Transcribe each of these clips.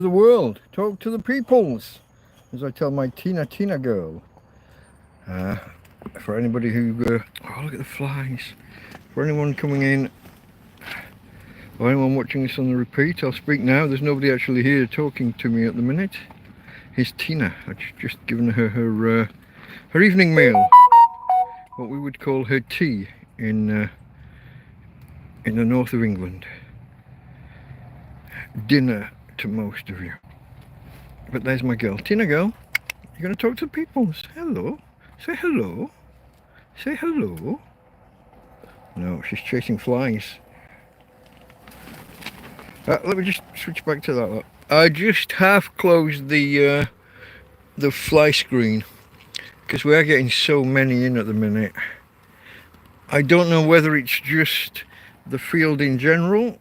the world, talk to the peoples, as I tell my Tina girl. Uh, for anybody who, oh look at the flies. For anyone coming in, or anyone watching this on the repeat, I'll speak now. There's nobody actually here talking to me at the minute. Here's Tina. I've just given her her evening meal, what we would call her tea in the north of England. Dinner to most of you. But there's my girl. Tina girl, you're going to talk to the peoples. Hello. Say hello. Say hello. No, she's chasing flies. Let me just switch back to that. I just half closed the fly screen because we are getting so many in at the minute. I don't know whether it's just the field in general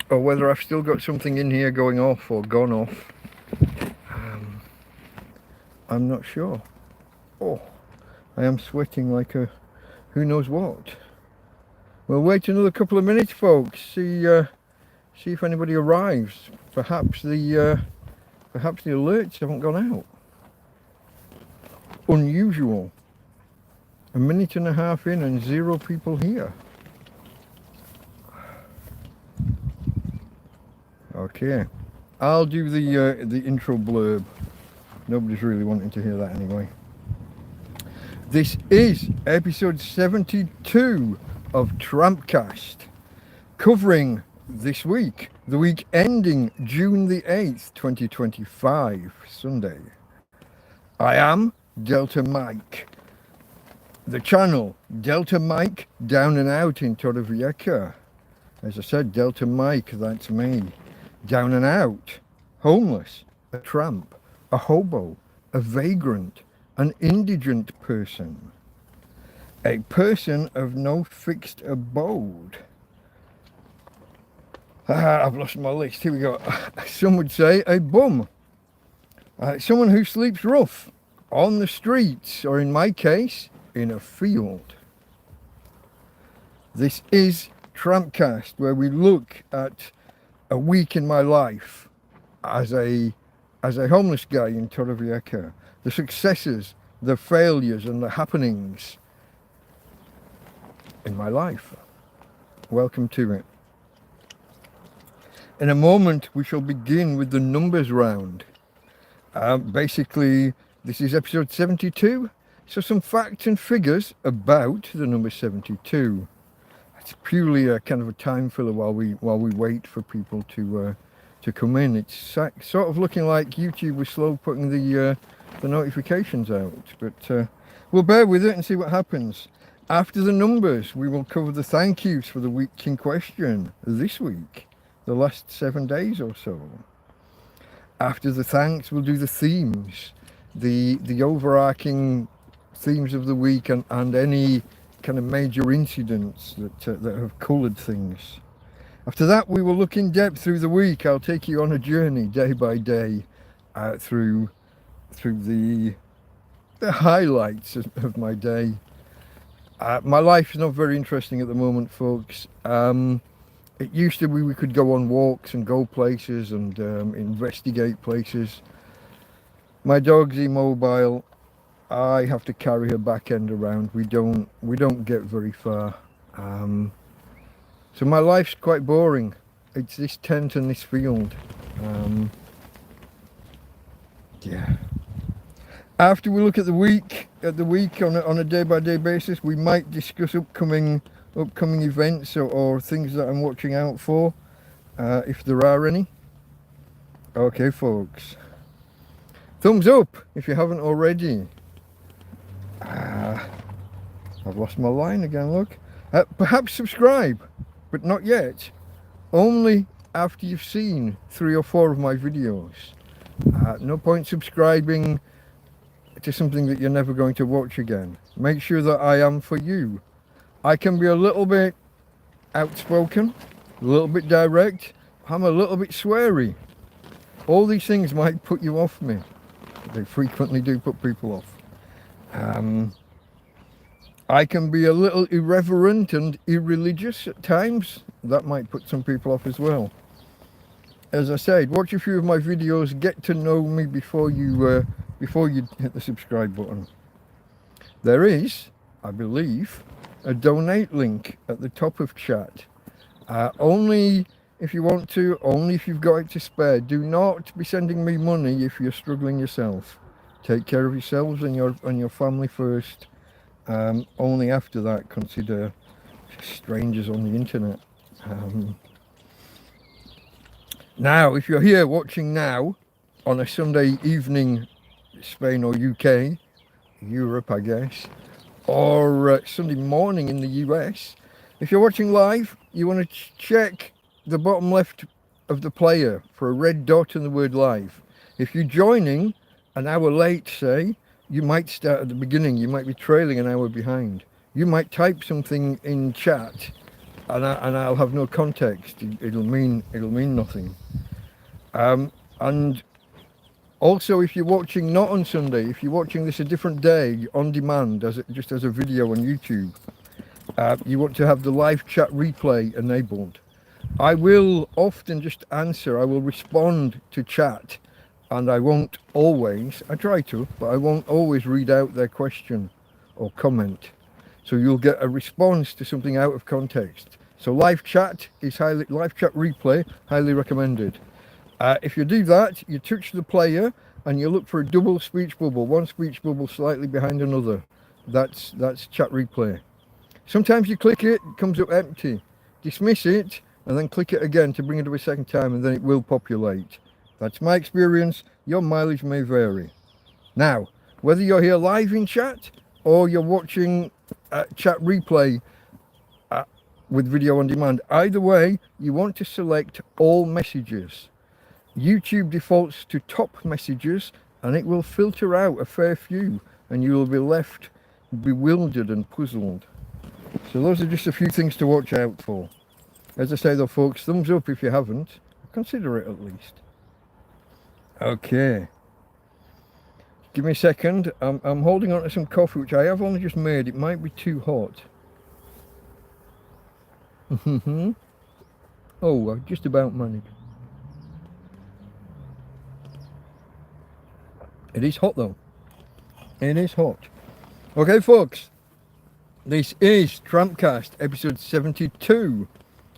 or whether I've still got something in here going off or gone off. I'm not sure. Oh, I am sweating like a who knows what. We'll wait another couple of minutes, folks. See if anybody arrives. Perhaps the alerts haven't gone out. Unusual. A minute and a half in and 0 people here. Okay, I'll do the intro blurb. Nobody's really wanting to hear that anyway. This is episode 72 of TrampCast, covering this week, the week ending June the 8th, 2025, Sunday. I am Delta Mike. The channel, Delta Mike Down and Out in Torrevieja. As I said, Delta Mike, that's me. Down and out, homeless, a tramp, a hobo, a vagrant, an indigent person, a person of no fixed abode. I've lost my list. Here we go. Some would say a bum, someone who sleeps rough on the streets, or in my case, in a field. This is TrampCast, where we look at a week in my life as a homeless guy in Torrevieja, the successes, the failures and the happenings in my life. Welcome to it. In a moment we shall begin with the numbers round. Basically this is episode 72, so some facts and figures about the number 72. It's purely a kind of a time filler while we wait for people to come in. It's sort of looking like YouTube was slow putting the notifications out, but we'll bear with it and see what happens. After the numbers, we will cover the thank yous for the week in question this week, the last 7 days or so. After the thanks, we'll do the themes, the overarching themes of the week and any kind of major incidents that have coloured things. After that, we will look in depth through the week. I'll take you on a journey day by day through the highlights of my day. My life is not very interesting at the moment, folks. It used to be we could go on walks and go places and investigate places. My dog's immobile. I have to carry her back end around. We don't get very far. So my life's quite boring. It's this tent and this field. Yeah. After we look at the week on a day-by-day basis, we might discuss upcoming events or things that I'm watching out for, if there are any. Okay, folks. Thumbs up if you haven't already. I've lost my line again, look. Perhaps subscribe, but not yet. Only after you've seen 3 or 4 of my videos. No point subscribing to something that you're never going to watch again. Make sure that I am for you. I can be a little bit outspoken, a little bit direct. I'm a little bit sweary. All these things might put you off me. They frequently do put people off. I can be a little irreverent and irreligious at times. That might put some people off as well. as I said, watch a few of my videos, get to know me before you hit the subscribe button. There is, I believe, a donate link at the top of chat. Only if you want to, only if you've got it to spare. Do not be sending me money if you're struggling yourself. Take care of yourselves and your family first. Only after that consider strangers on the internet. Now, if you're here watching now on a Sunday evening, Spain or UK, Europe I guess, or Sunday morning in the US, if you're watching live, you want to check the bottom left of the player for a red dot and the word live. If you're joining an hour late, say, you might start at the beginning, you might be trailing an hour behind. You might type something in chat and I'll have no context. It'll mean nothing. And also, if you're watching not on Sunday, if you're watching this a different day on demand, just as a video on YouTube, you want to have the live chat replay enabled. I will often just answer, I will respond to chat, and I won't always, I try to, but I won't always read out their question or comment. So you'll get a response to something out of context. So live chat replay, highly recommended. If you do that, you touch the player and you look for a double speech bubble, one speech bubble slightly behind another. That's chat replay. Sometimes you click it, it comes up empty. Dismiss it and then click it again to bring it up a second time, and then it will populate. That's my experience. Your mileage may vary. Now, whether you're here live in chat or you're watching chat replay with video on demand, either way, you want to select all messages. YouTube defaults to top messages and it will filter out a fair few and you will be left bewildered and puzzled. So those are just a few things to watch out for. As I say though folks, thumbs up if you haven't. Consider it at least. Okay. Give me a second. I'm holding on to some coffee which I have only just made. It might be too hot. Oh, I just about managed. It is hot though. It is hot. Okay folks, this is TrampCast episode 72,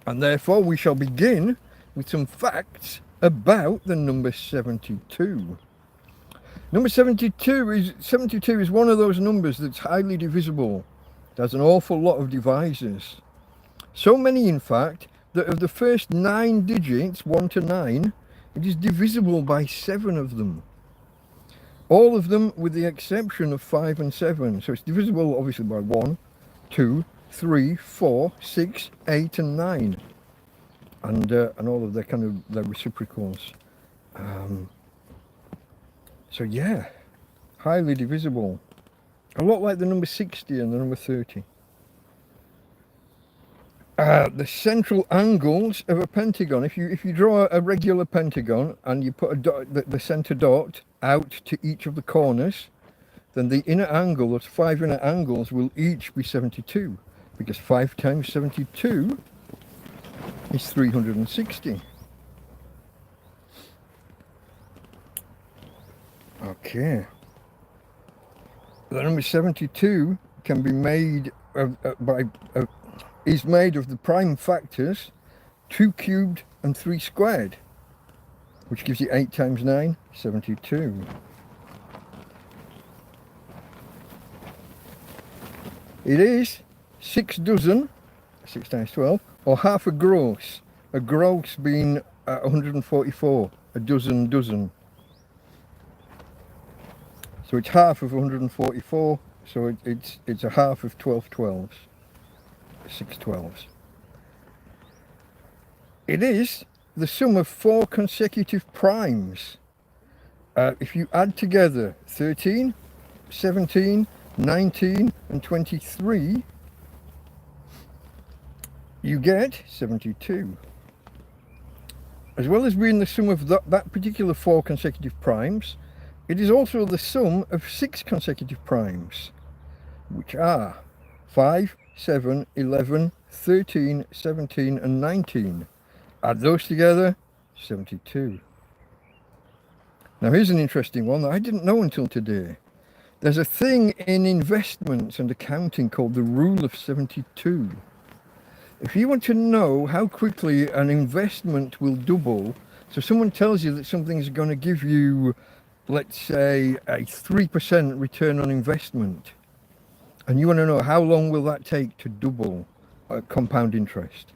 and therefore we shall begin with some facts about the number 72. Number 72 is one of those numbers that's highly divisible. It has an awful lot of divisors. So many in fact that of the first 9 digits, 1 to 9, it is divisible by 7 of them. All of them with the exception of 5 and 7. So it's divisible obviously by 1, 2, 3, 4, 6, 8 and 9. And all of their reciprocals. So yeah, highly divisible. A lot like the number 60 and the number 30. The central angles of a pentagon. If you draw a regular pentagon and you put a dot, the center dot out to each of the corners, then the inner angle, those 5 inner angles, will each be 72, because 5 times 72 is 360. Okay. The number 72 can be made is made of the prime factors 2 cubed and 3 squared, which gives you 8 times 9, 72. It is 6 dozen, 6 times 12, or half a gross being 144, a dozen. So it's half of 144, so it's a half of 12 12s. 6 12s. It is the sum of 4 consecutive primes. If you add together 13, 17, 19 and 23, you get 72. As well as being the sum of that particular 4 consecutive primes, it is also the sum of 6 consecutive primes, which are 5, 7, 11, 13, 17 and 19. Add those together, 72. Now here's an interesting one that I didn't know until today. There's a thing in investments and accounting called the rule of 72. If you want to know how quickly an investment will double, so someone tells you that something's going to give you, let's say, a 3% return on investment, and you want to know how long will that take to double compound interest.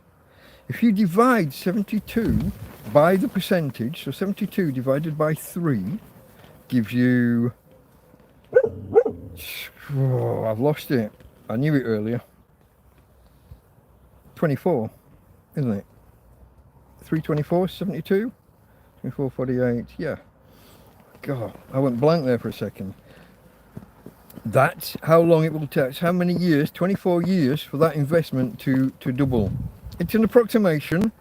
If you divide 72 by the percentage, so 72 divided by 3 gives you, oh, I've lost it. I knew it earlier. 24, isn't it? 324, 72, 24, 48, yeah. God, I went blank there for a second. That's how long it will take. How many years? 24 years for that investment to double. It's an approximation,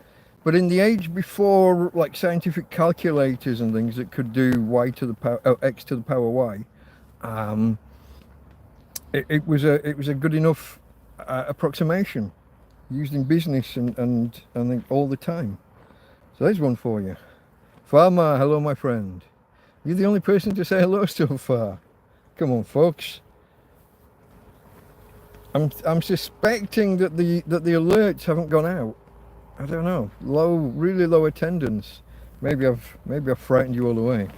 but in the age before like scientific calculators and things that could do y to the power x to the power y, it was a good enough approximation used in business and all the time. So there's one for you. Farmer, hello my friend. You're the only person to say hello so far. Come on, folks. I'm suspecting that the alerts haven't gone out. I don't know. Really low attendance. Maybe I've frightened you all away.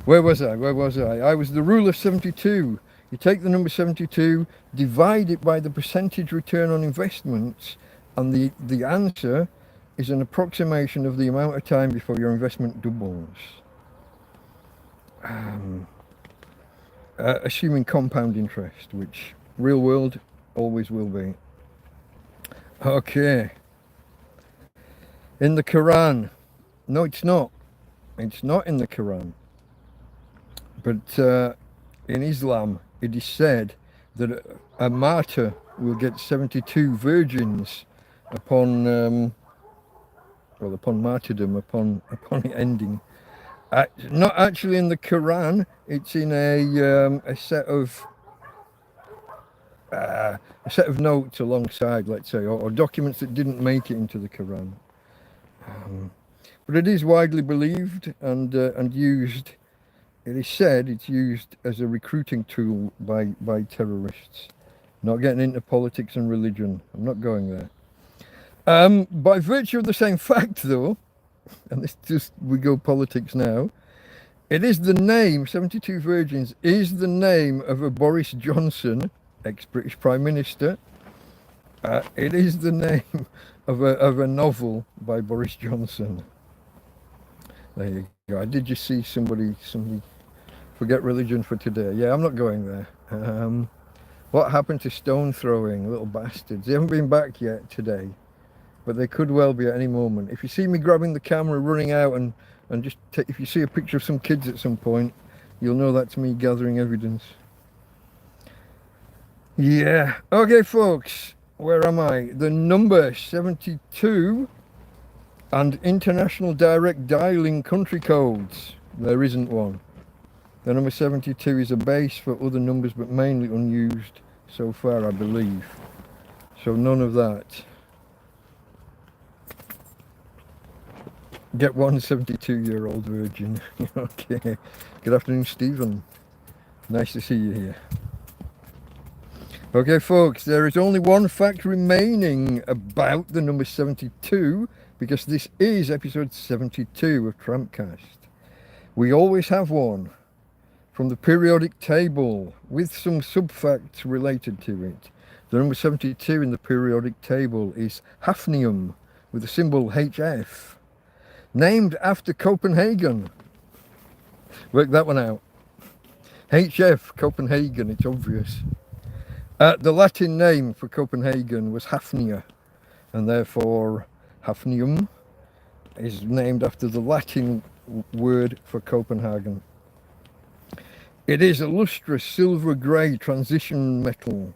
Where was I? I was the rule of 72. You take the number 72, divide it by the percentage return on investments, and the answer is an approximation of the amount of time before your investment doubles. Assuming compound interest, which real world always will be. Okay. In the Quran. No, it's not. It's not in the Quran. But in Islam, it is said that a martyr will get 72 virgins upon martyrdom, upon it ending. Not actually in the Quran. It's in a set of notes alongside, let's say, or documents that didn't make it into the Quran. But it is widely believed and used. It is said it's used as a recruiting tool by terrorists. Not getting into politics and religion. I'm not going there. By virtue of the same fact, though, and we go politics now, it is the name, 72 Virgins, is the name of a Boris Johnson, ex-British Prime Minister. It is the name of a novel by Boris Johnson. There you go. I did just see somebody forget religion for today. Yeah, I'm not going there. What happened to stone throwing, little bastards? They haven't been back yet today, but they could well be at any moment. If you see me grabbing the camera, running out, and just if you see a picture of some kids at some point, you'll know that's me gathering evidence. Yeah. Okay, folks. Where am I? The number 72 and international direct dialing country codes. There isn't one. The number 72 is a base for other numbers, but mainly unused so far, I believe. So none of that. Get one 72-year-old virgin. Okay. Good afternoon, Stephen. Nice to see you here. Okay, folks, there is only one fact remaining about the number 72, because this is episode 72 of TrampCast. We always have one from the periodic table with some sub-facts related to it. The number 72 in the periodic table is hafnium with the symbol HF, named after Copenhagen. Work that one out. HF, Copenhagen, it's obvious. The Latin name for Copenhagen was Hafnia, and therefore hafnium is named after the Latin word for Copenhagen. It is a lustrous silver-grey transition metal.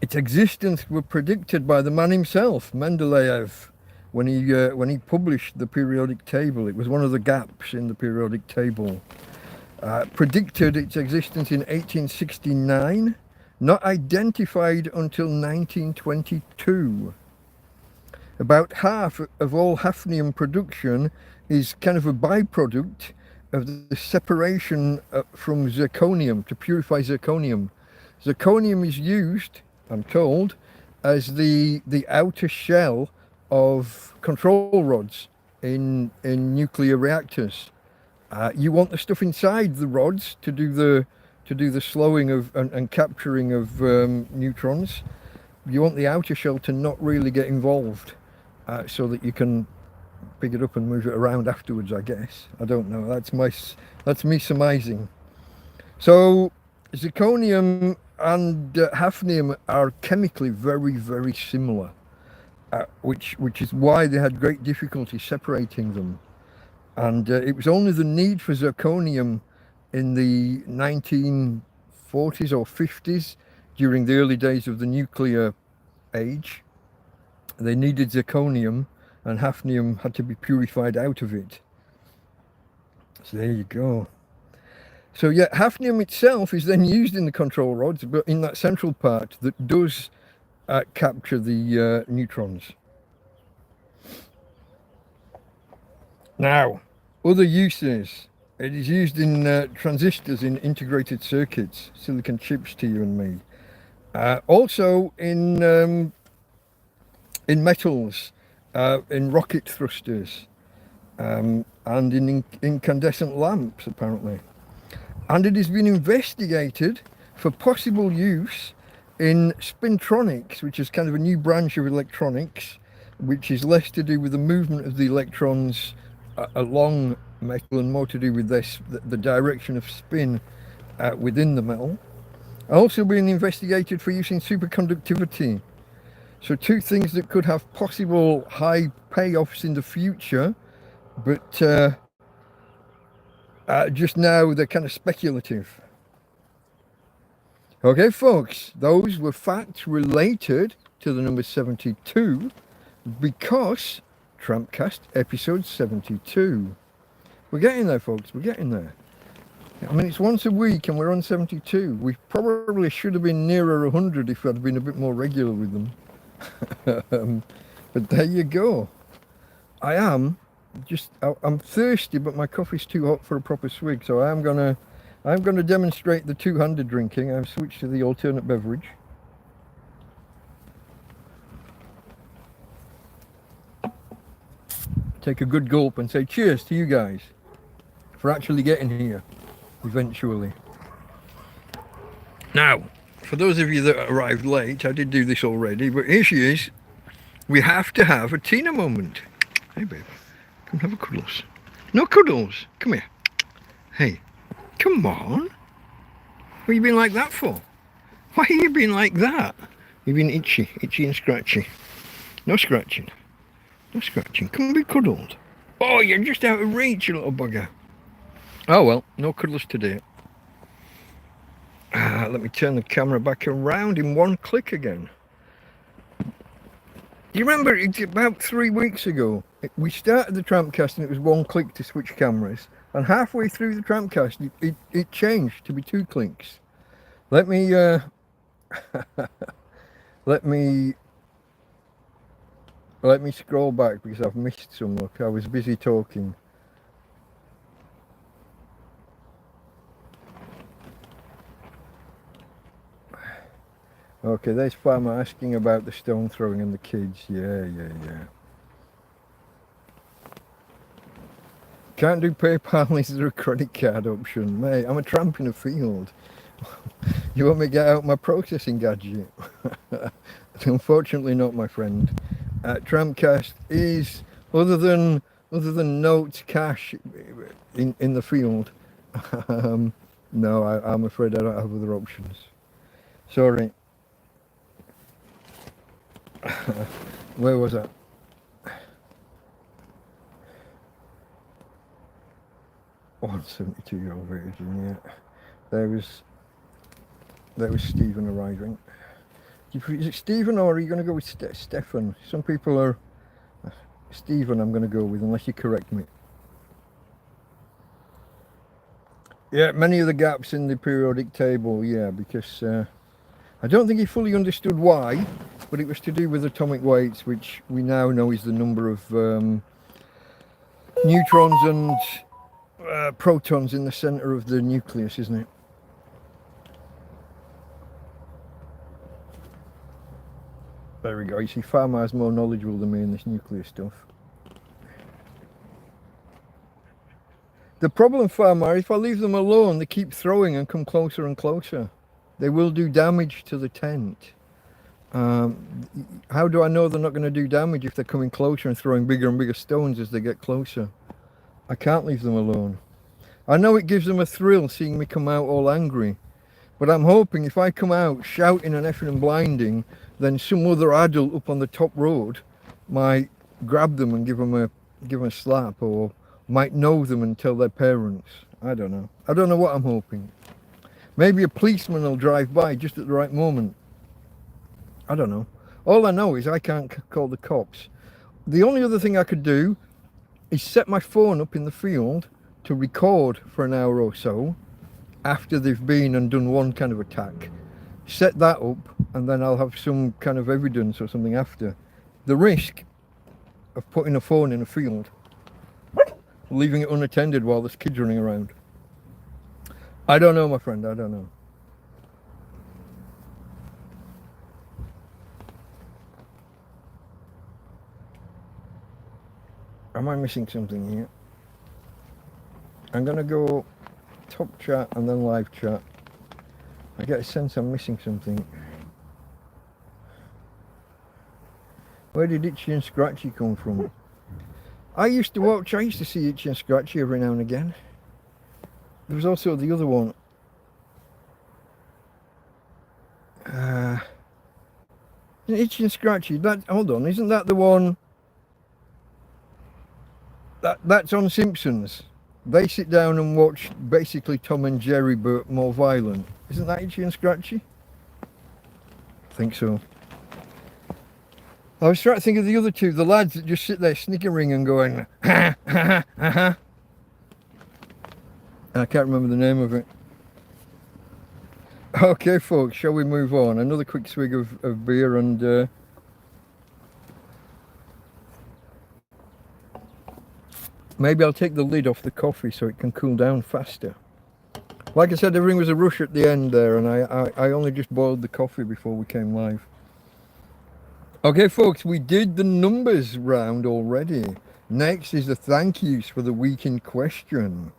Its existence was predicted by the man himself, Mendeleev, when he published the periodic table. It was one of the gaps in the periodic table. Predicted its existence in 1869, not identified until 1922. About half of all hafnium production is kind of a byproduct of the separation from zirconium to purify zirconium. Zirconium is used, I'm told, as the outer shell of control rods in nuclear reactors. You want the stuff inside the rods to do the slowing of and capturing of neutrons. You want the outer shell to not really get involved, so that you can pick it up and move it around afterwards. I guess I don't know. That's me surmising. So zirconium and hafnium are chemically very similar, which is why they had great difficulty separating them. And it was only the need for zirconium in the 1940s or 50s, during the early days of the nuclear age. They needed zirconium, and hafnium had to be purified out of it. So there you go. So yeah, hafnium itself is then used in the control rods, but in that central part that does capture the neutrons. Now, other uses. It is used in transistors in integrated circuits, silicon chips to you and me. Also in metals, in rocket thrusters, and in incandescent lamps, apparently. And it has been investigated for possible use in spintronics, which is kind of a new branch of electronics, which is less to do with the movement of the electrons along metal and more to do with the direction of spin within the metal. Also being investigated for use in superconductivity. So two things that could have possible high payoffs in the future, but just now they're kind of speculative. Okay, folks, those were facts related to the number 72, because TrampCast episode 72. We're getting there, folks, we're getting there. I mean, it's once a week and we're on 72. We probably should have been nearer 100 if I'd been a bit more regular with them. But there you go. I'm thirsty, but my coffee's too hot for a proper swig, so I'm gonna demonstrate the two-handed drinking. I've switched to the alternate beverage. Take a good gulp and say cheers to you guys for actually getting here eventually. Now, for those of you that arrived late, I did do this already, but here she is. We have to have a Tina moment. Hey babe, come have a cuddles. No cuddles, come here. Hey, come on. What have you been like that for? Why have you been like that? You've been itchy and scratchy. No scratching. No scratching. Come and be cuddled. Oh, you're just out of reach, you little bugger. Oh well, no cuddles today. Let me turn the camera back around in one click again. You remember, it's about 3 weeks ago, we started the TrampCast and it was one click to switch cameras. And halfway through the TrampCast, it changed to be 2 clicks. Let me scroll back because I've missed some. Look, I was busy talking. Okay, there's Farmer asking about the stone throwing and the kids. Yeah. Can't do PayPal, is there a credit card option? Mate, I'm a tramp in a field. You want me to get out my processing gadget? Unfortunately not, my friend. TrampCast is, other than notes, cash in the field. No, I'm afraid I don't have other options. Sorry. Where was I? One 72-year-old virgin, yeah. There was Stephen arriving. Is it Stephen or are you going to go with Stefan? Some people are... Stephen I'm going to go with, unless you correct me. Yeah, many of the gaps in the periodic table, yeah, because I don't think he fully understood why, but it was to do with atomic weights, which we now know is the number of neutrons and protons in the centre of the nucleus, isn't it? There we go. You see, Farmar's more knowledgeable than me in this nuclear stuff. The problem, Farmar, if I leave them alone, they keep throwing and come closer and closer. They will do damage to the tent. How do I know they're not going to do damage if they're coming closer and throwing bigger and bigger stones as they get closer? I can't leave them alone. I know it gives them a thrill seeing me come out all angry, but I'm hoping if I come out shouting and effing and blinding, then some other adult up on the top road might grab them and give them a slap, or might know them and tell their parents. I don't know. I don't know what I'm hoping. Maybe a policeman will drive by just at the right moment. I don't know. All I know is I can't call the cops. The only other thing I could do is set my phone up in the field to record for an hour or so after they've been and done one kind of attack. Set that up, and then I'll have some kind of evidence or something after. The risk of putting a phone in a field, leaving it unattended while there's kids running around. I don't know, my friend, I don't know. Am I missing something here? I'm gonna go top chat and then live chat. I get a sense I'm missing something. Where did Itchy and Scratchy come from? I used to see Itchy and Scratchy every now and again. There was also the other one. Itchy and Scratchy, hold on, isn't that the one that's on Simpsons? They sit down and watch basically Tom and Jerry but more violent. Isn't that Itchy and Scratchy? I think so. I was trying to think of the other two, the lads that just sit there snickering and going, ha, ha, ha, ha. I can't remember the name of it. Okay, folks, shall we move on? Another quick swig of beer and... maybe I'll take the lid off the coffee so it can cool down faster. Like I said, everything was a rush at the end there, and I only just boiled the coffee before we came live. Okay, folks, we did the numbers round already. Next is the thank yous for the week in question.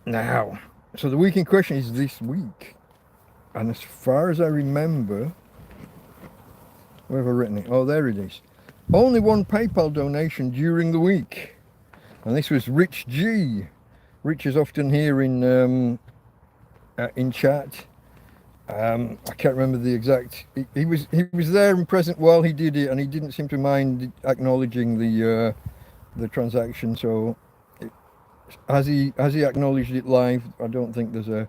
Now, so the week in question is this week. And as far as I remember, where have I written it? Oh, there it is. Only one PayPal donation during the week. And this was Rich G. Rich is often here in chat. I can't remember the exact. He was there and present while he did it, and he didn't seem to mind acknowledging the transaction. So, as he acknowledged it live, I don't think there's a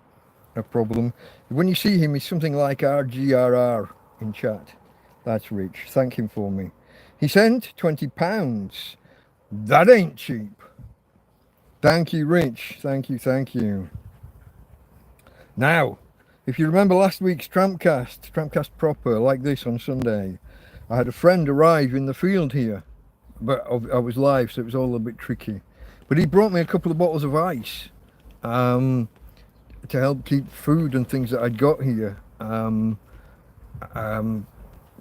problem. When you see him, he's something like RGRR in chat. That's Rich. Thank him for me. He sent £20. That ain't cheap. Thank you, Rich. Thank you. Now, if you remember last week's TrampCast proper, like this on Sunday, I had a friend arrive in the field here, but I was live, so it was all a bit tricky. But he brought me a couple of bottles of ice to help keep food and things that I'd got here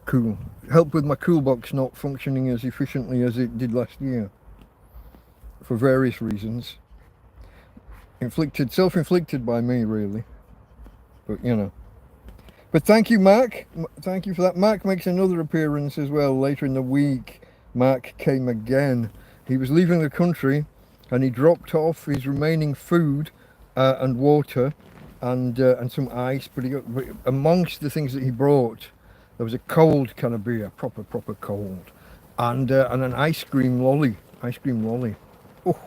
cool. Help with my cool box not functioning as efficiently as it did last year for various reasons. Self-inflicted by me, really. But, you know. But thank you, Mark. Thank you for that. Mark makes another appearance as well later in the week. Mark came again. He was leaving the country and he dropped off his remaining food and water and some ice. But amongst the things that he brought, there was a cold kind of beer, proper cold, and an ice cream lolly. Oh.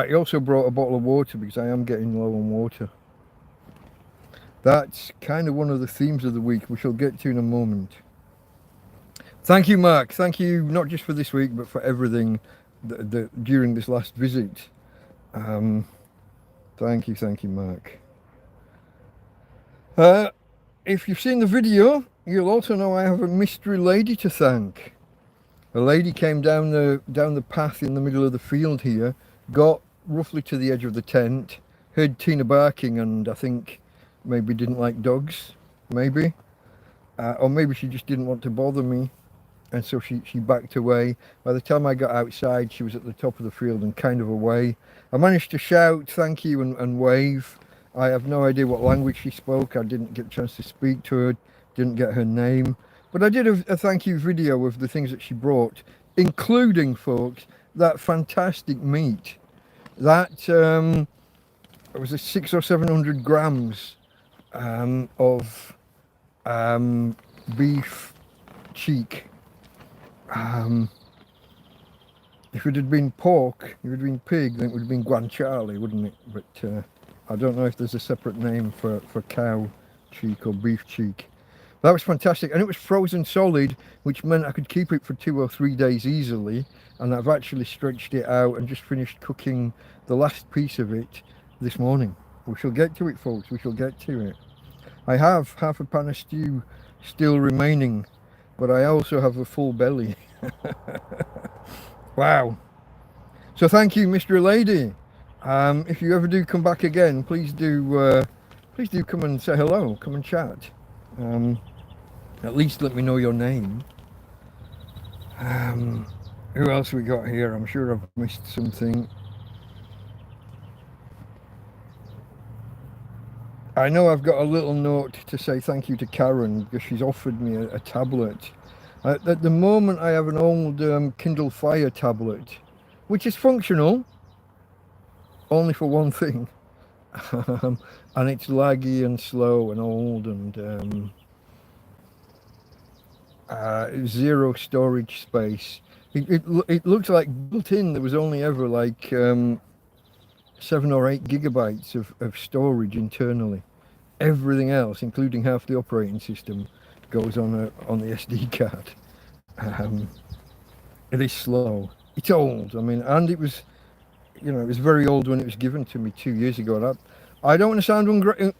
He also brought a bottle of water because I am getting low on water. That's kind of one of the themes of the week, we shall get to in a moment. Thank you, Mark. Thank you not just for this week, but for everything during this last visit. Thank you, Mark. If you've seen the video, you'll also know I have a mystery lady to thank. A lady came down the path in the middle of the field here, got roughly to the edge of the tent, heard Tina barking, and I think maybe didn't like dogs, maybe. Or maybe she just didn't want to bother me, and so she backed away. By the time I got outside, she was at the top of the field and kind of away. I managed to shout thank you and wave. I have no idea what language she spoke. I didn't get a chance to speak to her, didn't get her name. But I did a thank you video of the things that she brought, including, folks, that fantastic meat. That it was a 600 or 700 grams of beef cheek. If it had been pork, if it had been pig, then it would have been guanciale, wouldn't it? But I don't know if there's a separate name for cow cheek or beef cheek. That was fantastic, and it was frozen solid, which meant I could keep it for 2 or 3 days easily. And I've actually stretched it out and just finished cooking the last piece of it this morning. We shall get to it, folks. We shall get to it. I have half a pan of stew still remaining, but I also have a full belly. Wow. So thank you, Mr. Lady. If you ever do come back again, please do come and say hello, come and chat. At least let me know your name. Who else we got here? I'm sure I've missed something. I know I've got a little note to say thank you to Karen because she's offered me a tablet. At the moment I have an old Kindle Fire tablet, which is functional, only for one thing. And it's laggy and slow and old and zero storage space. It looks like built in there was only ever like 7 or 8 gigabytes of storage internally. Everything else, including half the operating system, goes on the SD card. It is slow. It's old. I mean, and it was, it was very old when it was given to me 2 years ago. And I don't want to sound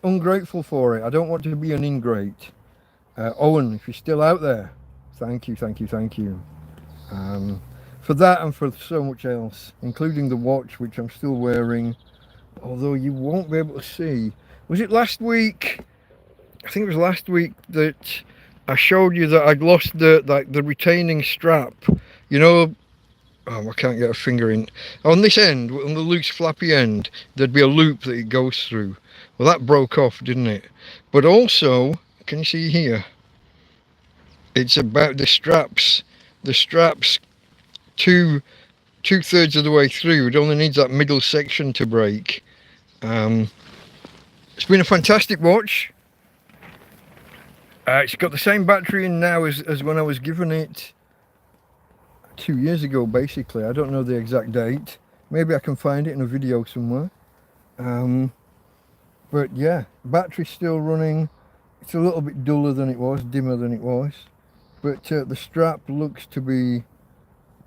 ungrateful for it. I don't want to be an ingrate. Owen, if you're still out there, thank you. For that and for so much else, including the watch, which I'm still wearing, although you won't be able to see. Was it last week? I think it was last week that I showed you that I'd lost the retaining strap. Oh, I can't get a finger in. On this end, on the loose flappy end, there'd be a loop that it goes through. Well, that broke off, didn't it? But also, can you see here? It's about the straps. The straps, two-thirds of the way through. It only needs that middle section to break. It's been a fantastic watch. It's got the same battery in now as when I was given it 2 years ago, basically. I don't know the exact date. Maybe I can find it in a video somewhere. But yeah, battery's still running. It's a little bit duller than it was, dimmer than it was. But the strap looks to be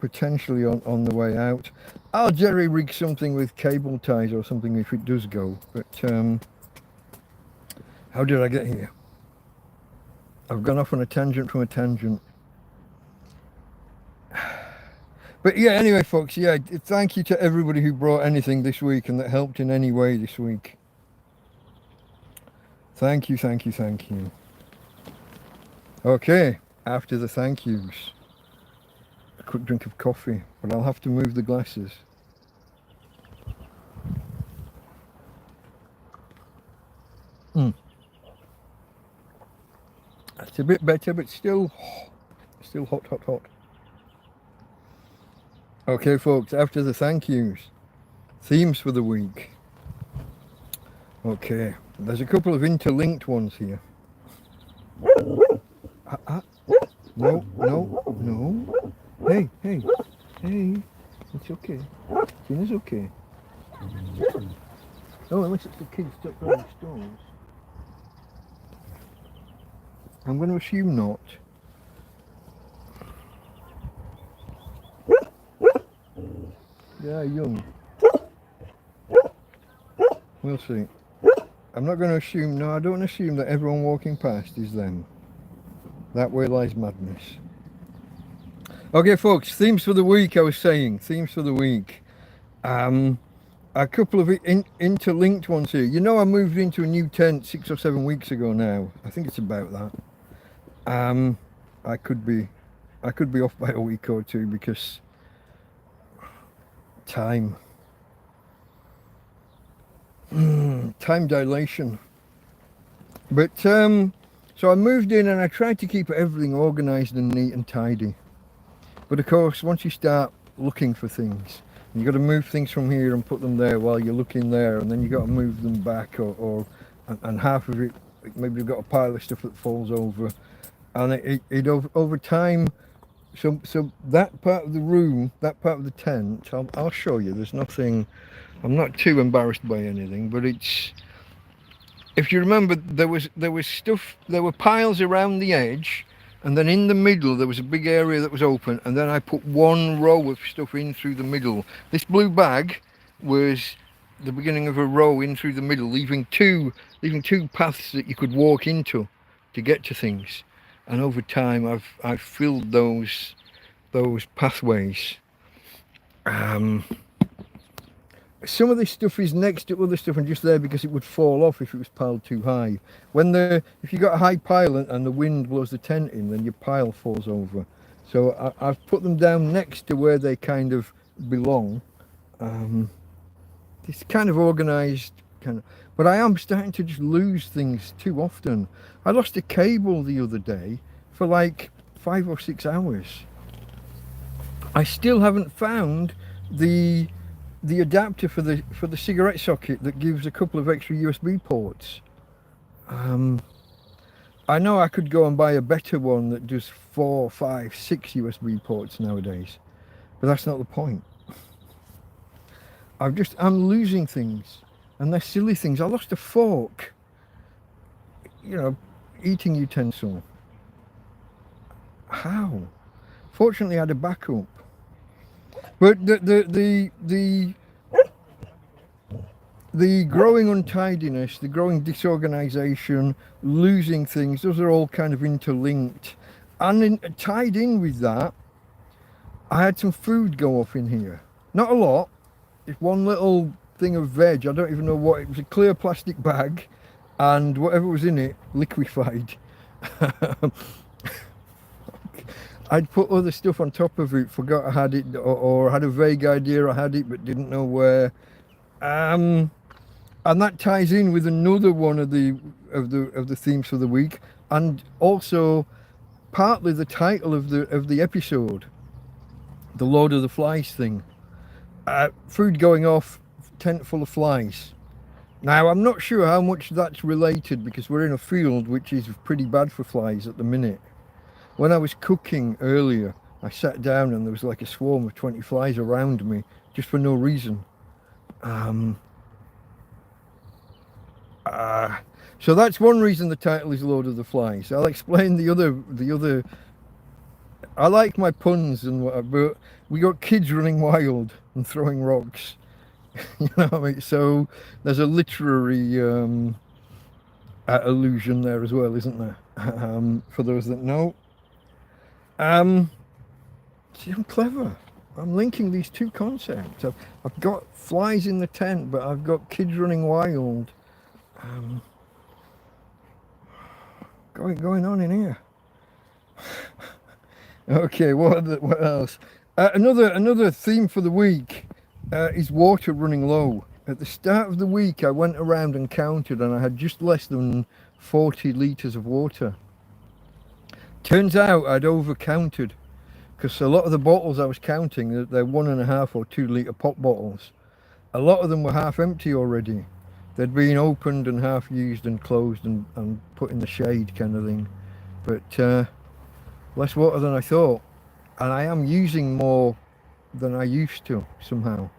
potentially on the way out. I'll jerry rig something with cable ties or something if it does go. But how did I get here? I've gone off on a tangent from a tangent. But yeah, anyway, folks, yeah, thank you to everybody who brought anything this week and that helped in any way this week. Thank you. Okay, after the thank yous, a quick drink of coffee, but I'll have to move the glasses. That's a bit better, but still hot. Okay, folks, after the thank yous, themes for the week. Okay, there's a couple of interlinked ones here. No. Hey, it's okay. Tina's okay. Oh, unless it's the kids stuck on the stones. I'm going to assume not. They are young. We'll see. I'm not going to assume, no, I don't assume that everyone walking past is them. That way lies madness. Okay, folks, themes for the week, I was saying. Themes for the week. A couple of interlinked ones here. You know, I moved into a new tent 6 or 7 weeks ago now. I think it's about that. I could be off by a week or two because time dilation. But so I moved in and I tried to keep everything organized and neat and tidy. But of course, once you start looking for things, you got to move things from here and put them there while you're looking there, and then you got to move them back, and half of it, maybe you've got a pile of stuff that falls over, and it over time. So that part of the room, that part of the tent, I'll show you. There's nothing. I'm not too embarrassed by anything, but it's. If you remember, there was stuff. There were piles around the edge. And then in the middle there was a big area that was open, and then I put one row of stuff in through the middle. This blue bag was the beginning of a row in through the middle, leaving two paths that you could walk into to get to things. And over time I've filled those pathways. Some of this stuff is next to other stuff and just there because it would fall off if it was piled too high. If you got a high pile and the wind blows the tent in, then your pile falls over. So I've put them down next to where they kind of belong. It's kind of organised, but I am starting to just lose things too often. I lost a cable the other day for like 5 or 6 hours. I still haven't found the adapter for the cigarette socket that gives a couple of extra USB ports. I know I could go and buy a better one that does 4, 5, 6 USB ports nowadays, but that's not the point. I'm losing things, and they're silly things. I lost a fork, eating utensil. How? Fortunately I had a backup. But the growing untidiness, the growing disorganization, losing things, those are all kind of interlinked. And tied in with that, I had some food go off in here. Not a lot, just one little thing of veg. I don't even know what, it was a clear plastic bag, and whatever was in it, liquefied. I'd put other stuff on top of it, forgot I had it, or had a vague idea I had it but didn't know where. And that ties in with another one of the themes for the week, and also partly the title of the episode, the Lord of the Flies thing. Food going off, tent full of flies. Now I'm not sure how much that's related because we're in a field which is pretty bad for flies at the minute. When I was cooking earlier, I sat down and there was like a swarm of 20 flies around me, just for no reason. So that's one reason the title is Lord of the Flies. I'll explain the other. I like my puns and whatever, but we got kids running wild and throwing rocks. You know what I mean? So there's a literary allusion there as well, isn't there? For those that know. See, I'm clever. I'm linking these two concepts. I've got flies in the tent, but I've got kids running wild. Going on in here. Okay, what else? Another theme for the week is water running low. At the start of the week, I went around and counted, and I had just less than 40 litres of water. Turns out I'd overcounted, because a lot of the bottles I was counting, they're 1.5 or 2 litre pop bottles. A lot of them were half empty already. They'd been opened and half used and closed and put in the shade kind of thing. But less water than I thought. And I am using more than I used to somehow.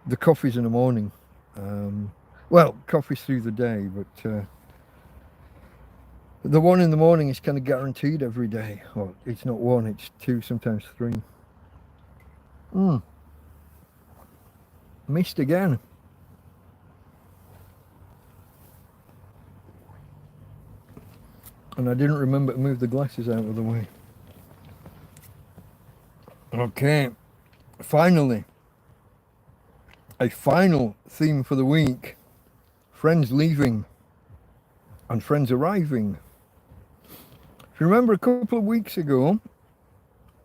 The coffee's in the morning. Well, coffee's through the day, but the one in the morning is kind of guaranteed every day. Or it's not one, it's 2, sometimes 3. Missed again. And I didn't remember to move the glasses out of the way. Okay, finally, a final theme for the week. Friends leaving and friends arriving. If you remember a couple of weeks ago,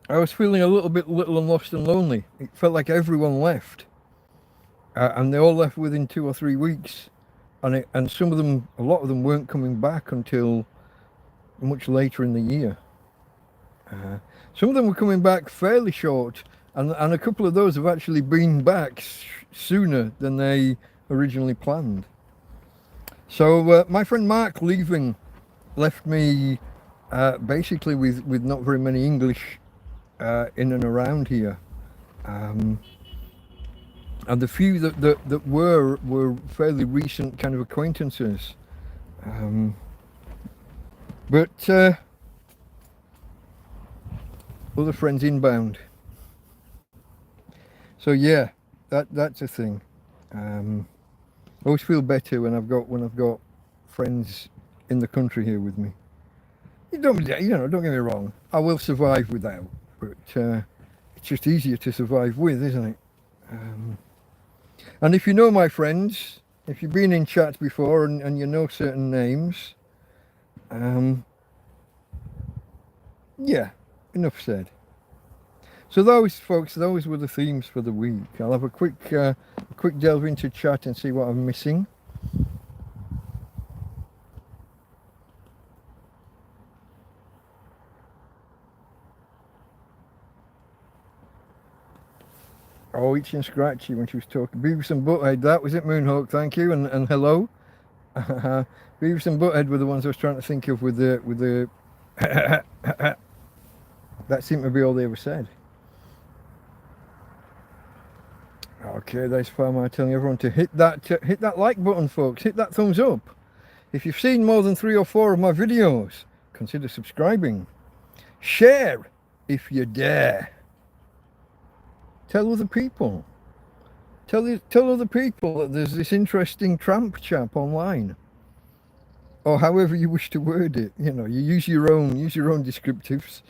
I was feeling a little bit little and lost and lonely. It felt like everyone left. And they all left within 2 or 3 weeks. And some of them, a lot of them weren't coming back until much later in the year. Some of them were coming back fairly short, and a couple of those have actually been back sooner than they originally planned. So my friend Mark leaving left me basically with not very many English in and around here. And the few that were fairly recent kind of acquaintances. But other friends inbound. So yeah, that's a thing. I always feel better when I've got friends in the country here with me. Don't get me wrong. I will survive without, but it's just easier to survive with, isn't it? And if you know my friends, if you've been in chats before and you know certain names, yeah, enough said. So those folks, those were the themes for the week. I'll have a quick delve into chat and see what I'm missing. Oh, Itchy and Scratchy when she was talking. Beavis and Butthead, that was it, Moonhawk, thank you, and hello. Beavis and Butthead were the ones I was trying to think of with the that seemed to be all they ever said. Okay, there's Farmer telling everyone to hit that like button, folks. Hit that thumbs up. If you've seen more than 3 or 4 of my videos, consider subscribing. Share if you dare. Tell other people. Tell other people that there's this interesting tramp chap online, or however you wish to word it. You know, you use your own descriptives.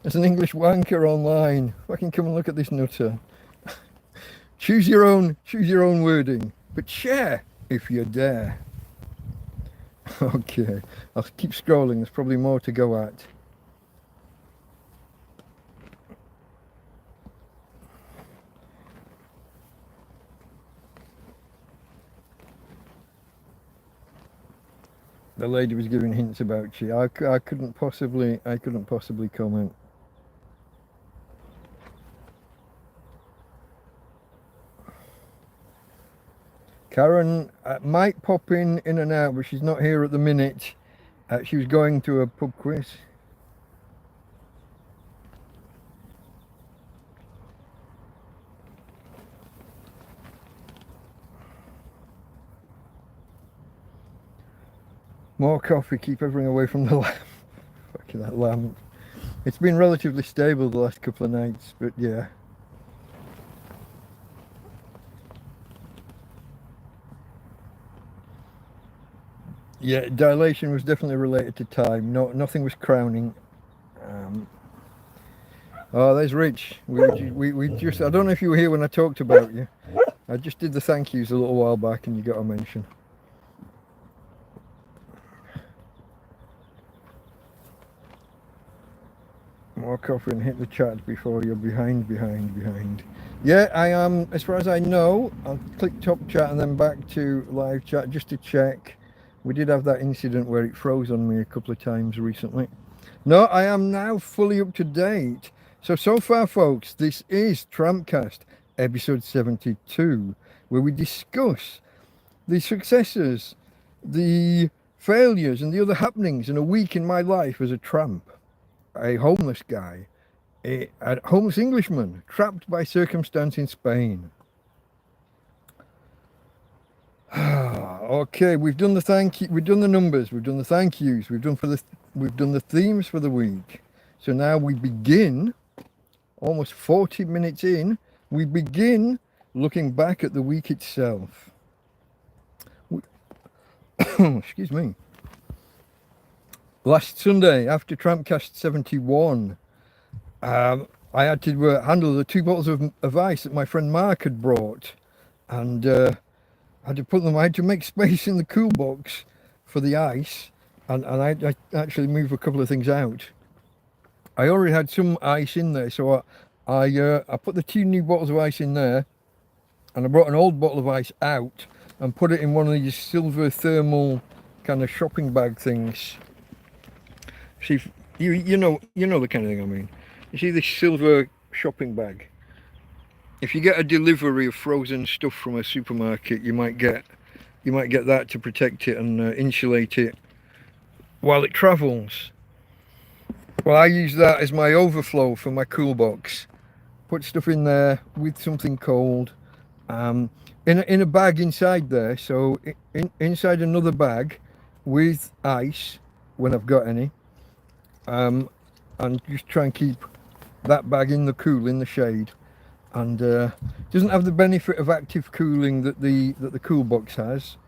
There's an English wanker online. Fucking come and look at this nutter. Choose your own wording, but share if you dare. Okay, I'll keep scrolling. There's probably more to go at. The lady was giving hints about you. I couldn't possibly comment. Karen might pop in and out, but she's not here at the minute. She was going to a pub quiz. More coffee, keep everything away from the lamp. Fucking that lamp. It's been relatively stable the last couple of nights, but yeah. Yeah, dilation was definitely related to time. Nothing was crowning. Oh, there's Rich. We just, I don't know if you were here when I talked about you. I just did the thank yous a little while back and you got a mention. More coffee and hit the chat before you're behind. Yeah, I am, as far as I know. I'll click top chat and then back to live chat just to check. We did have that incident where it froze on me a couple of times recently. No, I am now fully up to date. So far, folks, this is TrampCast episode 72, where we discuss the successes, the failures, and the other happenings in a week in my life as a tramp, a homeless guy, a homeless Englishman trapped by circumstance in Spain. Okay, we've done the thank you, we've done the numbers, we've done the thank yous, we've done the themes for the week. So now we begin, almost 40 minutes in, we begin looking back at the week itself. Excuse me. last Sunday after TrampCast 71, I had to handle the 2 bottles of ice that my friend Mark had brought, and I had to put them. I had to make space in the cool box for the ice, and I actually moved a couple of things out. I already had some ice in there, so I put the 2 new bottles of ice in there, and I brought an old bottle of ice out and put it in one of these silver thermal kind of shopping bag things. See, you know the kind of thing I mean. You see this silver shopping bag. If you get a delivery of frozen stuff from a supermarket, you might get that to protect it and insulate it while it travels. Well, I use that as my overflow for my cool box. Put stuff in there with something cold, in a bag inside there. So inside another bag with ice when I've got any, and just try and keep that bag in the cool, in the shade, and doesn't have the benefit of active cooling that the cool box has,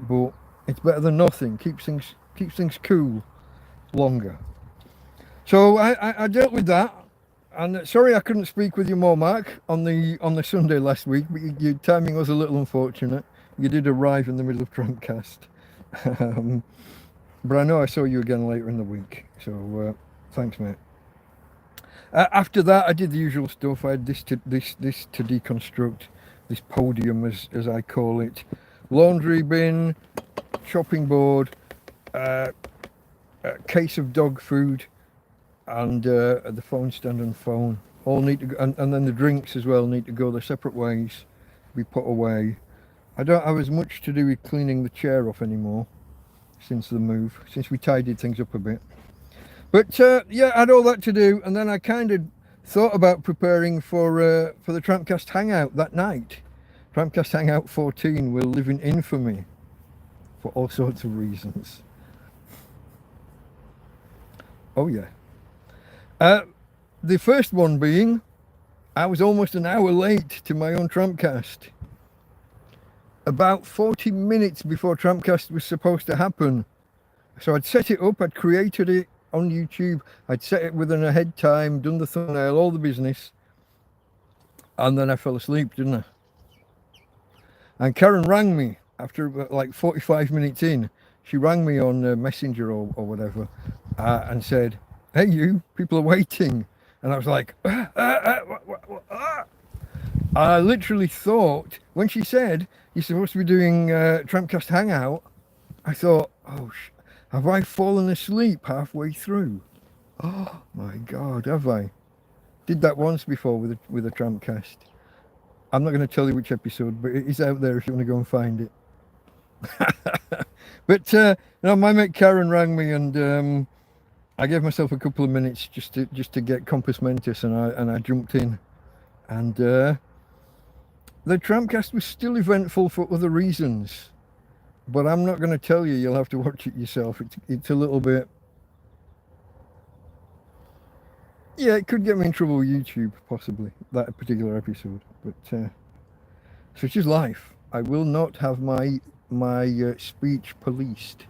but it's better than nothing. Keeps things cool longer. So I dealt with that, and sorry I couldn't speak with you more, Mark, on the Sunday last week, but your timing was a little unfortunate. You did arrive in the middle of TrampCast, but I know I saw you again later in the week, so thanks, mate. After that, I did the usual stuff. I had this to deconstruct, this podium as I call it, laundry bin, chopping board, a case of dog food, and the phone stand and phone. All need to go, and then the drinks as well need to go their separate ways, be put away. I don't have as much to do with cleaning the chair off anymore since the move, since we tidied things up a bit. But yeah, I had all that to do, and then I kind of thought about preparing for the TrampCast Hangout that night. TrampCast Hangout 14 will live in infamy for all sorts of reasons. Oh yeah. The first one being, I was almost an hour late to my own TrampCast. About 40 minutes before TrampCast was supposed to happen. So I'd set it up, I'd created it on YouTube, I'd set it within a head time, done the thumbnail, all the business, and then I fell asleep, didn't I? And Karen rang me after like 45 minutes in. She rang me on Messenger or whatever, and said, "Hey, you, people are waiting." And I was like, I literally thought, when she said, "You're supposed to be doing TrampCast Hangout," I thought, oh, have I fallen asleep halfway through? Oh my God, have I? Did that once before with a TrampCast. I'm not going to tell you which episode, but it is out there if you want to go and find it. But no, my mate Karen rang me, and I gave myself a couple of minutes just to get compass mentis, and I jumped in, and the TrampCast was still eventful for other reasons. But I'm not going to tell you. You'll have to watch it yourself. It's a little bit... Yeah, it could get me in trouble with YouTube, possibly, that particular episode. But such is life. I will not have my speech policed.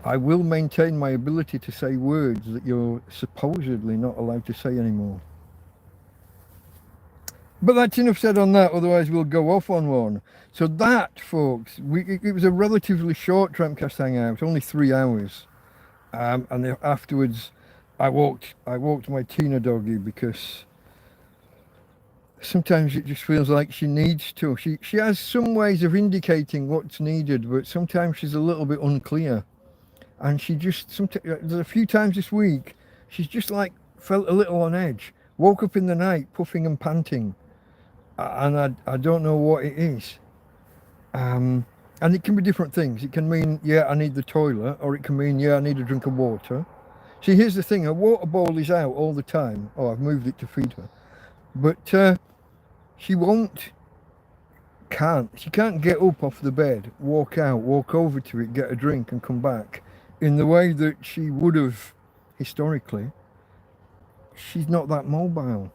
I will maintain my ability to say words that you're supposedly not allowed to say anymore. But that's enough said on that, otherwise we'll go off on one. So that, folks, it was a relatively short TrampCast Hangout, only 3 hours. And then afterwards, I walked my Tina doggy, because sometimes it just feels like she needs to. She has some ways of indicating what's needed, but sometimes she's a little bit unclear. And she just, there's a few times this week, she's just like felt a little on edge. Woke up in the night puffing and panting. And I don't know what it is. And it can be different things. It can mean, yeah, I need the toilet, or it can mean, yeah, I need a drink of water. See, here's the thing, her water bowl is out all the time. Oh, I've moved it to feed her. But she can't get up off the bed, walk out, walk over to it, get a drink and come back in the way that she would have historically. She's not that mobile.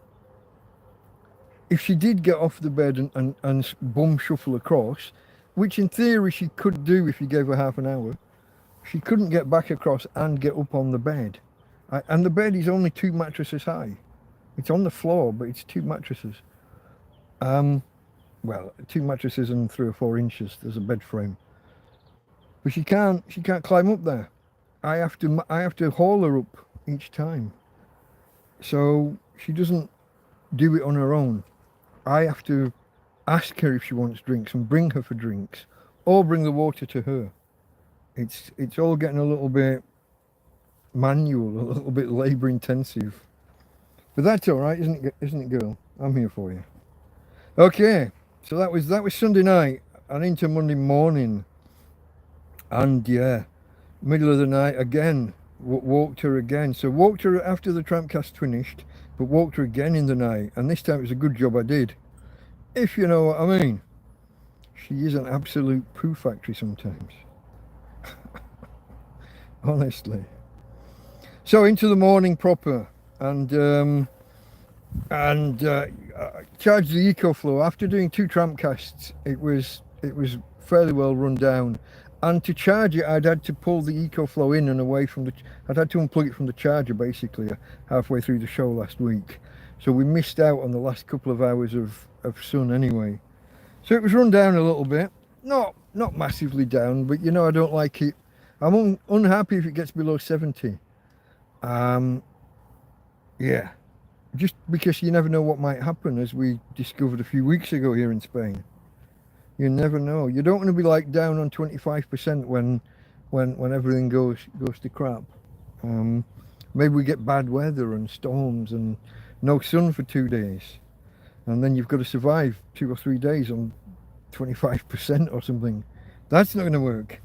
If she did get off the bed and bum shuffle across, which in theory she could do if you gave her half an hour, she couldn't get back across and get up on the bed. And the bed is only 2 mattresses high. It's on the floor, but it's 2 mattresses. Well, 2 mattresses and 3 or 4 inches. There's a bed frame, but she can't climb up there. I have to haul her up each time. So she doesn't do it on her own. I have to ask her if she wants drinks and bring her for drinks, or bring the water to her. It's all getting a little bit manual, a little bit labour intensive. But that's all right, isn't it, girl? I'm here for you. Okay, so that was Sunday night and into Monday morning, and yeah, middle of the night again. Walked her again. So walked her after the TrampCast finished, but walked her again in the night, and this time it was a good job I did, if you know what I mean. She is an absolute poo factory sometimes. Honestly. So into the morning proper, and charged the EcoFlow. After doing 2 TrampCasts, it was fairly well run down. And to charge it, I'd had to pull the EcoFlow in and away from I'd had to unplug it from the charger basically halfway through the show last week. So we missed out on the last couple of hours of sun anyway. So it was run down a little bit. Not massively down, but you know I don't like it. I'm unhappy if it gets below 70. Yeah. Just because you never know what might happen, as we discovered a few weeks ago here in Spain. You never know. You don't want to be like down on 25% when everything goes to crap. Maybe we get bad weather and storms and no sun for 2 days, and then you've got to survive 2 or 3 days on 25% or something. That's not going to work.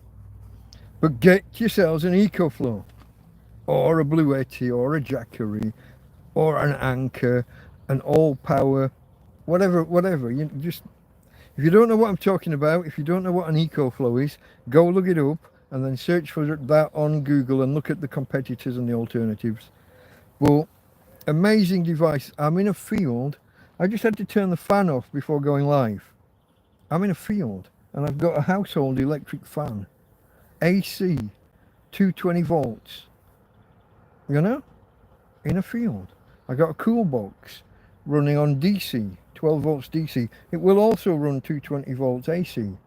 But get yourselves an EcoFlow, or a Bluetti, or a Jackery, or an Anchor, an all power, whatever. You just, if you don't know what I'm talking about, if you don't know what an EcoFlow is, go look it up and then search for that on Google and look at the competitors and the alternatives. Well, amazing device. I'm in a field. I just had to turn the fan off before going live. I'm in a field and I've got a household electric fan, AC, 220 volts, you know, in a field. I got a cool box running on DC, 12 volts DC. It will also run 220 volts AC.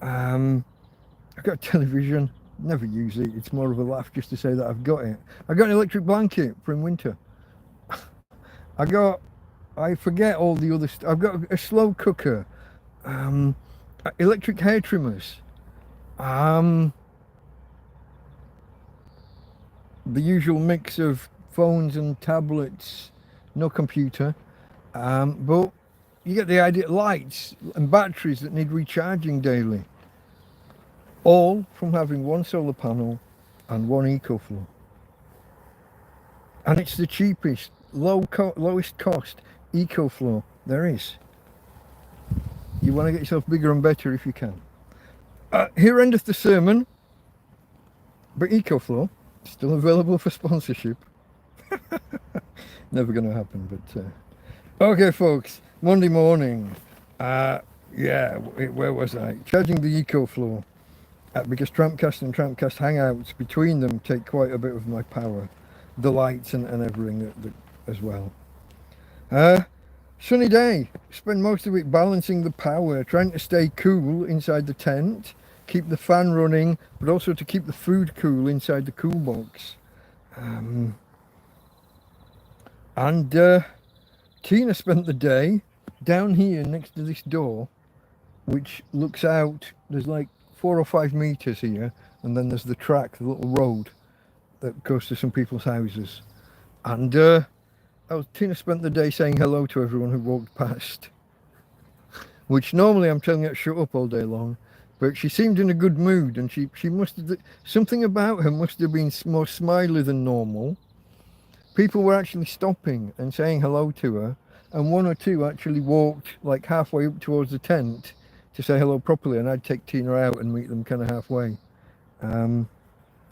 I've got a television, never use it. It's more of a laugh just to say that I've got it. I got an electric blanket for in winter. I forget all the other stuff. I've got a slow cooker, electric hair trimmers, the usual mix of phones and tablets, no computer, but you get the idea. Lights and batteries that need recharging daily, all from having one solar panel and one EcoFlow. And it's the cheapest, lowest cost EcoFlow there is. You want to get yourself bigger and better if you can. Here endeth the sermon, but EcoFlow still available for sponsorship. Never going to happen, but okay, folks. Monday morning. Where was I? Charging the EcoFlow, because TrampCast and TrampCast Hangouts, between them, take quite a bit of my power. The lights and everything as well. Sunny day. Spend most of it balancing the power, trying to stay cool inside the tent, keep the fan running, but also to keep the food cool inside the cool box. Tina spent the day down here next to this door, which looks out. There's like 4 or 5 meters here, and then there's the track, the little road that goes to some people's houses. And Tina spent the day saying hello to everyone who walked past, which normally I'm telling her to shut up all day long, but she seemed in a good mood, and she must have, something about her must have been more smiley than normal. People were actually stopping and saying hello to her, and 1 or 2 actually walked like halfway up towards the tent to say hello properly, and I'd take Tina out and meet them kind of halfway. So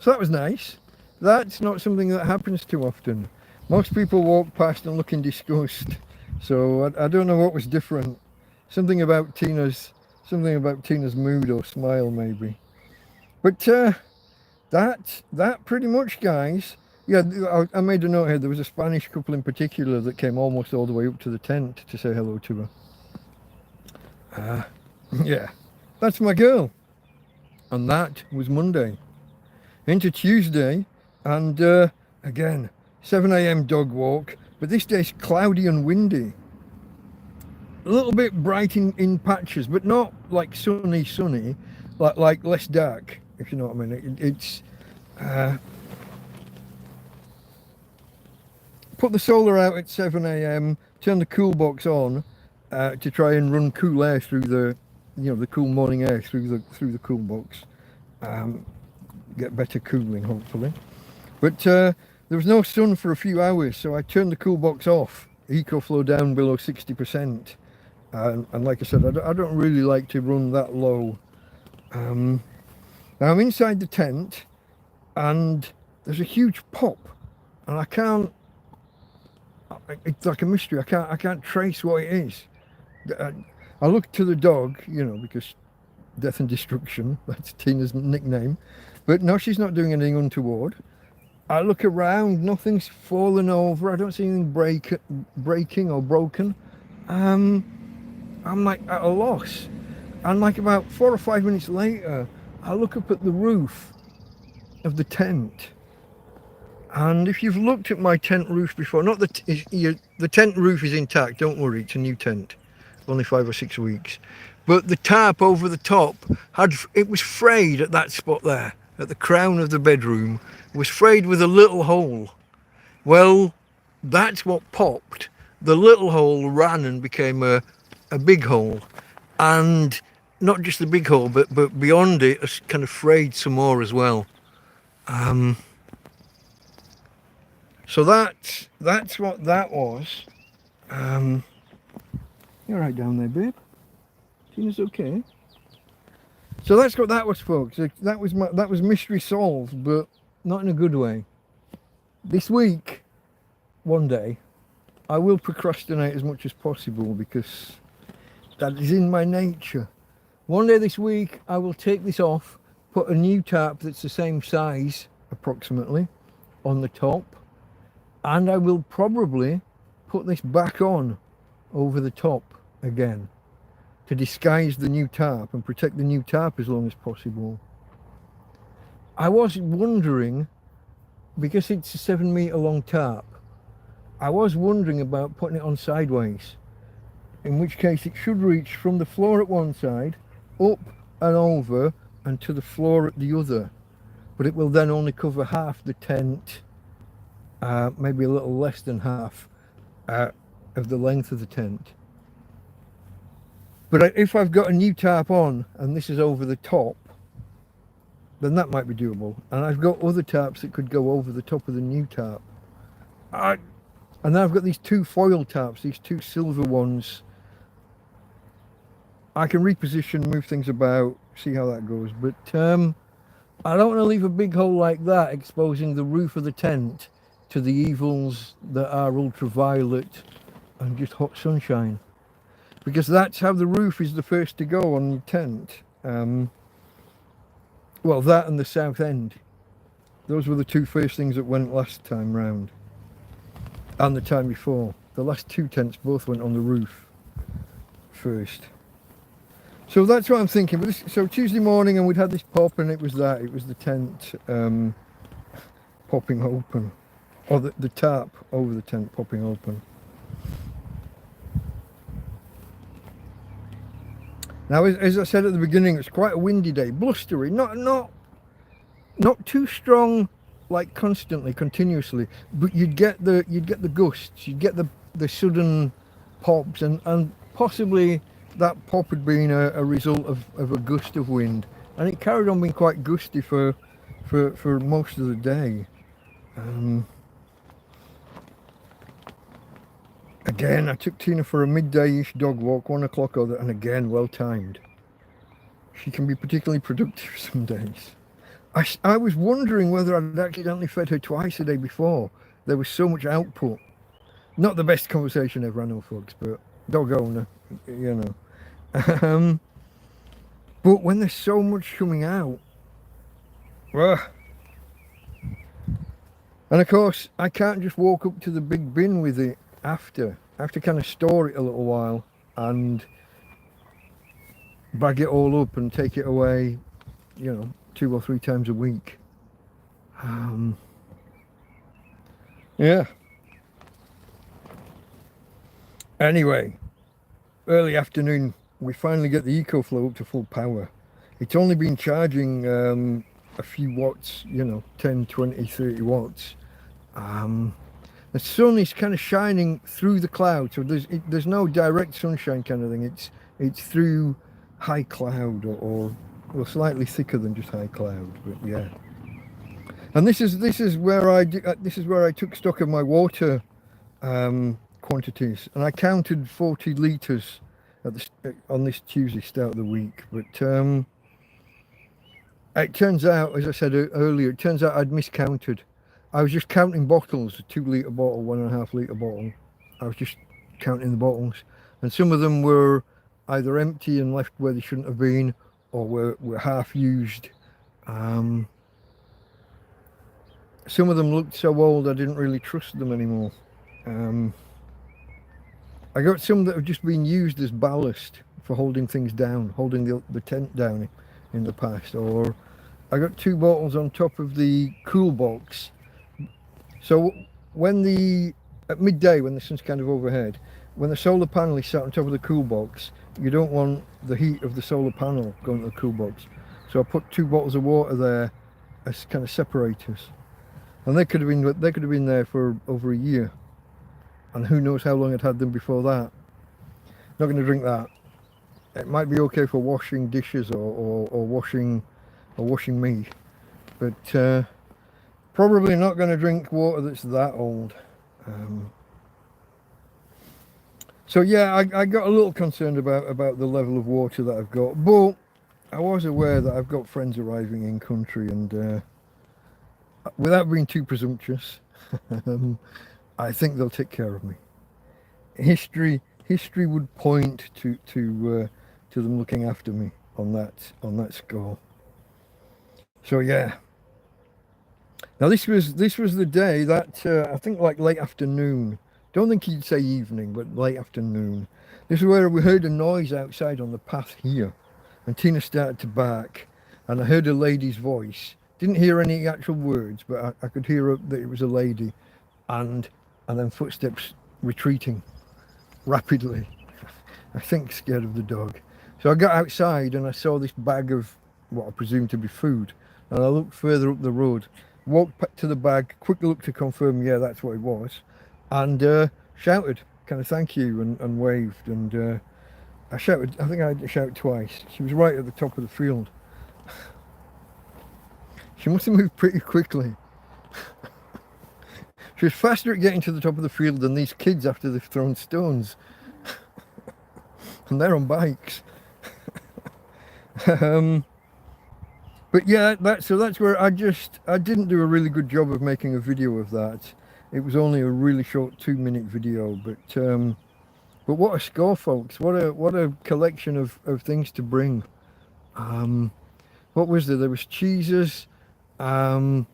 that was nice. That's not something that happens too often. Most people walk past and look in disgust. So I don't know what was different. Something about Tina's mood or smile maybe. But the that pretty much, guys. Yeah, I made a note here. There was a Spanish couple in particular that came almost all the way up to the tent to say hello to her. Yeah, that's my girl. And that was Monday. Into Tuesday, and again, 7 a.m. dog walk, but this day's cloudy and windy. A little bit bright in patches, but not like sunny, like less dark, if you know what I mean. It's put the solar out at 7 a.m, turn the cool box on to try and run cool air through the cool morning air through the cool box. Get better cooling, hopefully. But there was no sun for a few hours, so I turned the cool box off. EcoFlow down below 60%. And like I said, I don't really like to run that low. Now I'm inside the tent, and there's a huge pop, and I can't. It's like a mystery. I can't trace what it is. I look to the dog, because death and destruction. That's Tina's nickname. But no, she's not doing anything untoward. I look around, nothing's fallen over. I don't see anything breaking or broken. I'm like at a loss. And like about 4 or 5 minutes later, I look up at the roof of the tent. And if you've looked at my tent roof before, the tent roof is intact, don't worry, it's a new tent. Only 5 or 6 weeks. But the tarp over the top, it was frayed at that spot there, at the crown of the bedroom. It was frayed with a little hole. Well, that's what popped. The little hole ran and became a big hole. And not just the big hole, but beyond it, it's kind of frayed some more as well. So that's what that was. You're right down there, babe. Tina's okay. So that's what that was, folks. That was mystery solved, but not in a good way. This week, one day, I will procrastinate as much as possible because that is in my nature. One day this week, I will take this off, put a new tarp that's the same size, approximately, on the top, and I will probably put this back on over the top again to disguise the new tarp and protect the new tarp as long as possible. I was wondering, because it's a 7-meter long tarp, I was wondering about putting it on sideways, in which case it should reach from the floor at one side, up and over, and to the floor at the other. But it will then only cover half the tent, maybe a little less than half of the length of the tent. But if I've got a new tarp on and this is over the top, then that might be doable. And I've got other tarps that could go over the top of the new tarp. And then I've got these 2 foil tarps, these 2 silver ones. I can reposition, move things about, see how that goes. But I don't want to leave a big hole like that exposing the roof of the tent to the evils that are ultraviolet and just hot sunshine. Because that's how the roof is the first to go on the tent. Well, that and the south end. Those were the 2 first things that went last time round. And the time before. The last 2 tents both went on the roof first. So that's what I'm thinking. So Tuesday morning, and we'd had this pop, and it was the tent popping open. Or the tarp over the tent popping open. Now, as I said at the beginning, it's quite a windy day, blustery, not too strong, like continuously, but you'd get the gusts, you'd get the sudden pops, and possibly that pop had been a result of a gust of wind, and it carried on being quite gusty for most of the day. Again, I took Tina for a midday-ish dog walk, 1 o'clock, and again, well timed. She can be particularly productive some days. I was wondering whether I'd accidentally fed her twice a day before. There was so much output. Not the best conversation ever, I know, folks, but dog owner, But when there's so much coming out, And of course, I can't just walk up to the big bin with it after. I have to kind of store it a little while and bag it all up and take it away, you know, 2 or 3 times a week. Yeah. Anyway, early afternoon, we finally get the EcoFlow up to full power. It's only been charging a few watts, you know, 10, 20, 30 watts. The sun is kind of shining through the cloud, so there's no direct sunshine kind of thing. It's through high cloud or slightly thicker than just high cloud, but yeah. And this is where I took stock of my water quantities, and I counted 40 litres on this Tuesday, start of the week. But it turns out, as I said earlier, it turns out I'd miscounted. I was just counting bottles, a 2 litre bottle, 1.5 litre bottle. I was just counting the bottles, and some of them were either empty and left where they shouldn't have been, or were half used. Some of them looked so old I didn't really trust them anymore. I got some that have just been used as ballast for holding things down, holding the tent down in the past. Or I got 2 bottles on top of the cool box. So at midday, when the sun's kind of overhead, when the solar panel is sat on top of the cool box, you don't want the heat of the solar panel going to the cool box. So I put 2 bottles of water there as kind of separators, and they could have been there for over a year, and who knows how long I'd had them before that. Not going to drink that. It might be okay for washing dishes or washing me, but probably not going to drink water that's that old. So yeah, I got a little concerned about the level of water that I've got, but I was aware that I've got friends arriving in country, and without being too presumptuous, I think they'll take care of me. History would point to them looking after me on that score. So yeah. Now this was the day that I think like late afternoon. Don't think he'd say evening, but late afternoon. This is where we heard a noise outside on the path here, and Tina started to bark, and I heard a lady's voice. Didn't hear any actual words, but I could hear that it was a lady, and then footsteps retreating rapidly. I think scared of the dog. So I got outside and I saw this bag of what I presume to be food, and I looked further up the road, walked back to the bag, quickly looked to confirm, yeah, that's what it was, and shouted kind of thank you and waved, and I shouted, I think I had to shout twice. She was right at the top of the field. She must have moved pretty quickly. She was faster at getting to the top of the field than these kids after they've thrown stones. And they're on bikes. But yeah, that's where I didn't do a really good job of making a video of that. It was only a really short 2-minute video, but what a score, folks. What a collection of things to bring. What was there? There was cheeses. What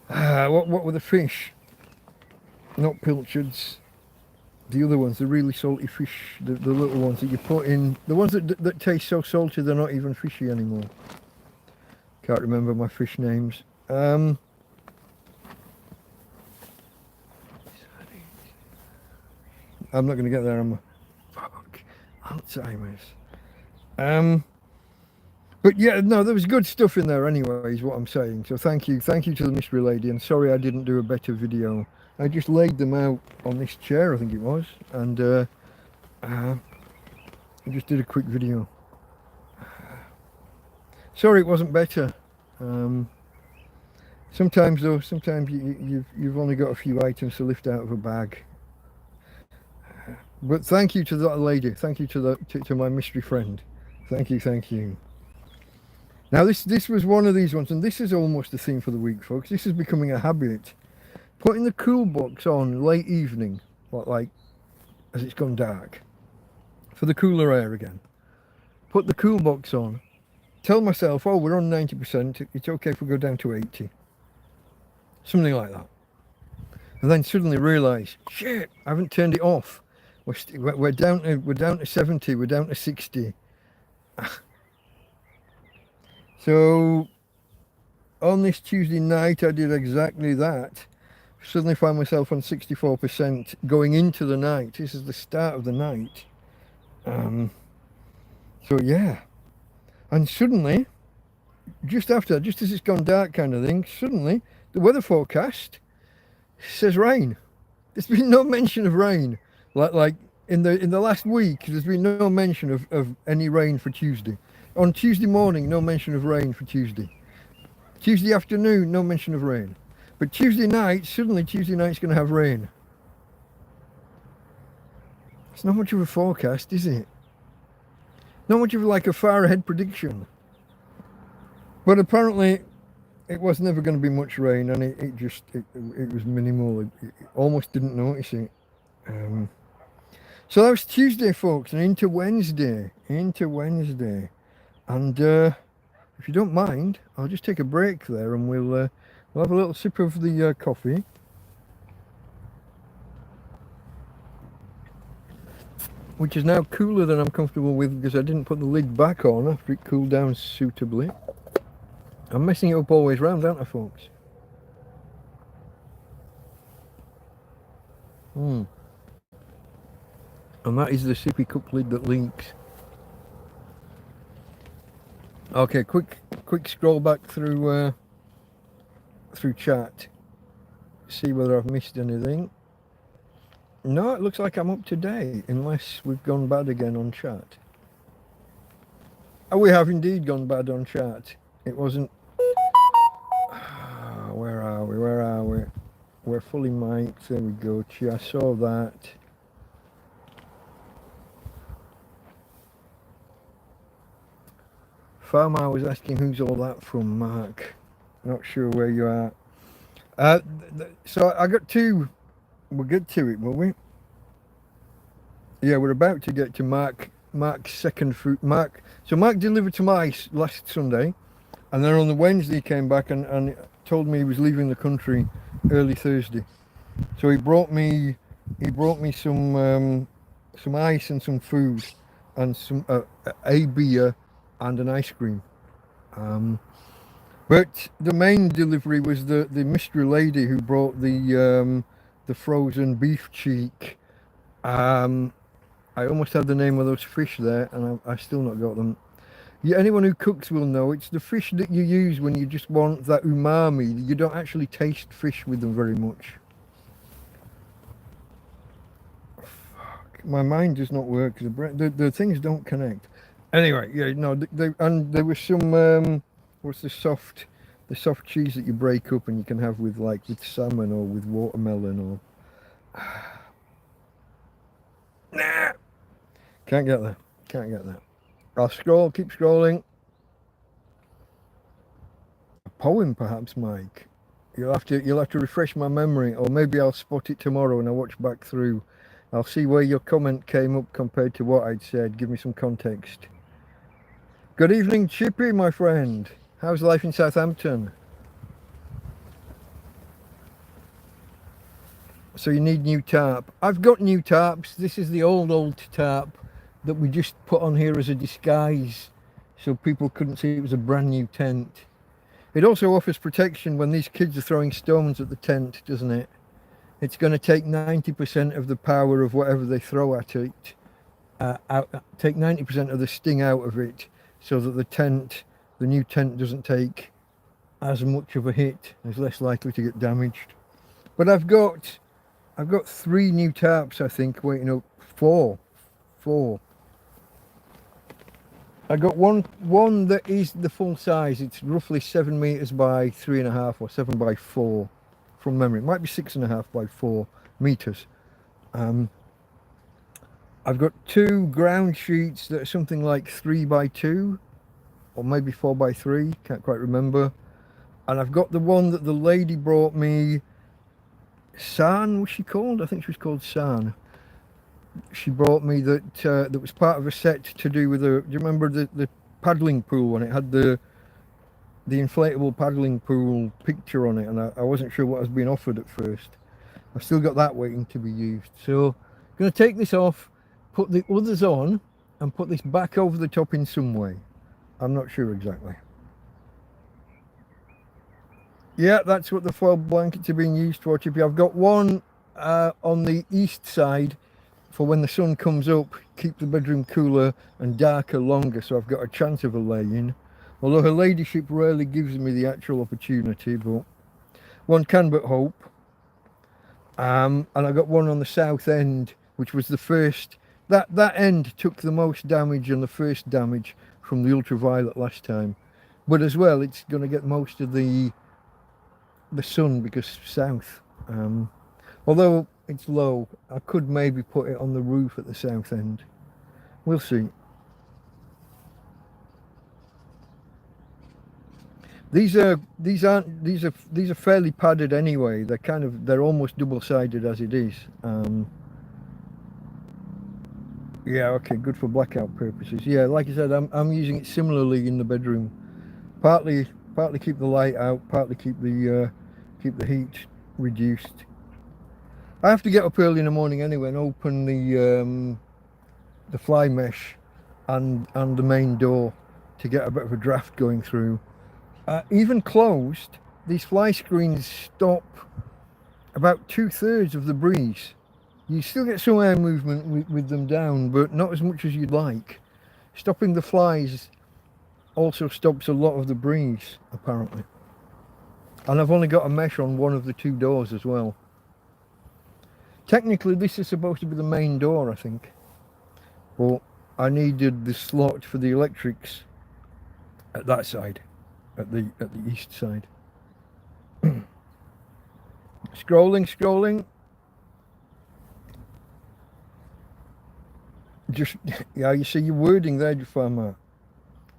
were the fish? Not pilchards. The other ones, the really salty fish, the little ones that you put in, the ones that taste so salty they're not even fishy anymore. Can't remember my fish names. I'm not going to get there, am I? Fuck. Alzheimer's. But yeah, no, there was good stuff in there anyway, is what I'm saying. So thank you to the mystery lady, and sorry I didn't do a better video. I just laid them out on this chair, I think it was, and I just did a quick video. Sorry it wasn't better. Sometimes though, you've only got a few items to lift out of a bag. But thank you to that lady. Thank you to my mystery friend. Thank you. Now this was one of these ones, and this is almost the theme for the week, folks. This is becoming a habit. Putting the cool box on late evening, like as it's gone dark, for the cooler air again. Put the cool box on. Tell myself, oh, we're on 90%. It's okay if we go down to 80. something like that. And then suddenly realise, shit, I haven't turned it off. We're down to 70. We're down to 60. So on this Tuesday night, I did exactly that. Suddenly found myself on 64% going into the night. This is the start of the night. So yeah, and suddenly, just as it's gone dark, kind of thing, suddenly the weather forecast says rain. There's been no mention of rain. Like in the last week, there's been no mention of any rain for Tuesday. On Tuesday morning, no mention of rain for Tuesday. Tuesday afternoon, no mention of rain. But Tuesday night, suddenly Tuesday night's going to have rain. It's not much of a forecast, is it? Not much of like a far ahead prediction. But apparently it was never going to be much rain, and it was minimal. It almost didn't notice it. So that was Tuesday, folks, and into Wednesday. And if you don't mind, I'll just take a break there, and we'll have a little sip of the coffee. Which is now cooler than I'm comfortable with because I didn't put the lid back on after it cooled down suitably. I'm messing it up always round, aren't I, folks? And that is the sippy cup lid that leaks. Okay, quick scroll back through chat. See whether I've missed anything. No, it looks like I'm up to date, unless we've gone bad again on chat. Oh, we have indeed gone bad on chat. It wasn't... Where are we? We're fully mic'd. There we go. I saw that. Farmer was asking who's all that from, Mark. Not sure where you are. So I got two... We'll get to it, will we? Yeah, we're about to get to Mark's second fruit. So Mark delivered to my last Sunday, and then on the Wednesday he came back and told me he was leaving the country early Thursday. So he brought me some ice and some food and some a beer and an ice cream. But the main delivery was the mystery lady who brought the frozen beef cheek. I almost had the name of those fish there, and I still not got them. Yeah, anyone who cooks will know it's the fish that you use when you just want that umami. You don't actually taste fish with them very much. Fuck, my mind does not work. The things don't connect. Anyway, yeah, no, and there was some what's the soft cheese that you break up and you can have with salmon or with watermelon or nah, can't get there. I'll keep scrolling. A poem perhaps, Mike. You'll have to refresh my memory, or maybe I'll spot it tomorrow and I'll watch back through. I'll see where your comment came up compared to what I'd said. Give me some context. Good evening, Chippy, my friend. How's life in Southampton? So you need new tarp. I've got new tarps. This is the old tarp that we just put on here as a disguise so people couldn't see it was a brand new tent. It also offers protection when these kids are throwing stones at the tent, doesn't it? It's going to take 90% of the power of whatever they throw at it, take 90% of the sting out of it, so that the new tent doesn't take as much of a hit, is less likely to get damaged. But I've got 3 new tarps, I think, waiting up. 4. I got one that is the full size. It's roughly 7 meters by 3.5 or 7 by 4 from memory. It might be 6.5 by 4 meters. I've got 2 ground sheets that are something like 3 by 2 or maybe 4 by 3. Can't quite remember. And I've got the one that the lady brought me. San was she called? I think she was called San. She brought me that was part of a set to do with do you remember the paddling pool when it had the inflatable paddling pool picture on it, and I wasn't sure what was being offered at first. I've still got that waiting to be used. So I'm going to take this off, put the others on, and put this back over the top in some way. I'm not sure exactly. Yeah, that's what the foil blankets are being used for, Chippy. I've got one on the east side for when the sun comes up, keep the bedroom cooler and darker longer, so I've got a chance of a lay-in. Although her ladyship rarely gives me the actual opportunity, but one can but hope. And I got one on the south end, which was the first. That end took the most damage and the first damage from the ultraviolet last time. But as well, it's going to get most of the sun because south. Although it's low, I could maybe put it on the roof at the south end. We'll see. These are fairly padded anyway. They're almost double-sided as it is. Yeah, okay, good for blackout purposes. Yeah, like I said, I'm using it similarly in the bedroom. Partly keep the light out, partly keep the heat reduced. I have to get up early in the morning anyway and open the fly mesh and the main door to get a bit of a draft going through. Even closed, these fly screens stop about 2/3 of the breeze. You still get some air movement with them down, but not as much as you'd like. Stopping the flies also stops a lot of the breeze, apparently. And I've only got a mesh on one of the two doors as well. Technically, this is supposed to be the main door, I think. But I needed the slot for the electrics at that side, at the east side. Scrolling. Just, yeah, you see your wording there, Farmer.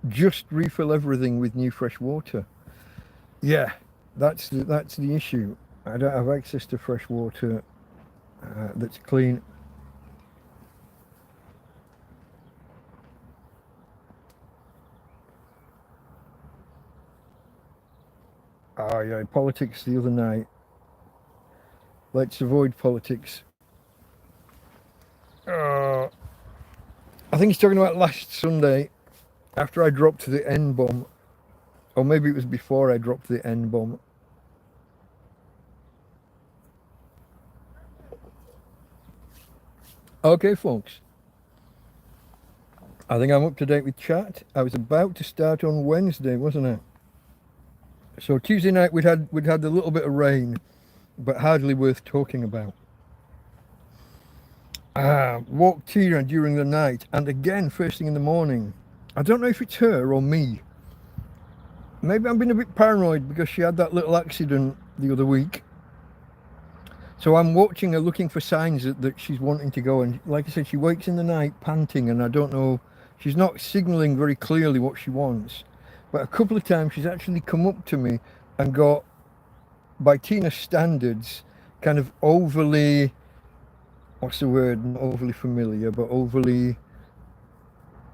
Just refill everything with new fresh water. Yeah, that's the issue. I don't have access to fresh water that's clean. Oh yeah, politics the other night. Let's avoid politics. I think he's talking about last Sunday, after I dropped the N-bomb, or maybe it was before I dropped the N-bomb. Okay, folks. I think I'm up to date with chat. I was about to start on Wednesday, wasn't I? So Tuesday night we'd had a little bit of rain, but hardly worth talking about. Walked Tira during the night, and again first thing in the morning. I don't know if it's her or me. Maybe I'm being a bit paranoid because she had that little accident the other week. So I'm watching her, looking for signs that she's wanting to go. And like I said, she wakes in the night panting, and I don't know, she's not signalling very clearly what she wants. But a couple of times she's actually come up to me and got, by Tina's standards, kind of overly, what's the word, not overly familiar, but overly,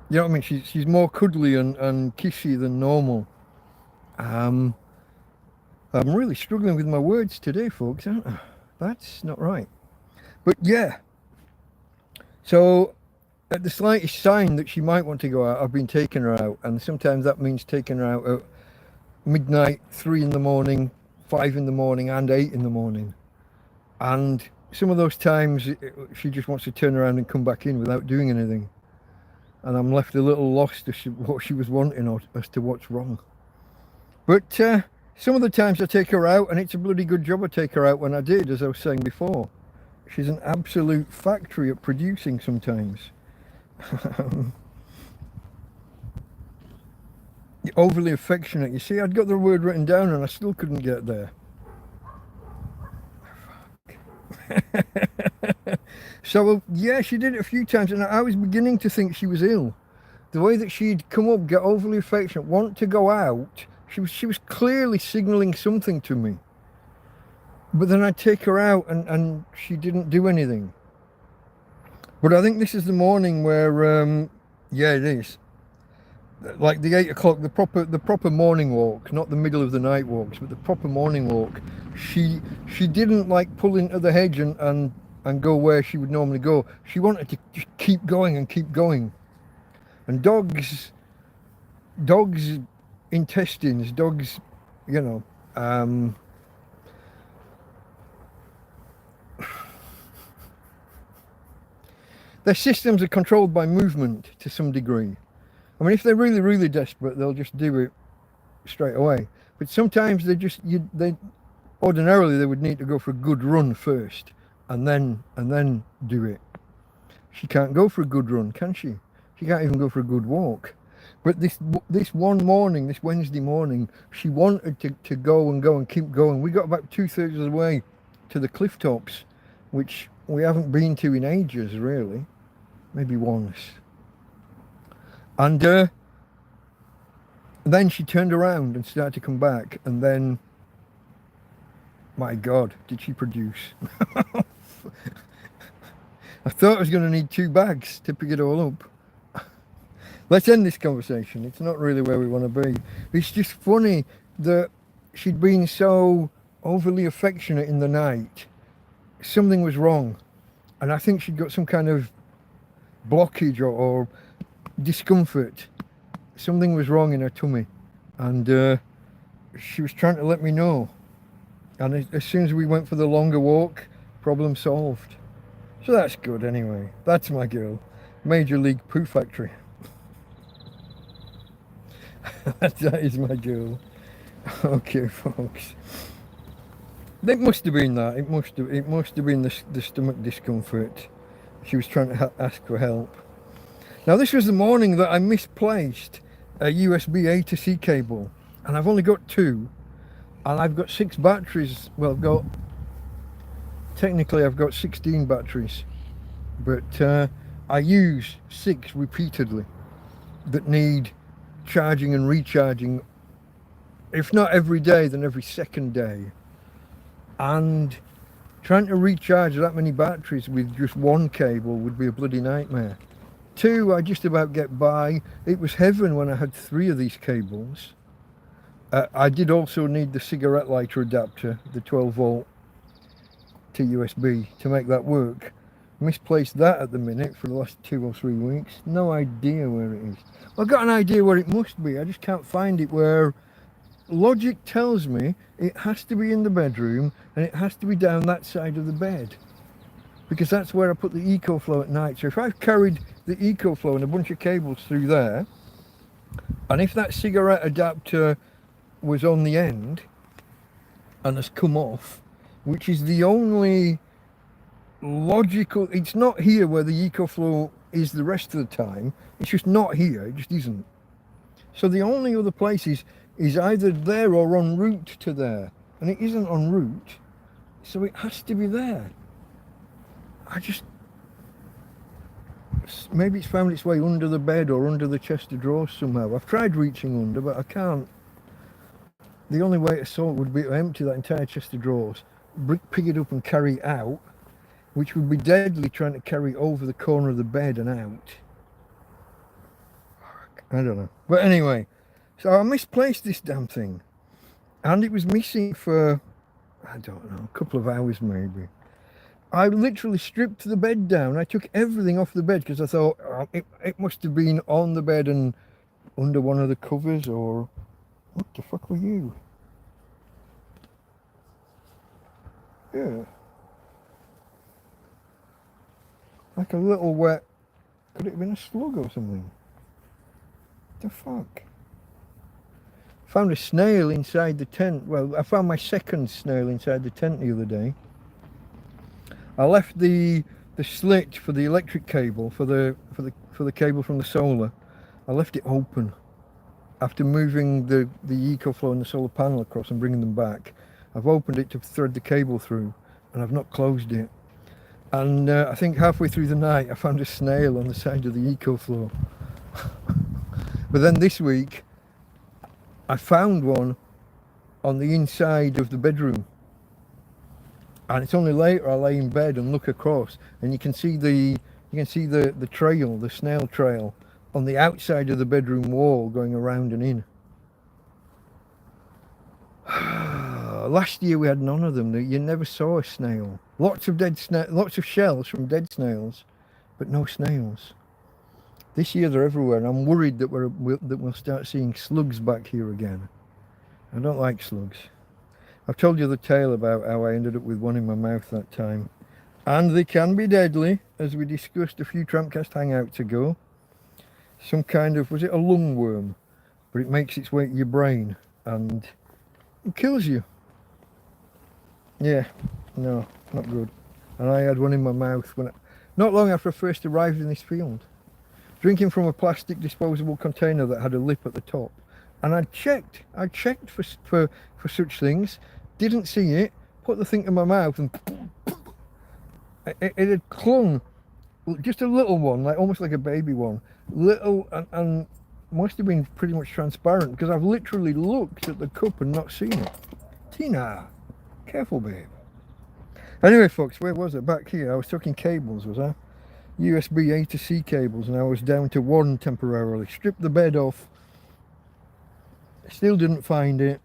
you know what I mean? She's more cuddly and kissy than normal. I'm really struggling with my words today, folks, aren't I? That's not right. But yeah, so at the slightest sign that she might want to go out, I've been taking her out, and sometimes that means taking her out at midnight, 3 in the morning, 5 in the morning, and 8 in the morning. And some of those times she just wants to turn around and come back in without doing anything, and I'm left a little lost as to what she was wanting or as to what's wrong. But some of the times I take her out, and it's a bloody good job I take her out when I did, as I was saying before. She's an absolute factory at producing sometimes. Overly affectionate. You see, I'd got the word written down and I still couldn't get there. So yeah, she did it a few times, and I was beginning to think she was ill. The way that she'd come up, get overly affectionate, want to go out, she was clearly signalling something to me. But then I'd take her out and she didn't do anything. But I think this is the morning where, yeah, it is. like the 8 o'clock, the proper morning walk, not the middle of the night walks, but the proper morning walk. She didn't like pull into the hedge and go where she would normally go. She wanted to just keep going and keep going. And dogs intestines, dogs, you know, their systems are controlled by movement to some degree. I mean, if they're really, really desperate, they'll just do it straight away. But sometimes they ordinarily they would need to go for a good run first, and then do it. She can't go for a good run, can she? She can't even go for a good walk. But this one morning, this Wednesday morning, she wanted to go and keep going. We got about 2/3 of the way to the cliff tops, which we haven't been to in ages, really. Maybe once. And then she turned around and started to come back, and then, my God, did she produce. I thought I was going to need 2 bags to pick it all up. Let's end this conversation. It's not really where we want to be. It's just funny that she'd been so overly affectionate in the night. Something was wrong. And I think she'd got some kind of blockage or discomfort. Something was wrong in her tummy. And she was trying to let me know. And as soon as we went for the longer walk, problem solved. So that's good anyway. That's my girl. Major League Poo Factory. That is my girl. Okay, folks. It must have been that. It must have been the stomach discomfort. She was trying to ask for help. Now, this was the morning that I misplaced a USB A to C cable, and I've only got 2, and I've got 6 batteries. Well, technically I've got 16 batteries, but I use 6 repeatedly that need charging and recharging, if not every day, then every second day. And trying to recharge that many batteries with just 1 cable would be a bloody nightmare. 2, I just about get by. It was heaven when I had 3 of these cables. I did also need the cigarette lighter adapter, the 12 volt to USB, to make that work. Misplaced that at the minute for the last 2 or 3 weeks. No idea where it is. I've got an idea where it must be. I just can't find it. Where logic tells me it has to be in the bedroom and it has to be down that side of the bed, because that's where I put the EcoFlow at night. So if I've carried the EcoFlow and a bunch of cables through there, and if that cigarette adapter was on the end and has come off, which is the only logical, it's not here where the EcoFlow is the rest of the time. It's just not here. It just isn't. So the only other place is either there or en route to there, and it isn't en route, so it has to be there. Maybe it's found its way under the bed or under the chest of drawers somehow. I've tried reaching under, but I can't. The only way to solve it would be to empty that entire chest of drawers, pick it up and carry it out, which would be deadly trying to carry it over the corner of the bed and out. I don't know. But anyway, so I misplaced this damn thing, and it was missing for, I don't know, a couple of hours maybe. I literally stripped the bed down. I took everything off the bed because I thought it must have been on the bed and under one of the covers, or what the fuck were you? Yeah. Like a little wet, could it have been a slug or something? The fuck? Found a snail inside the tent. Well, I found my second snail inside the tent the other day. I left the slit for the electric cable for the cable from the solar. I left it open after moving the EcoFlow and the solar panel across and bringing them back. I've opened it to thread the cable through, and I've not closed it. And I think halfway through the night I found a snail on the side of the EcoFlow. But then this week I found one on the inside of the bedroom, and it's only later I lay in bed and look across, and you can see the trail, the snail trail on the outside of the bedroom wall going around and in. Last year we had none of them. You never saw a snail. Lots of lots of shells from dead snails, but no snails. This year they're everywhere, and I'm worried that we'll start seeing slugs back here again. I don't like slugs. I've told you the tale about how I ended up with one in my mouth that time, and they can be deadly, as we discussed a few TrampCast hangouts ago. Some kind of, was it a lungworm? But it makes its way to your brain and it kills you. Yeah, no, not good. And I had one in my mouth not long after I first arrived in this field, drinking from a plastic disposable container that had a lip at the top. And I checked for such things, didn't see it, put the thing in my mouth, and it had clung, just a little one, like almost like a baby one, little, and must have been pretty much transparent, because I've literally looked at the cup and not seen it. Tina, careful babe. Anyway folks, where was it? Back here. I was talking cables, was I? USB A to C cables, and I was down to one temporarily. Stripped the bed off, still didn't find it,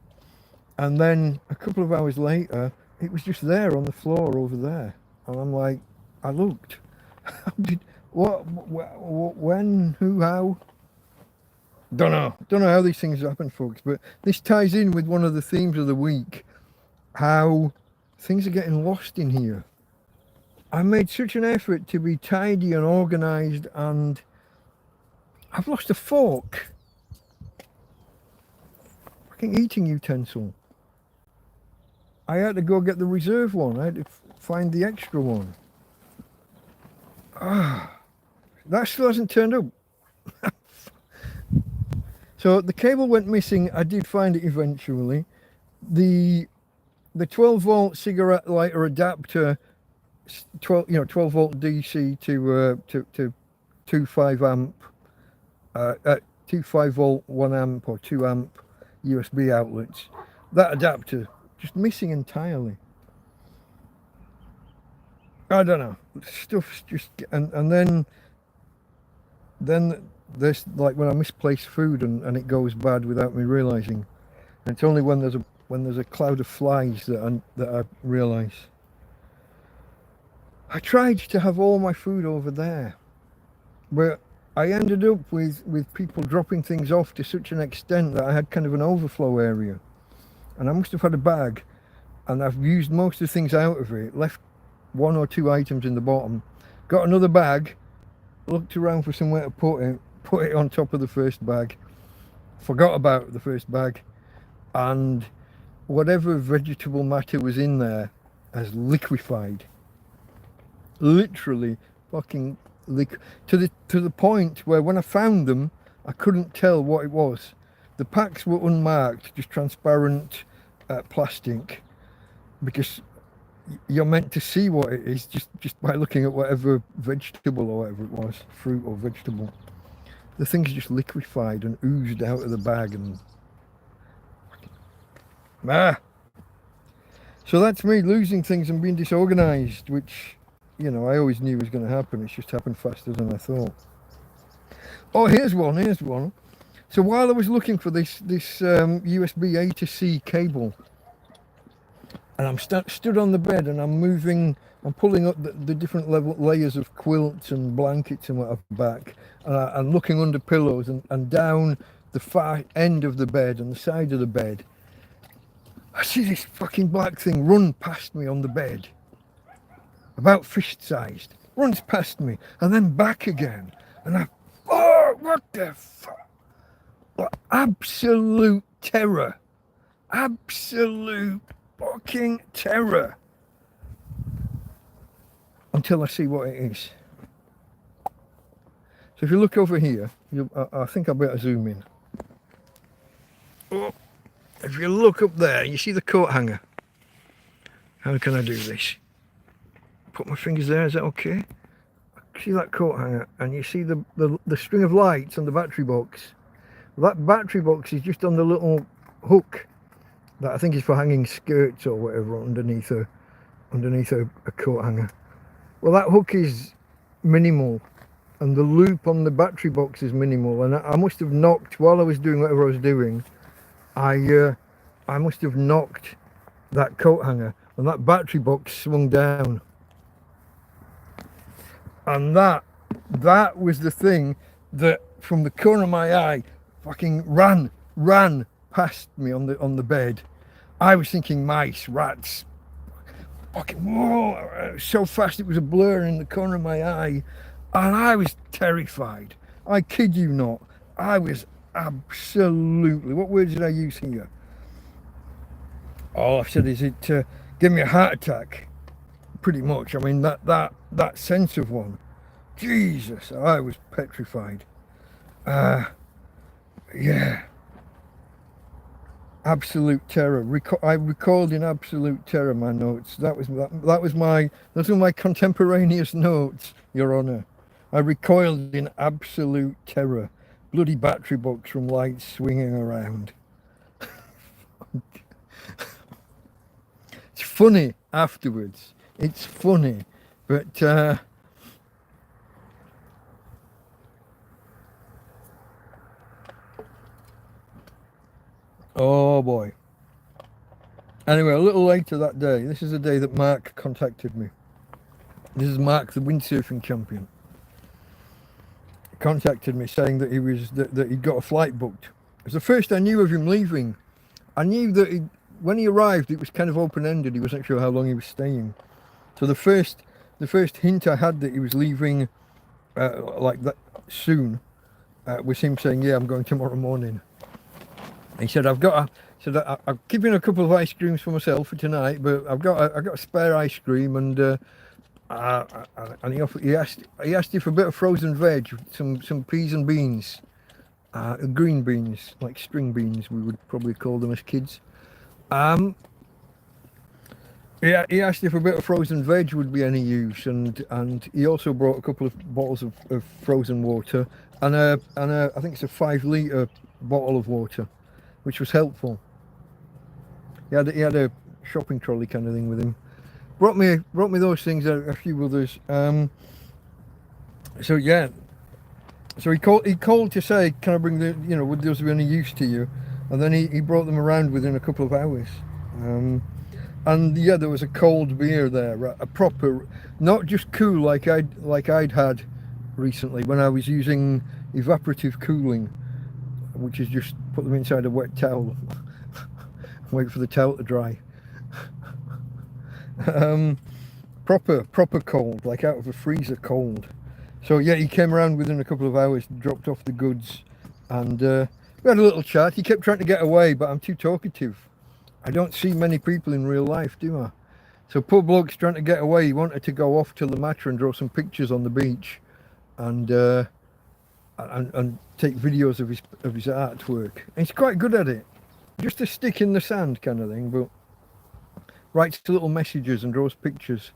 and then a couple of hours later it was just there on the floor over there, and I'm like, I looked. What, when, who, how? Don't know how these things happen, folks, but this ties in with one of the themes of the week, how things are getting lost in here. I made such an effort to be tidy and organised, and I've lost a fork. Fucking eating utensil. I had to go get the reserve one. I had to find the extra one. That still hasn't turned up. So the cable went missing. I did find it eventually. The 12 volt cigarette lighter adapter, 12 volt DC to 2.5 amp, 2.5 volt 1 amp or 2 amp USB outlets. That adapter just missing entirely. I don't know. Stuff's just, and then there's like when I misplace food and it goes bad without me realizing. And it's only when there's a cloud of flies that I realize. I tried to have all my food over there, but I ended up with people dropping things off to such an extent that I had kind of an overflow area, and I must have had a bag, and I've used most of the things out of it, left 1 or 2 items in the bottom, got another bag, looked around for somewhere to put it on top of the first bag, forgot about the first bag, and whatever vegetable matter was in there has liquefied. Literally fucking to the point where when I found them I couldn't tell what it was. The packs were unmarked, just transparent plastic, because you're meant to see what it is just by looking at whatever vegetable or whatever it was, fruit or vegetable. The thing's just liquefied and oozed out of the bag, and so that's me losing things and being disorganized, which, you know, I always knew was going to happen. It's just happened faster than I thought. Oh, here's one. So while I was looking for this USB A to C cable, and I'm stood on the bed and I'm pulling up the different layers of quilts and blankets and whatever back, and looking under pillows and down the far end of the bed and the side of the bed, I see this fucking black thing run past me on the bed, about fist-sized, runs past me and then back again, and what the fuck? Absolute terror. Absolute fucking terror. Until I see what it is. So if you look over here, I think I better zoom in. Oh, if you look up there, you see the coat hanger. How can I do this? Put my fingers there, is that okay? See that coat hanger, and you see the string of lights on the battery box. That battery box is just on the little hook that I think is for hanging skirts or whatever underneath a coat hanger. Well, that hook is minimal, and the loop on the battery box is minimal, and I must have knocked, while I was doing whatever I was doing, I must have knocked that coat hanger, and that battery box swung down, and that was the thing that from the corner of my eye fucking ran past me on the bed. I was thinking mice, rats, fucking whoa, so fast it was a blur in the corner of my eye, and I was terrified. I kid you not. I was absolutely, what words did I use here? All I said is it gave me a heart attack, pretty much. I mean, that sense of one. Jesus, I was petrified. Yeah. Absolute terror. I recalled in absolute terror my notes. Those were my contemporaneous notes, Your Honour. I recoiled in absolute terror. Bloody battery box from lights swinging around. It's funny afterwards. It's funny, but oh boy. Anyway, a little later that day, this is the day that Mark contacted me. This is Mark, the windsurfing champion. Contacted me saying that that he'd got a flight booked. It was the first I knew of him leaving. I knew that when he arrived, it was kind of open-ended. He wasn't sure how long he was staying. So the first hint I had that he was leaving like that soon was him saying, "Yeah, I'm going tomorrow morning." He said, "I'm keeping a couple of ice creams for myself for tonight, but I've got a spare ice cream, and he asked if a bit of frozen veg, some peas and beans, green beans, like string beans, we would probably call them as kids. Yeah, he asked if a bit of frozen veg would be any use, and he also brought a couple of bottles of frozen water, and I think it's a 5-litre bottle of water, which was helpful. He had a shopping trolley kind of thing with him. Brought me those things, a few others. So yeah. So he called to say, "Can I bring would those be any use to you?" And then he brought them around within a couple of hours. And yeah, there was a cold beer there, a proper, not just cool like I'd had recently when I was using evaporative cooling, which is just put them inside a wet towel, wait for the towel to dry. Proper cold, like out of a freezer cold. So yeah, he came around within a couple of hours, dropped off the goods, and we had a little chat. He kept trying to get away, but I'm too talkative. I don't see many people in real life, do I? So poor bloke's trying to get away. He wanted to go off to Lamatra and draw some pictures on the beach, and take videos of his artwork. And he's quite good at it. Just a stick in the sand kind of thing, but writes little messages and draws pictures.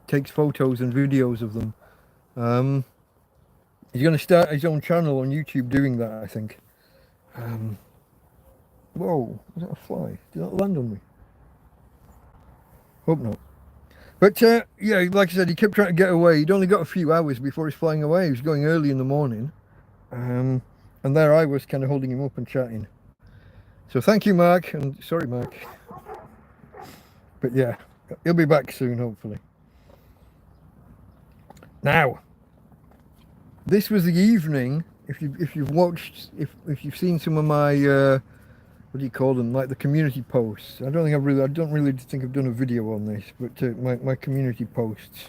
Takes photos and videos of them. He's going to start his own channel on YouTube doing that, I think. Whoa, was that a fly? Did that land on me? Hope not. But yeah, like I said, he kept trying to get away. He'd only got a few hours before he's flying away. He was going early in the morning. And there I was kind of holding him up and chatting. So thank you, Mark, and sorry, Mark. But yeah, he'll be back soon, hopefully. Now, this was the evening. If you've watched, if you've seen some of my what do you call them, like the community posts. I don't really think I've done a video on this, but my community posts.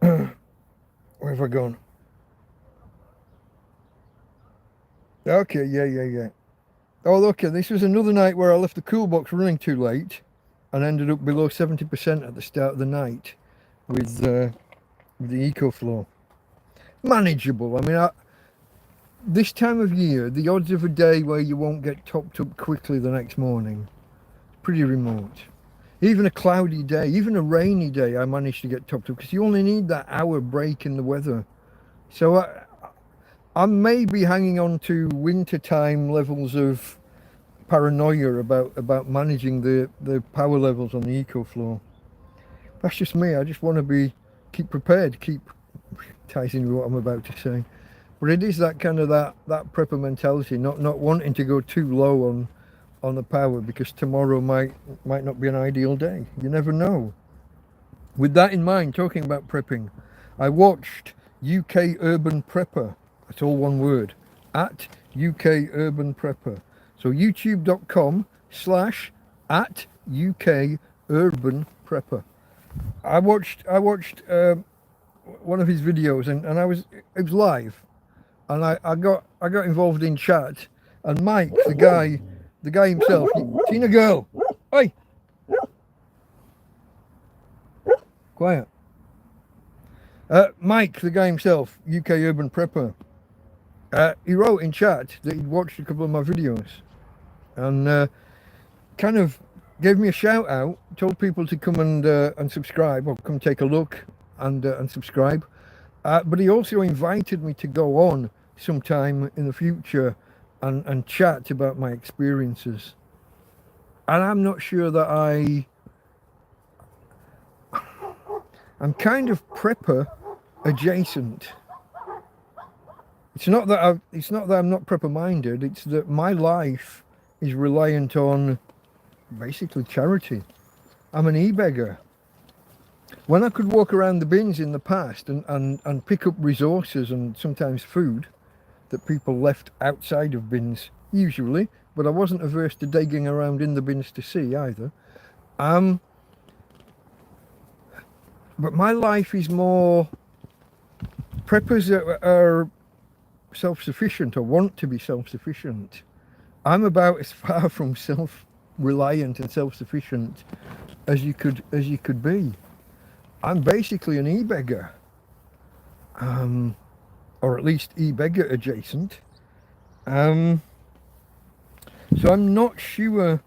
Where have I gone? Okay, yeah. Oh, okay, this was another night where I left the cool box running too late and ended up below 70% at the start of the night with the EcoFlow. Manageable. I mean, this time of year, the odds of a day where you won't get topped up quickly the next morning, pretty remote. Even a cloudy day, even a rainy day, I managed to get topped up because you only need that hour break in the weather. So I may be hanging on to wintertime levels of paranoia about managing the power levels on the EcoFlow. That's just me. I just want to be keep prepared, keep ties in with what I'm about to say. But it is that kind of that prepper mentality, not wanting to go too low on the power, because tomorrow might not be an ideal day. You never know. With that in mind, talking about prepping, I watched UK Urban Prepper. That's all one word. At UK Urban Prepper. So youtube.com/@UK Urban Prepper. I watched one of his videos, and it was live, and I got involved in chat, and Mike, the guy himself, Tina girl, oi, quiet. Mike, the guy himself, UK Urban Prepper, he wrote in chat that he'd watched a couple of my videos, and kind of gave me a shout out, told people to come and subscribe, or come take a look and subscribe. But he also invited me to go on sometime in the future and chat about my experiences. And I'm not sure that I'm kind of prepper adjacent. It's not that I'm not prepper minded, it's that my life is reliant on basically charity. I'm an e-beggar. When I could walk around the bins in the past and pick up resources and sometimes food that people left outside of bins, usually, but I wasn't averse to digging around in the bins to see either. But my life is more, preppers are self-sufficient or want to be self-sufficient. I'm about as far from self-reliant and self-sufficient as you could be. I'm basically an e-beggar, or at least e-beggar adjacent. So I'm not sure.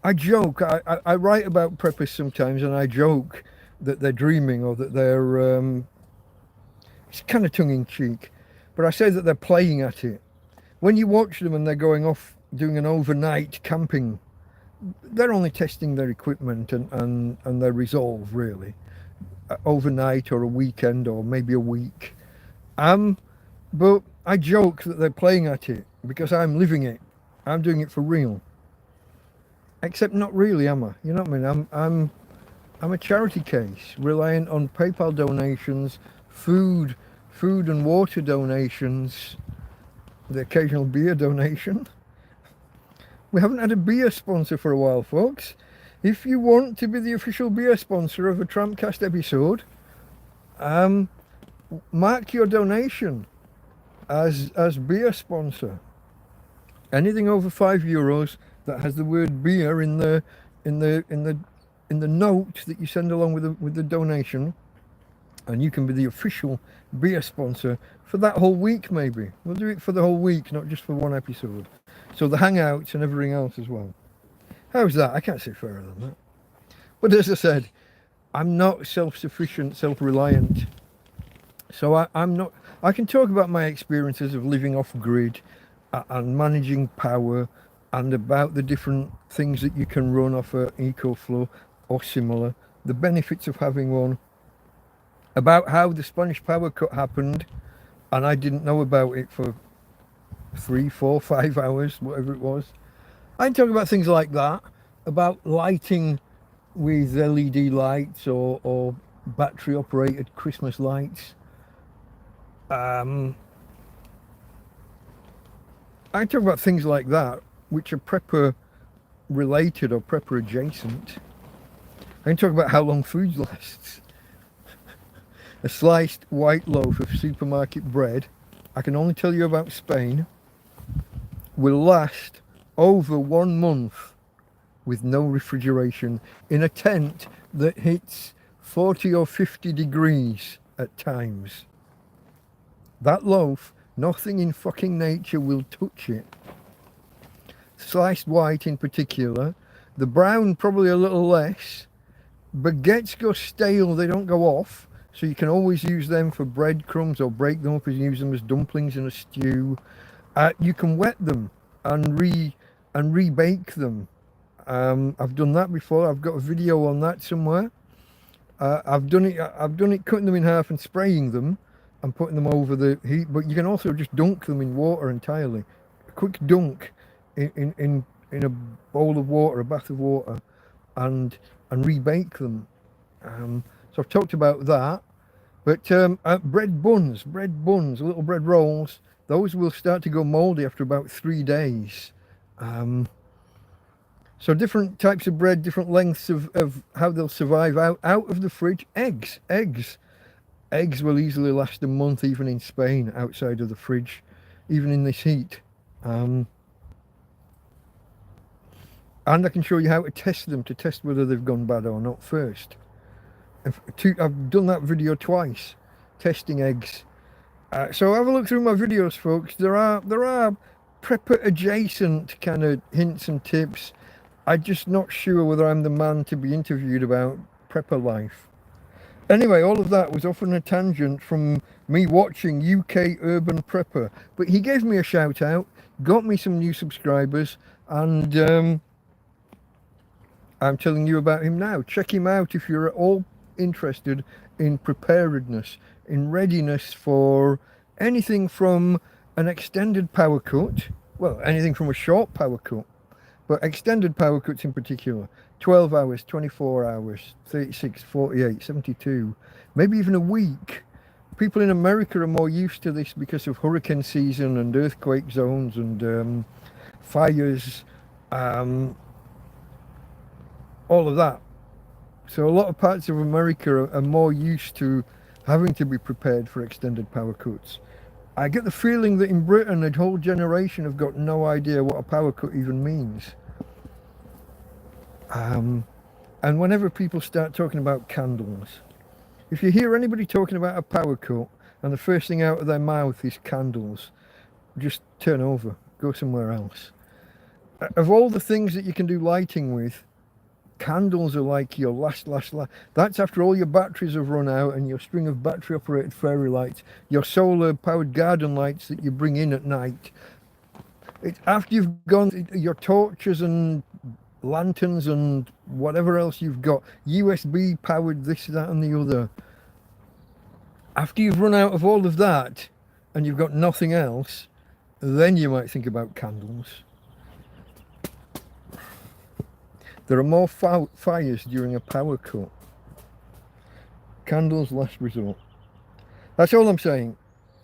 I joke. I write about preppers sometimes, and I joke that they're dreaming, or that they're. It's kind of tongue-in-cheek, but I say that they're playing at it. When you watch them and they're going off doing an overnight camping, they're only testing their equipment and their resolve, really. Overnight or a weekend or maybe a week. But I joke that they're playing at it because I'm living it. I'm doing it for real. Except not really, am I? You know what I mean? I'm a charity case, reliant on PayPal donations, food and water donations, the occasional beer donation. We haven't had a beer sponsor for a while, folks. If you want to be the official beer sponsor of a TrampCast episode, mark your donation as beer sponsor. Anything over €5 that has the word beer in the note that you send along with the donation, and you can be the official beer sponsor for that whole week. Maybe we'll do it for the whole week, not just for one episode. So the hangouts and everything else as well. How's that? I can't say fairer than that. But as I said, I'm not self-sufficient, self-reliant. So I'm not. I can talk about my experiences of living off grid and managing power, and about the different things that you can run off a EcoFlow or similar, the benefits of having one, about how the Spanish power cut happened and I didn't know about it for 3, 4, 5 hours, whatever it was. I can talk about things like that, about lighting with LED lights or battery operated Christmas lights. I can talk about things like that, which are prepper related or prepper adjacent. I can talk about how long food lasts. A sliced white loaf of supermarket bread, I can only tell you about Spain, will last over 1 month with no refrigeration in a tent that hits 40 or 50 degrees at times. That loaf, nothing in fucking nature will touch it. Sliced white in particular, the brown probably a little less. Baguettes go stale, they don't go off, so you can always use them for breadcrumbs or break them up and use them as dumplings in a stew. You can wet them and rebake them. I've done that before. I've got a video on that somewhere. I've done it cutting them in half and spraying them and putting them over the heat. But you can also just dunk them in water entirely. A quick dunk in a bowl of water, a bath of water, and rebake them. So I've talked about that. But bread buns, little bread rolls, those will start to go mouldy after about 3 days. So different types of bread, different lengths of how they'll survive out of the fridge. Eggs will easily last a month, even in Spain, outside of the fridge, even in this heat. And I can show you how to test them, to test whether they've gone bad or not first. I've done that video twice, testing eggs. So have a look through my videos, folks. There are prepper adjacent kind of hints and tips. I'm just not sure whether I'm the man to be interviewed about prepper life. Anyway, all of that was off on a tangent from me watching UK Urban Prepper. But he gave me a shout out, got me some new subscribers, and I'm telling you about him now. Check him out if you're at all interested in preparedness, in readiness for anything from an extended power cut, well, anything from a short power cut, but extended power cuts in particular, 12 hours, 24 hours, 36, 48, 72, maybe even a week. People in America are more used to this because of hurricane season and earthquake zones and fires, all of that. So a lot of parts of America are more used to having to be prepared for extended power cuts. I get the feeling that in Britain, a whole generation have got no idea what a power cut even means. And whenever people start talking about candles, if you hear anybody talking about a power cut and the first thing out of their mouth is candles, just turn over, go somewhere else. Of all the things that you can do lighting with, candles are like your last. That's after all your batteries have run out and your string of battery operated fairy lights, your solar powered garden lights that you bring in at night. It's after you've gone your torches and lanterns and whatever else you've got, USB powered this, that and the other. After you've run out of all of that and you've got nothing else, then you might think about candles. There are more fires during a power cut. Candles last resort. That's all I'm saying.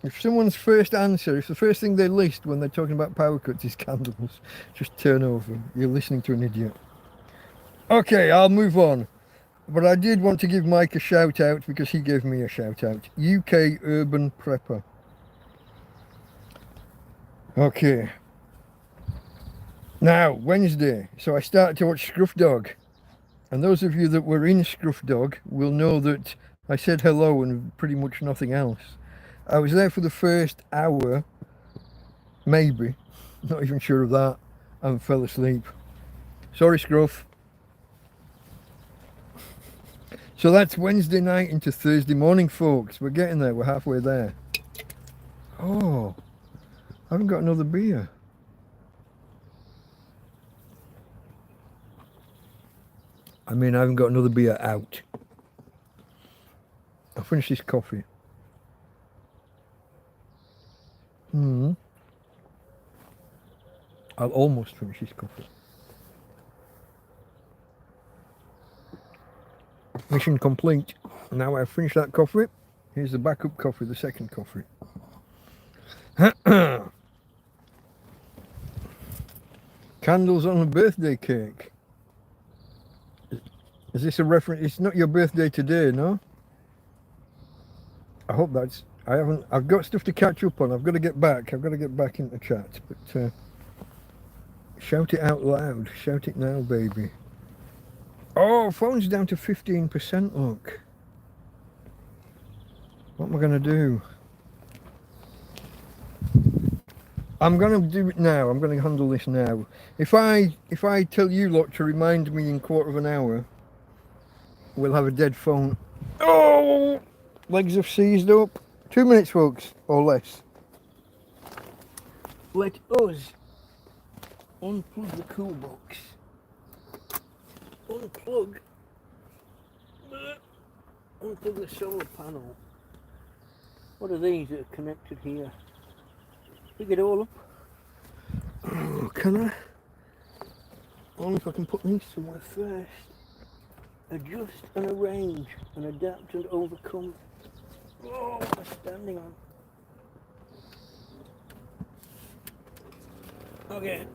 If someone's first answer, if the first thing they list when they're talking about power cuts is candles, just turn over. You're listening to an idiot. Okay, I'll move on. But I did want to give Mike a shout out because he gave me a shout out. UK Urban Prepper. Okay. Now, Wednesday, so I started to watch Scruff Dog. And those of you that were in Scruff Dog will know that I said hello and pretty much nothing else. I was there for the first hour, maybe, not even sure of that, and fell asleep. Sorry, Scruff. So that's Wednesday night into Thursday morning, folks. We're getting there, we're halfway there. Oh, I haven't got another beer. I mean, I haven't got another beer out. I'll finish this coffee. I'll almost finish this coffee. Mission complete. Now I've finished that coffee. Here's the backup coffee, the second coffee. Candles on a birthday cake. Is this a reference? It's not your birthday today, no? I hope that's... I've got stuff to catch up on. I've got to get back into chat. But shout it out loud. Shout it now, baby. Oh, phone's down to 15%, look. What am I going to do? I'm going to do it now. I'm going to handle this now. If I tell you lot to remind me in a quarter of an hour, we'll have a dead phone. Oh! Legs have seized up. 2 minutes, folks, or less. Let us unplug the cool box. Unplug. unplug the solar panel. What are these that are connected here? Pick it all up. Oh, can I? Only if I can put these somewhere first. Adjust and arrange and adapt and overcome. Oh, what am I standing on? Okay.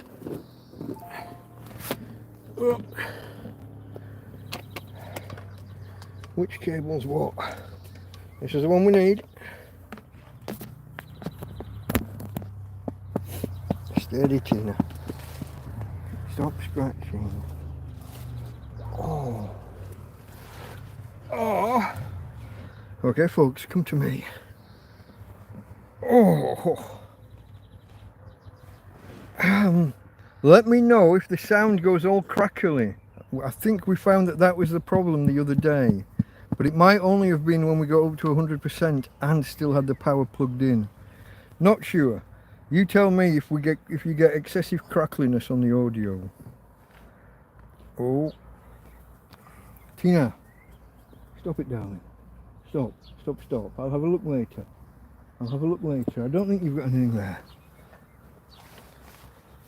Oh. Which cable's what? This is the one we need. Steady, Tina. Stop scratching. Oh. Oh. Okay, folks, come to me. Oh. Let me know if the sound goes all crackly. I think we found that was the problem the other day. But it might only have been when we got up to 100% and still had the power plugged in. Not sure. You tell me if you get excessive crackliness on the audio. Oh. Tina. Stop it, darling. Stop. I'll have a look later. I don't think you've got anything there.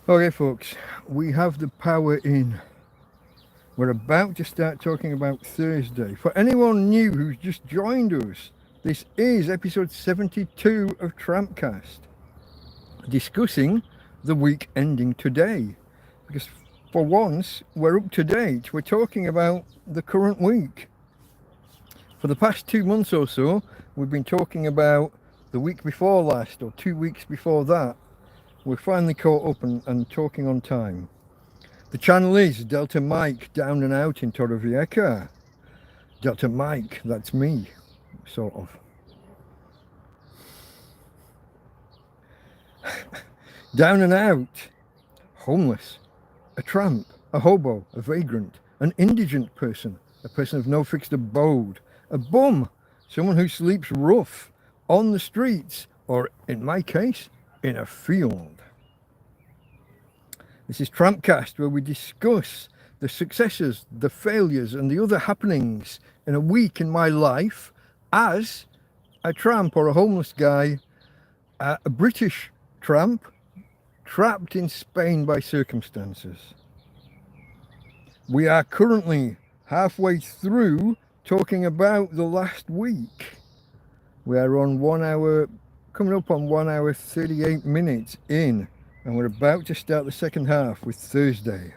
Okay, folks. We have the power in. We're about to start talking about Thursday. For anyone new who's just joined us, this is episode 72 of TrampCast, discussing the week ending today. Because for once, we're up to date. We're talking about the current week. For the past 2 months or so, we've been talking about the week before last, or 2 weeks before that. We're finally caught up and talking on time. The channel is Delta Mike Down and Out in Torrevieja. Delta Mike, that's me, sort of. Down and out. Homeless. A tramp. A hobo. A vagrant. An indigent person. A person of no fixed abode. A bum. Someone who sleeps rough. On the streets. Or, in my case, in a field. This is TrampCast, where we discuss the successes, the failures, and the other happenings in a week in my life as a tramp or a homeless guy, a British tramp, trapped in Spain by circumstances. We are currently halfway through talking about the last week. We are on 1 hour, coming up on 1 hour 38 minutes in. And we're about to start the second half with Thursday.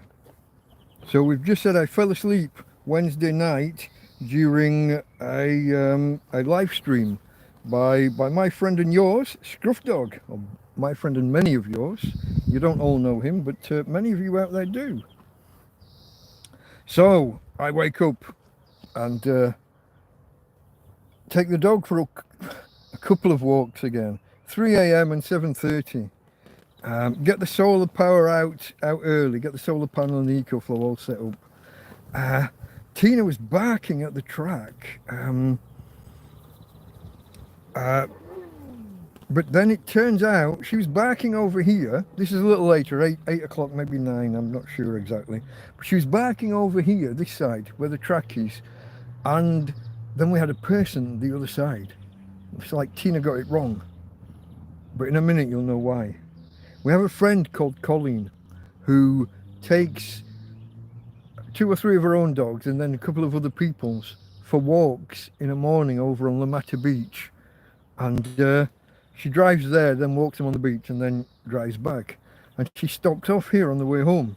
So we've just said I fell asleep Wednesday night during a live stream by my friend and yours, Scruff Dog. Or my friend and many of yours. You don't all know him, but many of you out there do. So I wake up and take the dog for a couple of walks again. 3 a.m. and 7:30. Get the solar power out early, get the solar panel and the EcoFlow all set up. Tina was barking at the track, but then it turns out she was barking over here. This is a little later, 8 o'clock, maybe 9, I'm not sure exactly. But she was barking over here, this side, where the track is, and then we had a person the other side. It's like Tina got it wrong, but in a minute you'll know why. We have a friend called Colleen who takes 2 or 3 of her own dogs and then a couple of other people's for walks in the morning over on La Mata Beach. And she drives there, then walks them on the beach and then drives back. And she stops off here on the way home.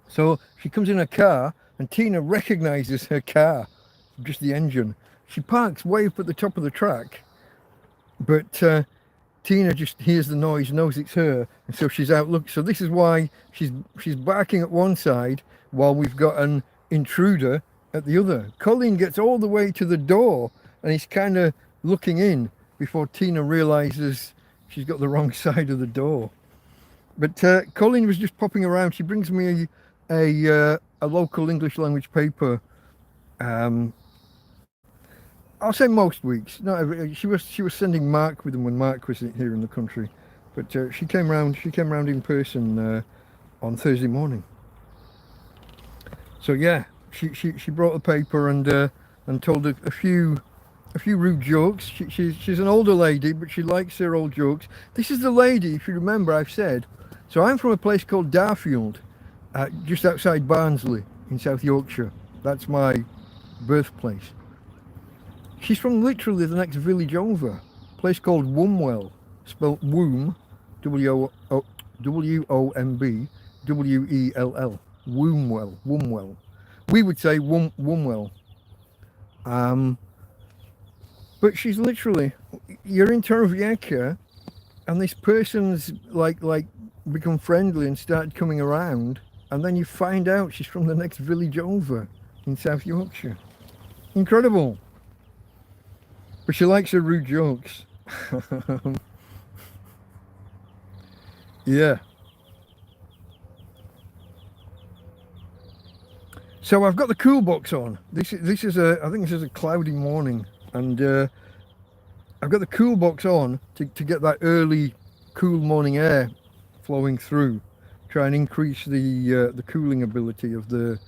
So she comes in her car and Tina recognises her car, just the engine. She parks way up at the top of the track, but Tina just hears the noise, knows it's her, and so she's out looking. So this is why she's barking at one side while we've got an intruder at the other. Colleen gets all the way to the door and he's kind of looking in before Tina realizes she's got the wrong side of the door. But Colleen was just popping around. She brings me a local English language paper. I'll say most weeks. Not every. She was sending Mark with them when Mark was here in the country, but she came round in person on Thursday morning. So yeah, she brought the paper and and told a few rude jokes. She's an older lady, but she likes her old jokes. This is the lady, if you remember, I've said. So I'm from a place called Darfield, just outside Barnsley in South Yorkshire. That's my birthplace. She's from literally the next village over, a place called Wombwell, spelled Womb, Womb, Well, Wombwell. We would say Wombwell. But she's literally, you're in Torrevieja, and this person's like become friendly and started coming around, and then you find out she's from the next village over in South Yorkshire. Incredible. But she likes her rude jokes. Yeah. So I've got the cool box on. I think this is a cloudy morning, and I've got the cool box on to get that early cool morning air flowing through, try and increase the cooling ability of the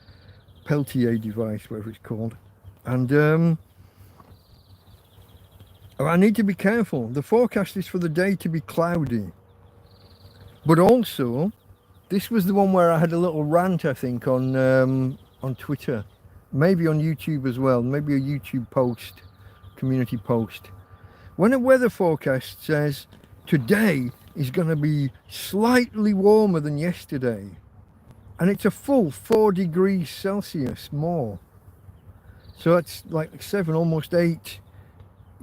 Peltier device, whatever it's called. And I need to be careful. The forecast is for the day to be cloudy, but also this was the one where I had a little rant, I think, on Twitter, maybe on YouTube as well, maybe a YouTube post, community post. When a weather forecast says today is going to be slightly warmer than yesterday, and it's a full 4 degrees Celsius more, so that's like 7, almost 8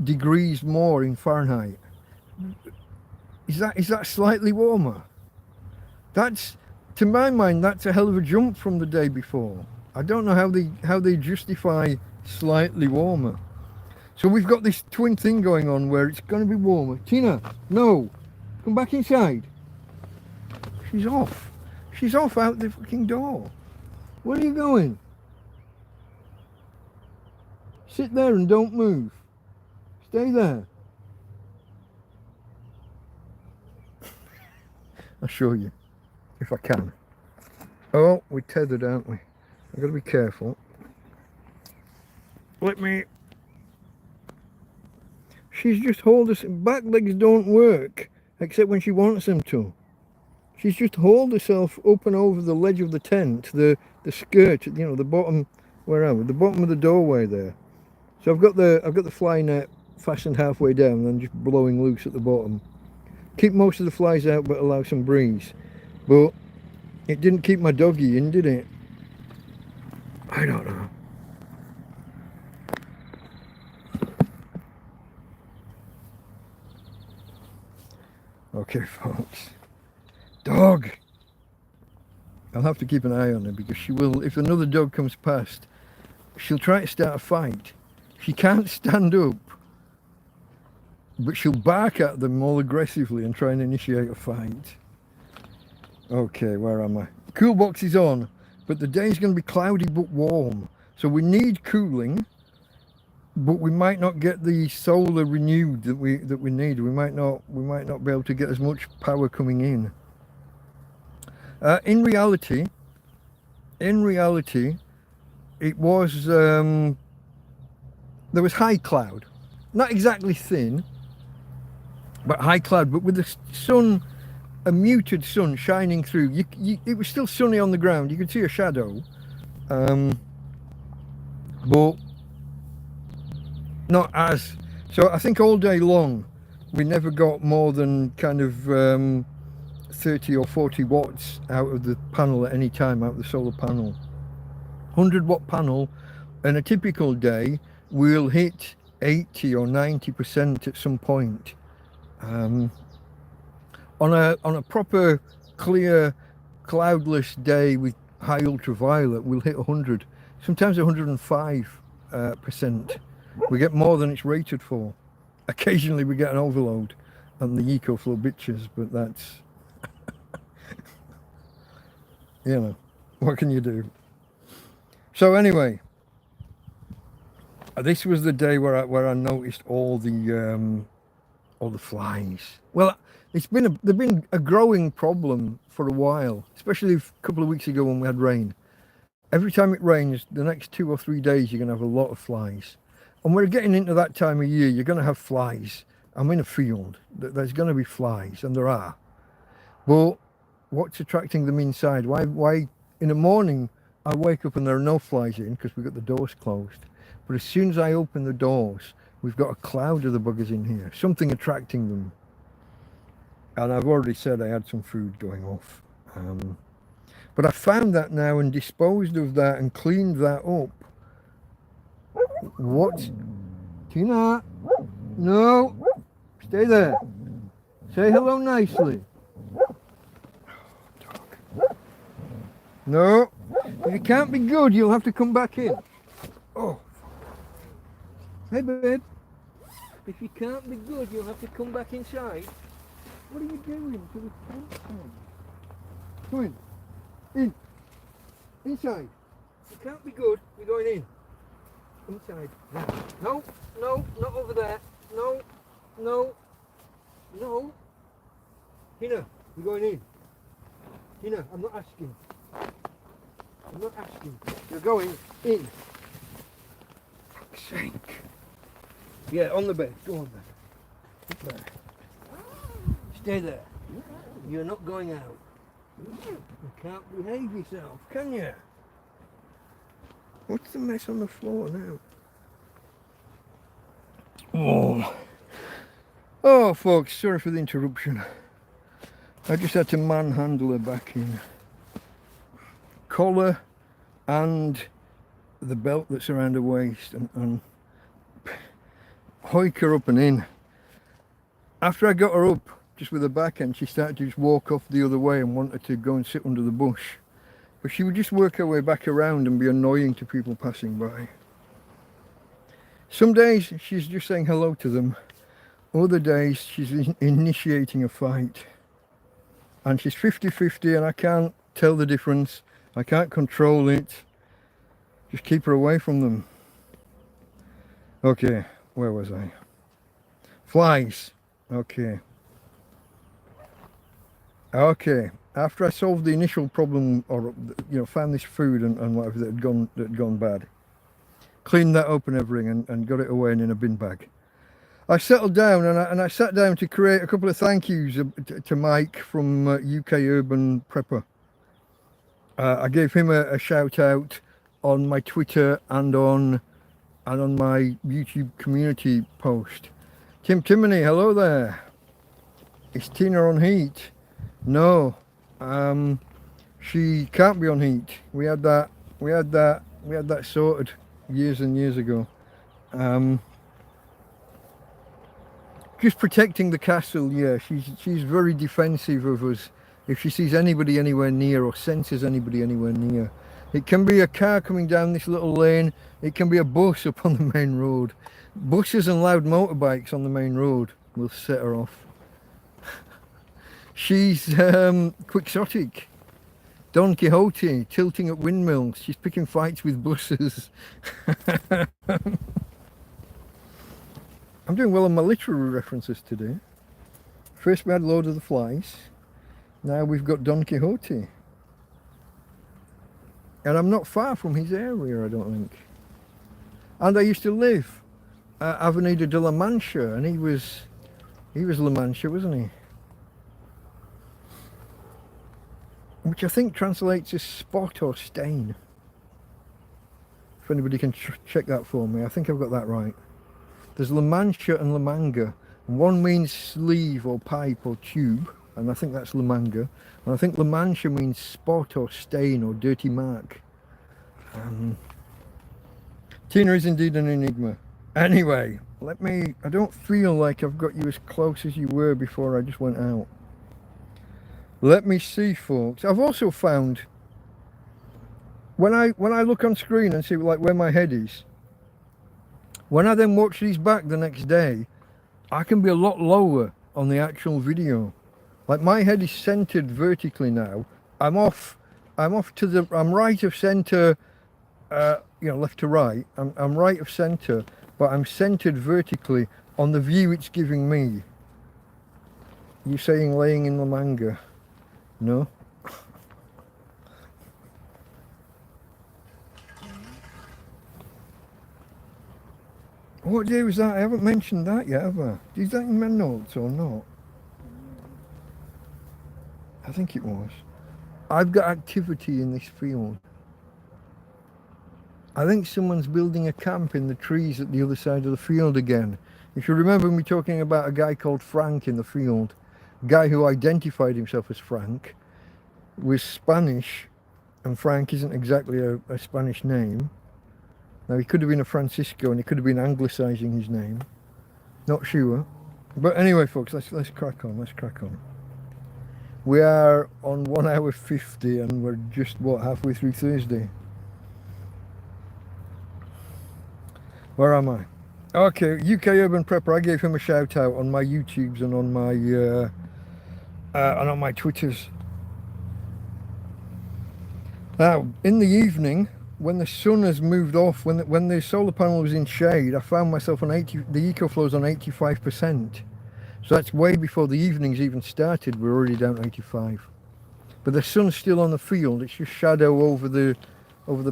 degrees more in Fahrenheit. Is that slightly warmer? That's, to my mind, that's a hell of a jump from the day before. I don't know how they justify slightly warmer. So we've got this twin thing going on where it's going to be warmer. Tina, no, come back inside. She's off. She's off out the fucking door. Where are you going? Sit there and don't move. Stay there. I'll show you, if I can. Oh, we're tethered, aren't we? I've got to be careful. Let me... She's just hold us... Back legs don't work, except when she wants them to. She's just hauled herself up and over the ledge of the tent, the skirt, you know, the bottom... Where am I? The bottom of the doorway there. So I've got the fly net fastened halfway down and then just blowing loose at the bottom. Keep most of the flies out but allow some breeze. But it didn't keep my doggy in, did it? I don't know. Okay, folks. Dog! I'll have to keep an eye on her because she will, if another dog comes past, she'll try to start a fight. She can't stand up, but she'll bark at them more aggressively and try and initiate a fight. Okay, where am I? Cool box is on, but the day's going to be cloudy but warm. So we need cooling, but we might not get the solar renewed that we need. We might not be able to get as much power coming in. In reality, it was there was high cloud, not exactly thin, but high cloud, but with the sun, a muted sun shining through. It was still sunny on the ground. You could see a shadow, but not as. So I think all day long we never got more than kind of 30 or 40 watts out of the panel at any time, out of the solar panel. 100-watt panel, and a typical day we'll hit 80 or 90% at some point. On a proper clear cloudless day with high ultraviolet, we'll hit 100, sometimes 105%. We get more than it's rated for. Occasionally we get an overload on the EcoFlow bitches, but that's you know, what can you do? So anyway, this was the day where I noticed all the flies. Well, they've been a growing problem for a while, especially a couple of weeks ago when we had rain. every time it rains, the next 2 or 3 days, you're going to have a lot of flies. And we're getting into that time of year, you're going to have flies. I'm in a field, there's going to be flies, and there are. But what's attracting them inside? Why in the morning, I wake up and there are no flies in because we've got the doors closed. But as soon as I open the doors, we've got a cloud of the buggers in here, something attracting them. And I've already said I had some food going off. But I found that now and disposed of that and cleaned that up. What? Tina? No. Stay there. Say hello nicely. No. If you can't be good, you'll have to come back in. Oh. Hey, babe. If you can't be good, you'll have to come back inside. What are you doing to the pants on? Come in. In. Inside. You can't be good, you're going in. Inside. No, no, not over there. No, no, no. Tina, you're going in. Tina, I'm not asking. I'm not asking. You're going in. Fuck's sake. Yeah, on the bed. Go on there. Up there. Stay there. You're not going out. You can't behave yourself, can you? What's the mess on the floor now? Oh, folks, sorry for the interruption. I just had to manhandle her back in. Collar and the belt that's around her waist and hoik her up and in. After I got her up, just with her back end, she started to just walk off the other way and wanted to go and sit under the bush. But she would just work her way back around and be annoying to people passing by. Some days she's just saying hello to them. Other days she's initiating a fight. And she's 50-50 and I can't tell the difference. I can't control it. Just keep her away from them. Okay, where was I? Flies. Okay. Okay, after I solved the initial problem, or found this food and whatever that had gone bad, cleaned that up and everything and got it away and in a bin bag, I settled down and I sat down to create a couple of thank yous to Mike from UK Urban Prepper. I gave him a shout out on my Twitter and on my YouTube community post. Timony, hello there. Is Tina on heat? No, she can't be on heat. We had that sorted years and years ago. Just protecting the castle. Yeah, she's very defensive of us. If she sees anybody anywhere near or senses anybody anywhere near, it can be a car coming down this little lane. It can be a bus up on the main road. Buses and loud motorbikes on the main road will set her off. She's quixotic, Don Quixote, tilting at windmills. She's picking fights with buses. I'm doing well on my literary references today. First we had Lord of the Flies. Now we've got Don Quixote. And I'm not far from his area, I don't think. And I used to live at Avenida de la Mancha, and he was La Mancha, wasn't he? Which I think translates as spot or stain. If anybody can check that for me, I think I've got that right. There's La Mancha and La Manga. And one means sleeve or pipe or tube, and I think that's La Manga. And I think La Mancha means spot or stain or dirty mark. Tina is indeed an enigma. Anyway, I don't feel like I've got you as close as you were before I just went out. Let me see, folks. I've also found when I look on screen and see like where my head is, when I then watch these back the next day, I can be a lot lower on the actual video. Like my head is centered vertically now. I'm right of center, left to right. I'm right of center, but I'm centered vertically on the view it's giving me. You saying laying in the manga? No. What day was that? I haven't mentioned that yet, have I? Is that in my notes or not? I think it was. I've got activity in this field. I think someone's building a camp in the trees at the other side of the field again. If you remember me talking about a guy called Frank in the field, a guy who identified himself as Frank, was Spanish, and Frank isn't exactly a Spanish name. Now, he could have been a Francisco, and he could have been anglicising his name. Not sure. But anyway, folks, let's crack on. Let's crack on. We are on 1 hour 50, and we're just, what, halfway through Thursday. Where am I? Okay, UK Urban Prepper. I gave him a shout out on my YouTubes and on my Twitters. Now, in the evening, when the sun has moved off, when the solar panel was in shade, I found myself on the EcoFlow's on 85%. So that's way before the evenings even started. We're already down to 85. But the sun's still on the field. It's just shadow over the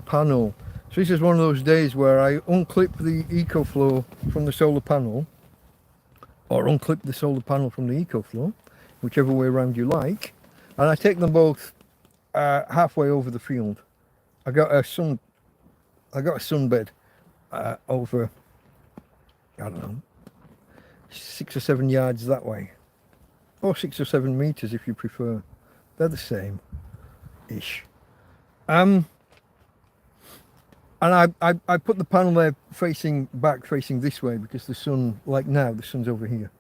panel. So this is one of those days where I unclip the EcoFlow from the solar panel, or unclip the solar panel from the EcoFlow, whichever way around you like, and I take them both halfway over the field. I got a sunbed over, I don't know, 6 or 7 yards that way, or 6 or 7 meters if you prefer. They're the same ish. And I put the panel there facing this way, because the sun, like now, the sun's over here.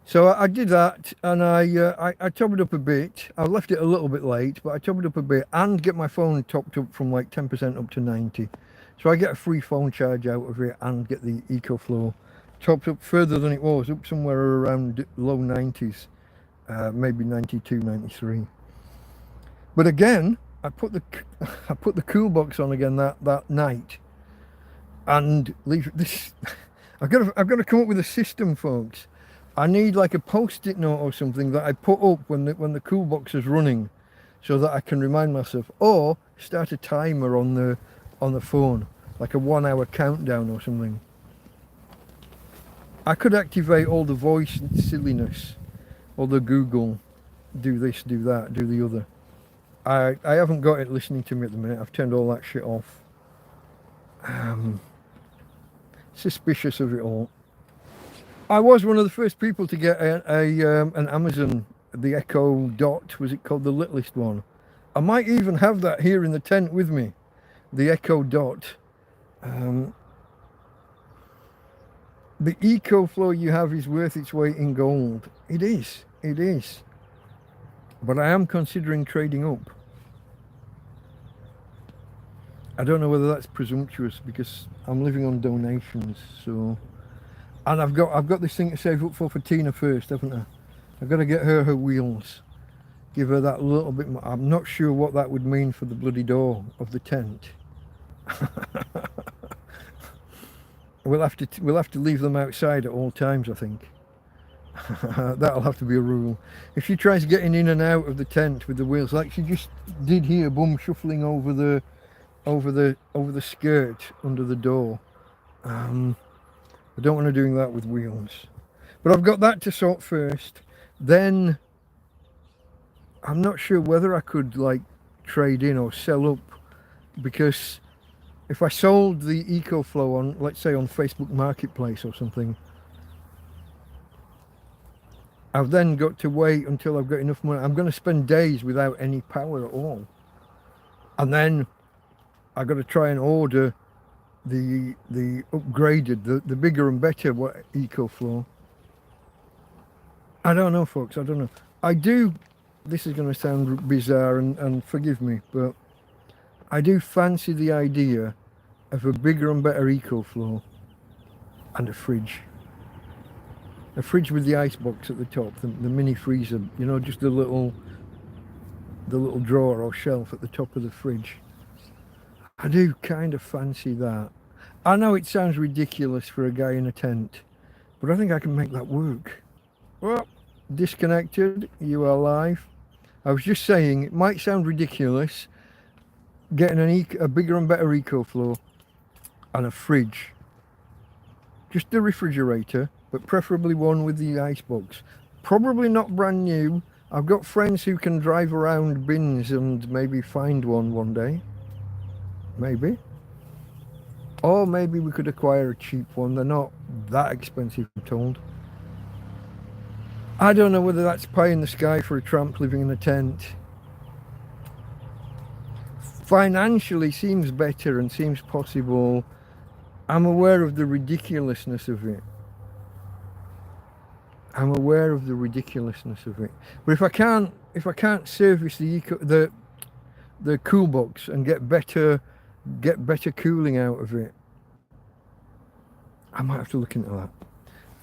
So I did that, and I topped it up a bit. I left it a little bit late, but I topped it up a bit, and get my phone topped up from like 10% up to 90. So I get a free phone charge out of it, and get the EcoFlow topped up further than it was, up somewhere around low 90s, maybe 92, 93. But again, I put the cool box on again that night, and leave this. I've got to come up with a system, folks. I need like a post-it note or something that I put up when the cool box is running, so that I can remind myself, or start a timer on the phone, like a 1 hour countdown or something. I could activate all the voice silliness, all the Google, do this, do that, do the other. I haven't got it listening to me at the minute. I've turned all that shit off. Suspicious of it all. I was one of the first people to get an Amazon, the Echo Dot, was it called, the littlest one? I might even have that here in the tent with me, the Echo Dot. The EcoFlow you have is worth its weight in gold. It is. But I am considering trading up. I don't know whether that's presumptuous, because I'm living on donations, so... And I've got this thing to save up for Tina first, haven't I? I've got to get her wheels. Give her that little bit more. I'm not sure what that would mean for the bloody door of the tent. We'll have to leave them outside at all times, I think. That'll have to be a rule. If she tries getting in and out of the tent with the wheels, like she just did here, boom, shuffling over the skirt under the door. I don't want to do that with wheels. But I've got that to sort first. Then I'm not sure whether I could like trade in or sell up, because if I sold the EcoFlow on, let's say, on Facebook Marketplace or something, I've then got to wait until I've got enough money. I'm going to spend days without any power at all. And then I've got to try and order the upgraded, the bigger and better EcoFlow. I don't know, folks. I don't know. I do, this is going to sound bizarre, and forgive me, but I do fancy the idea of a bigger and better EcoFlow and a fridge. A fridge with the ice box at the top, the mini freezer, you know, just the little drawer or shelf at the top of the fridge. I do kind of fancy that. I know it sounds ridiculous for a guy in a tent, but I think I can make that work. Well, disconnected, you are live. I was just saying, it might sound ridiculous, getting a bigger and better EcoFlow and a fridge just the refrigerator, but preferably one with the icebox. Probably not brand new. I've got friends who can drive around bins and maybe find one day. Maybe. Or maybe we could acquire a cheap one. They're not that expensive, I'm told. I don't know whether that's pie in the sky for a tramp living in a tent. Financially seems better and seems possible. I'm aware of the ridiculousness of it. I'm aware of the ridiculousness of it. But if I can't service the cool box and get better cooling out of it, I might have to look into that.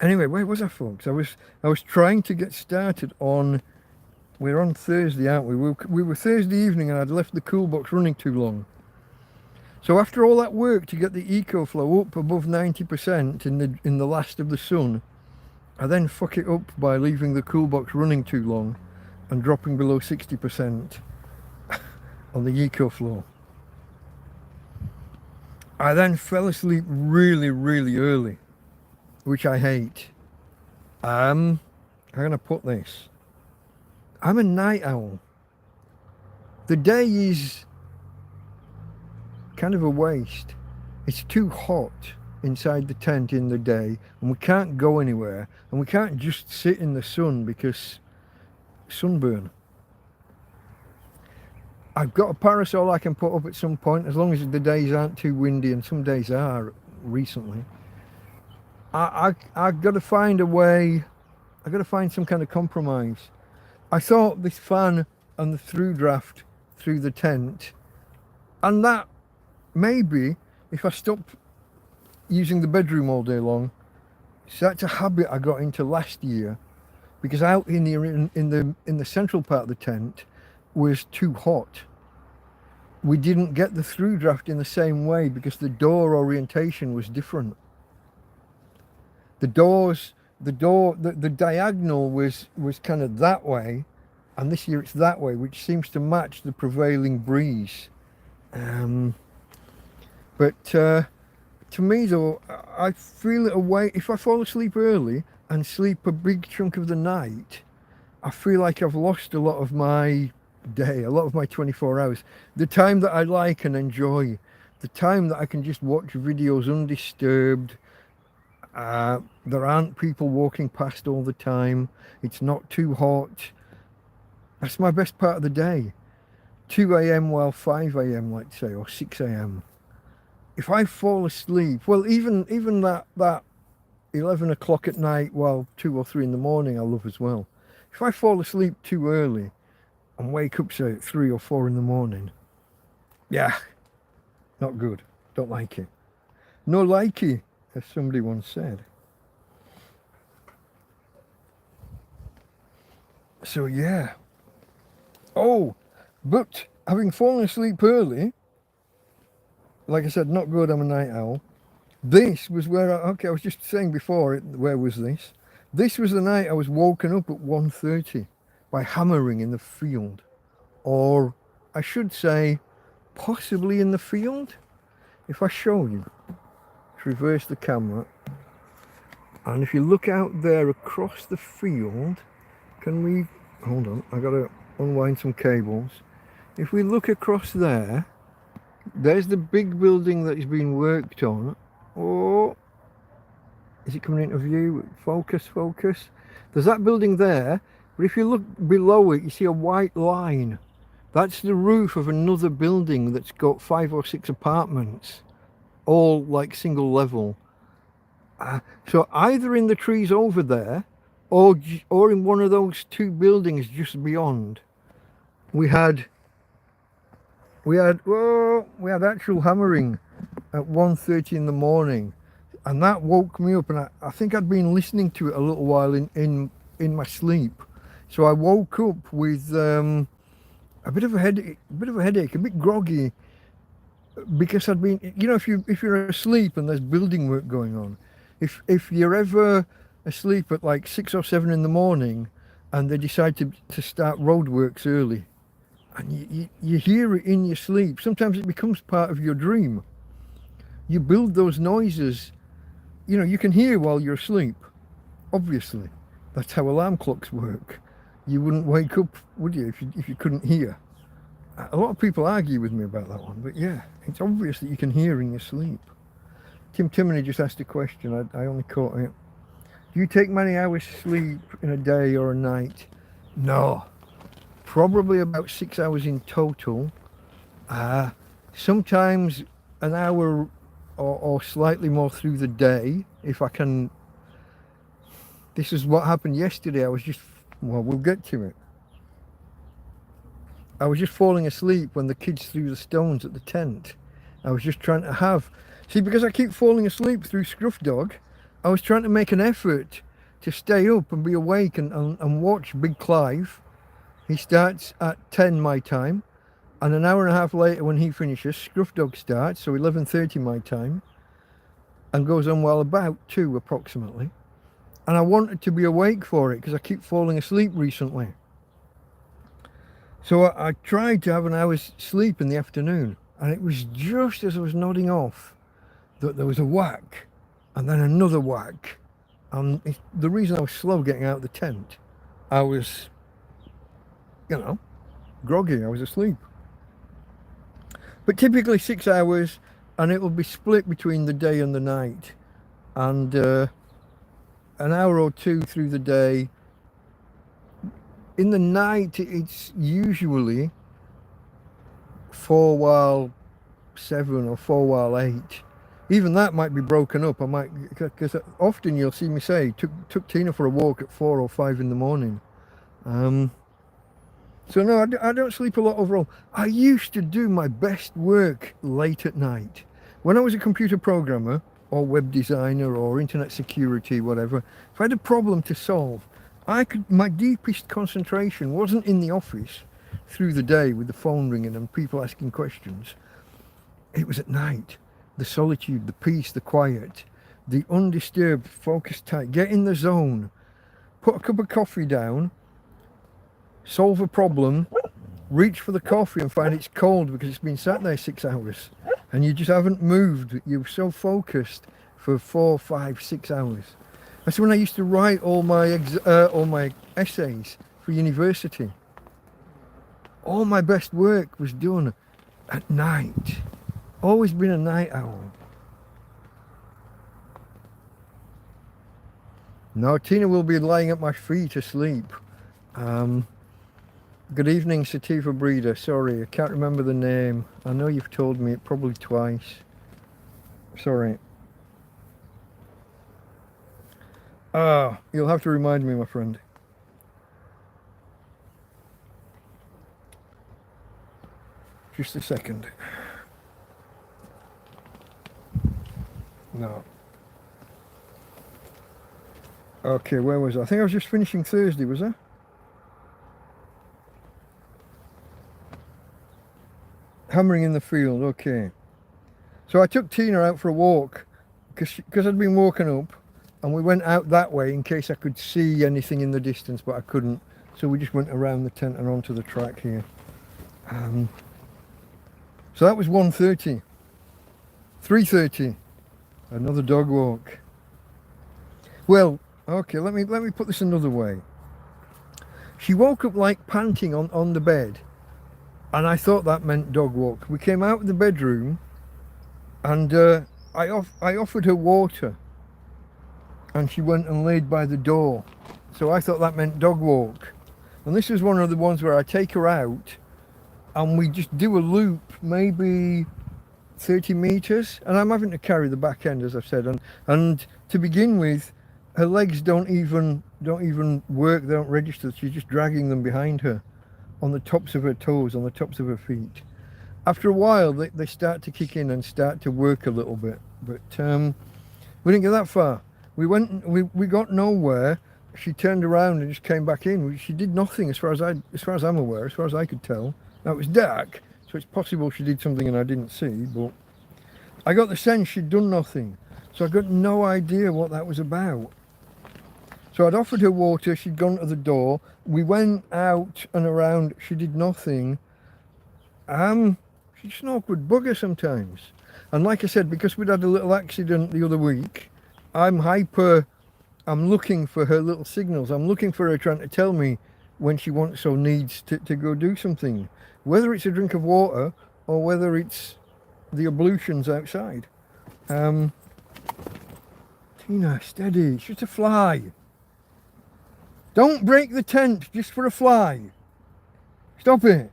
Anyway, where was I, folks? I was trying to get started on. We're on Thursday, aren't we? We were Thursday evening, and I'd left the cool box running too long. So after all that work to get the EcoFlow up above 90% in the last of the sun, I then fuck it up by leaving the cool box running too long and dropping below 60% on the EcoFlow. I then fell asleep really, really early, which I hate. How can I put this? I'm a night owl. The day is kind of a waste. It's too hot inside the tent in the day, and we can't go anywhere, and we can't just sit in the sun because sunburn. I've got a parasol I can put up at some point, as long as the days aren't too windy, and some days are recently. I've got to find a way. I've got to find some kind of compromise. I thought this fan and the through draft through the tent, and that maybe if I stop using the bedroom all day long, so that's a habit I got into last year, because out in the central part of the tent was too hot. We didn't get the through draft in the same way because the door orientation was different. The diagonal was kind of that way, and this year it's that way, which seems to match the prevailing breeze. But to me though, I feel it away. If I fall asleep early and sleep a big chunk of the night, I feel like I've lost a lot of my day, a lot of my 24 hours. The time that I like and enjoy, the time that I can just watch videos undisturbed. There aren't people walking past all the time. It's not too hot. That's my best part of the day. 2 a.m. while 5 a.m. let's say, or 6 a.m. If I fall asleep, well, even that 11 o'clock at night while 2 or 3 in the morning I love as well. If I fall asleep too early and wake up say at 3 or 4 in the morning, yeah, not good. Don't like it. No likey, as somebody once said. So yeah. Oh, but having fallen asleep early, like I said, not good, I'm a night owl. This was where I was just saying before, where was this? This was the night I was woken up at 1:30 by hammering in the field. Or I should say, possibly in the field. If I show you, let's reverse the camera. And if you look out there across the field, can we, hold on, I gotta unwind some cables. If we look across there, there's the big building that is being worked on. Oh, is it coming into view? Focus. There's that building there, but if you look below it, you see a white line. That's the roof of another building that's got 5 or 6 apartments, all like single level. So either in the trees over there, or in one of those 2 buildings just beyond, we had actual hammering at 1:30 in the morning, and that woke me up. And I think I'd been listening to it a little while in my sleep, so I woke up with a bit of a headache, a bit groggy, because I'd been, you know, if you're asleep and there's building work going on, if you're ever asleep at like 6 or 7 in the morning and they decide to start roadworks early, and you hear it in your sleep, sometimes it becomes part of your dream. You build those noises you know, you can hear while you're asleep. Obviously, that's how alarm clocks work. You wouldn't wake up, would you, if you couldn't hear? A lot of people argue with me about that one, but yeah, it's obvious that you can hear in your sleep. Tim Timoney just asked a question. I only caught it. Do you take many hours sleep in a day or a night? No, probably about 6 hours in total. Sometimes an hour or slightly more through the day, if I can. This is what happened yesterday. Well, we'll get to it. I was just falling asleep when the kids threw the stones at the tent. I was just trying to see, because I keep falling asleep through Scruff Dog, I was trying to make an effort to stay up and be awake and watch Big Clive. He starts at 10 my time, and an hour and a half later when he finishes, Scruff Dog starts, so 11:30 my time, and goes on while about 2 approximately. And I wanted to be awake for it because I keep falling asleep recently. So I tried to have an hour's sleep in the afternoon, and it was just as I was nodding off that there was a whack, and then another whack. And the reason I was slow getting out of the tent, I was, you know, groggy, I was asleep. But typically 6 hours, and it will be split between the day and the night. And an hour or two through the day. In the night, it's usually 4 while 7 or 4 while 8. Even that might be broken up. Because often you'll see me say, took Tina for a walk at 4 or 5 in the morning. So no, I don't sleep a lot overall. I used to do my best work late at night. When I was a computer programmer, or web designer, or internet security, whatever, if I had a problem to solve, my deepest concentration wasn't in the office through the day with the phone ringing and people asking questions. It was at night. The solitude, the peace, the quiet, the undisturbed, focused tight. Get in the zone. Put a cup of coffee down. Solve a problem. Reach for the coffee and find it's cold because it's been sat there 6 hours. And you just haven't moved. You're so focused for 4, 5, 6 hours. That's when I used to write all my essays for university. All my best work was done at night. Always been a night owl. No, Tina will be lying at my feet asleep. Good evening, Sativa Breeder. Sorry, I can't remember the name. I know you've told me it probably twice. Sorry. You'll have to remind me, my friend. Just a second. No. Okay, where was I? I think I was just finishing Thursday, was I? Hammering in the field, okay. So I took Tina out for a walk because I'd been walking up, and we went out that way in case I could see anything in the distance, but I couldn't. So we just went around the tent and onto the track here. So that was 1:30. 3:30, another dog walk. Well, okay, let me put this another way. She woke up like panting on the bed, and I thought that meant dog walk. We came out of the bedroom, and I offered her water, and she went and laid by the door. So I thought that meant dog walk. And this is one of the ones where I take her out, and we just do a loop, maybe 30 meters, and I'm having to carry the back end, as I've said, and to begin with, her legs don't even work, they don't register. She's just dragging them behind her on the tops of her toes, on the tops of her feet. After a while, they start to kick in and start to work a little bit, but we didn't get that far. We got nowhere. She turned around and just came back in. She did nothing as far as I'm aware, as far as I could tell. Now it was dark, so it's possible she did something and I didn't see, but I got the sense she'd done nothing. So I got no idea what that was about. So I'd offered her water, she'd gone to the door. We went out and around, she did nothing. She's an awkward bugger sometimes. And like I said, because we'd had a little accident the other week, I'm looking for her little signals. I'm looking for her trying to tell me when she wants or needs to go do something. Whether it's a drink of water or whether it's the ablutions outside. Tina, steady. It's just a fly. Don't break the tent just for a fly. Stop it.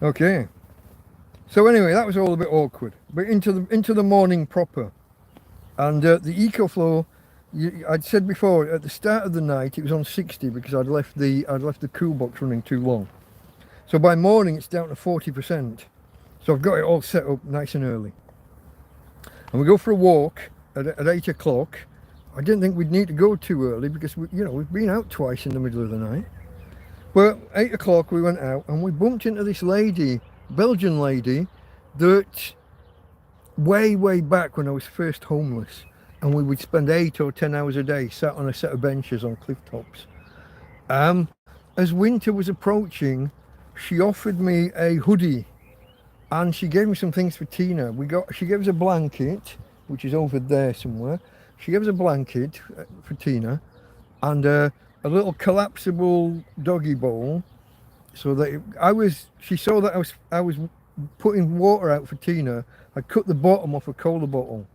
Okay. So anyway, that was all a bit awkward. But into the morning proper. And the EcoFlow, I'd said before, at the start of the night it was on 60 because I'd left the cool box running too long. So by morning it's down to 40%. So I've got it all set up nice and early. And we go for a walk at 8 o'clock. I didn't think we'd need to go too early because we've been out twice in the middle of the night. But 8 o'clock we went out and we bumped into this lady, Belgian lady, that way back when I was first homeless, and we would spend 8 or 10 hours a day sat on a set of benches on cliff tops. As winter was approaching, she offered me a hoodie and she gave me some things for Tina. She gave us a blanket, which is over there somewhere. She gave us a blanket for Tina and a little collapsible doggy bowl, so that she saw that I was putting water out for Tina. I cut the bottom off a cola bottle,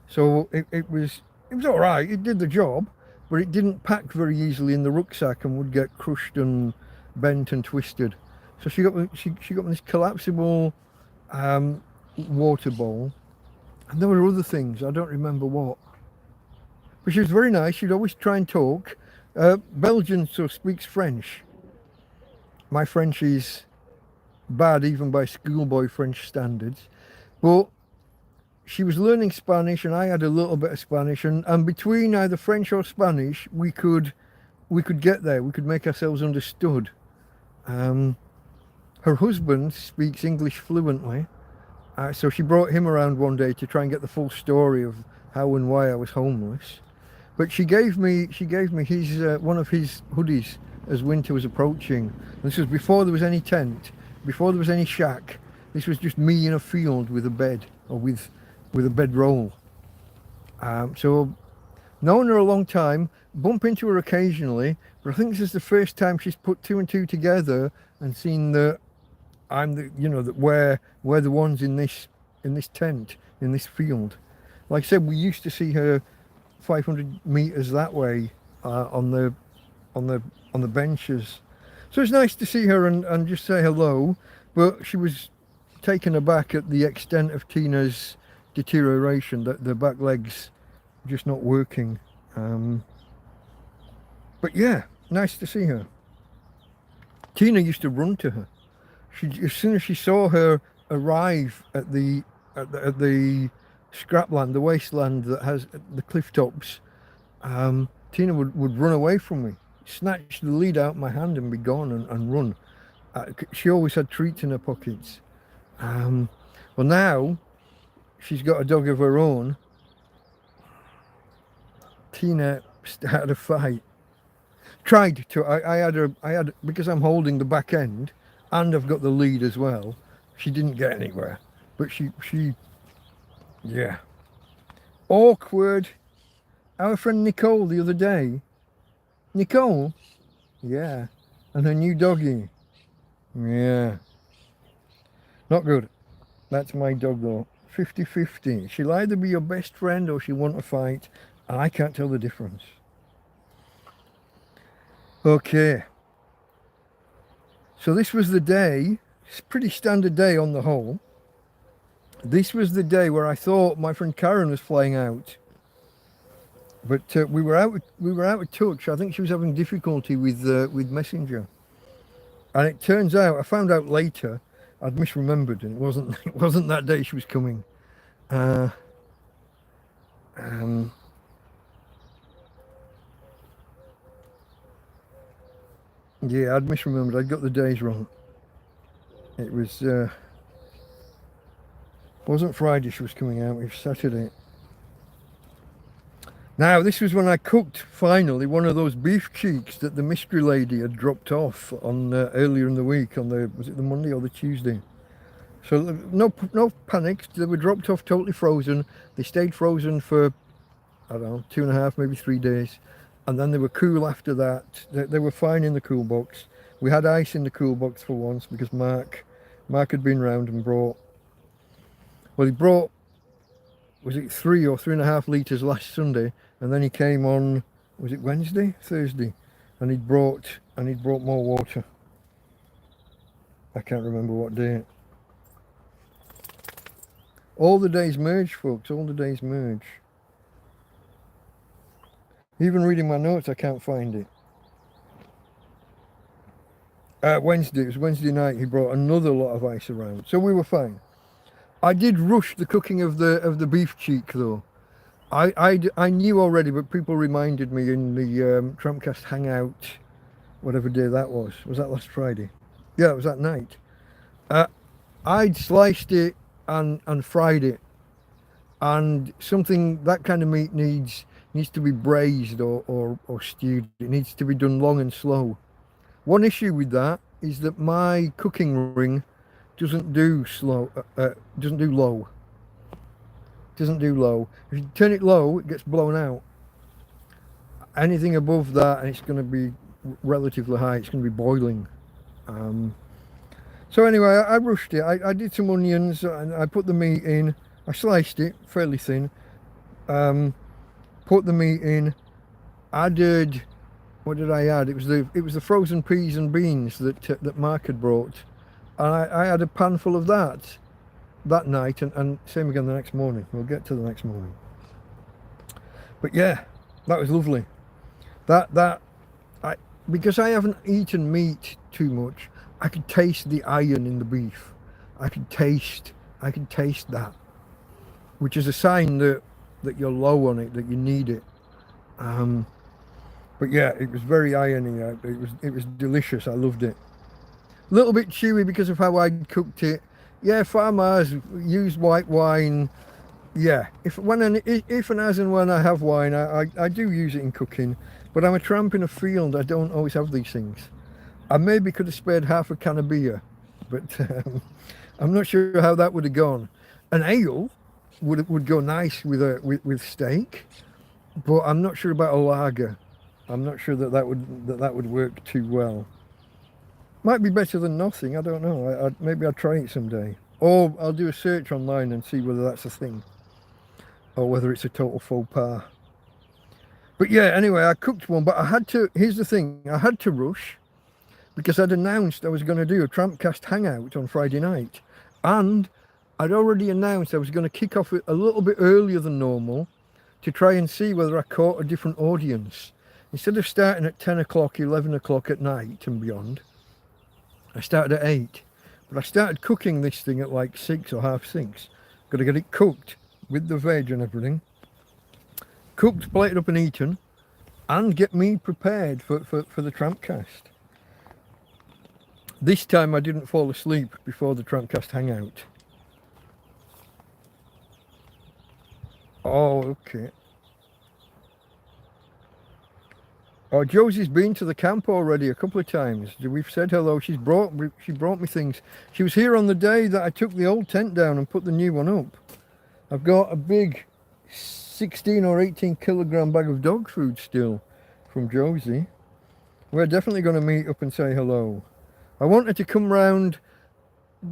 so it was all right. It did the job, but it didn't pack very easily in the rucksack and would get crushed and bent and twisted. So she got me this collapsible water bowl, and there were other things, I don't remember what. But she was very nice. She'd always try and talk. Belgian, so speaks French. My French is bad even by schoolboy French standards. But she was learning Spanish and I had a little bit of Spanish, and between either French or Spanish we could get there. We could make ourselves understood. Her husband speaks English fluently, so she brought him around one day to try and get the full story of how and why I was homeless. But she gave me his one of his hoodies as winter was approaching. This was before there was any tent, before there was any shack. This was just me in a field with a bed, or with a bedroll. So known her a long time, bump into her occasionally, but I think this is the first time she's put two and two together and seen that I'm that we're the ones in this tent, in this field. Like I said, we used to see her 500 meters that way on the benches. So it's nice to see her and just say hello, but she was taken aback at the extent of Tina's deterioration, that the back legs just not working. But yeah, nice to see her. Tina used to run to her. As soon as she saw her arrive at the scrapland, the wasteland that has the cliff tops, Tina would run away from me, snatch the lead out of my hand and be gone and run. She always had treats in her pockets. Well, now she's got a dog of her own. Tina started a fight. Tried to. I had because I'm holding the back end and I've got the lead as well. She didn't get anywhere, but she yeah, awkward. Our friend Nicole the other day. Nicole, yeah, and her new doggy, yeah, not good. That's my dog though. 50-50. She'll either be your best friend or she'll want to fight, and I can't tell the difference. Okay, so this was the day. It's a pretty standard day on the whole. This was the day where I thought my friend Karen was flying out, but we were out of touch. I think she was having difficulty with Messenger, and it turns out, I found out later, I'd misremembered, and it wasn't that day she was coming. Yeah, I'd misremembered. I'd got the days wrong. It was wasn't Friday she was coming out, it was Saturday. Now, this was when I cooked, finally, one of those beef cheeks that the mystery lady had dropped off on earlier in the week, was it the Monday or the Tuesday? So no panic. They were dropped off totally frozen. They stayed frozen for, I don't know, 2.5, maybe 3 days. And then they were cool after that. They were fine in the cool box. We had ice in the cool box for once because Mark had been round and he brought, was it 3 or 3.5 litres last Sunday? And then he came on, was it Wednesday? Thursday. And he'd brought more water. I can't remember what day. All the days merge, folks, all the days merge. Even reading my notes, I can't find it. Wednesday, it was Wednesday night, he brought another lot of ice around. So we were fine. I did rush the cooking of the beef cheek though. I knew already, but people reminded me in the TrampCast Hangout, whatever day that was. Was that last Friday? Yeah, it was that night. I'd sliced it and fried it. And something, that kind of meat needs to be braised or stewed. It needs to be done long and slow. One issue with that is that my cooking ring doesn't do slow, doesn't do low. Doesn't do low. If you turn it low, it gets blown out. Anything above that, and it's going to be relatively high. It's going to be boiling. So anyway, I rushed it. I did some onions and I put the meat in. I sliced it fairly thin. Put the meat in. Added, what did I add? It was the frozen peas and beans that Mark had brought, and I had a pan full of that night, and same again the next morning. We'll get to the next morning. But yeah, that was lovely. Because I haven't eaten meat too much, I could taste the iron in the beef. I could taste that, which is a sign that you're low on it, that you need it. But yeah, it was very irony. It was delicious. I loved it. A little bit chewy because of how I cooked it. Yeah, farmers use white wine. Yeah, if and as and when I have wine, I do use it in cooking. But I'm a tramp in a field. I don't always have these things. I maybe could have spared half a can of beer, but I'm not sure how that would have gone. An ale would go nice with steak, but I'm not sure about a lager. I'm not sure that would work too well. Might be better than nothing. I don't know. Maybe I'll try it someday, or I'll do a search online and see whether that's a thing, or whether it's a total faux pas. But yeah, anyway, I cooked one, but I had to. Here's the thing: I had to rush because I'd announced I was going to do a TrampCast Hangout on Friday night, and I'd already announced I was going to kick off a little bit earlier than normal to try and see whether I caught a different audience. Instead of starting at 10 o'clock, 11 o'clock at night and beyond, I started at 8. But I started cooking this thing at like 6 or half 6. Got to get it cooked with the veg and everything. Cooked, plated up and eaten, and get me prepared for the TrampCast. This time I didn't fall asleep before the TrampCast Hangout. Oh, okay. Oh, Josie's been to the camp already a couple of times. We've said hello. She brought me things. She was here on the day that I took the old tent down and put the new one up. I've got a big 16 or 18 kilogram bag of dog food still from Josie. We're definitely going to meet up and say hello. I want her to come round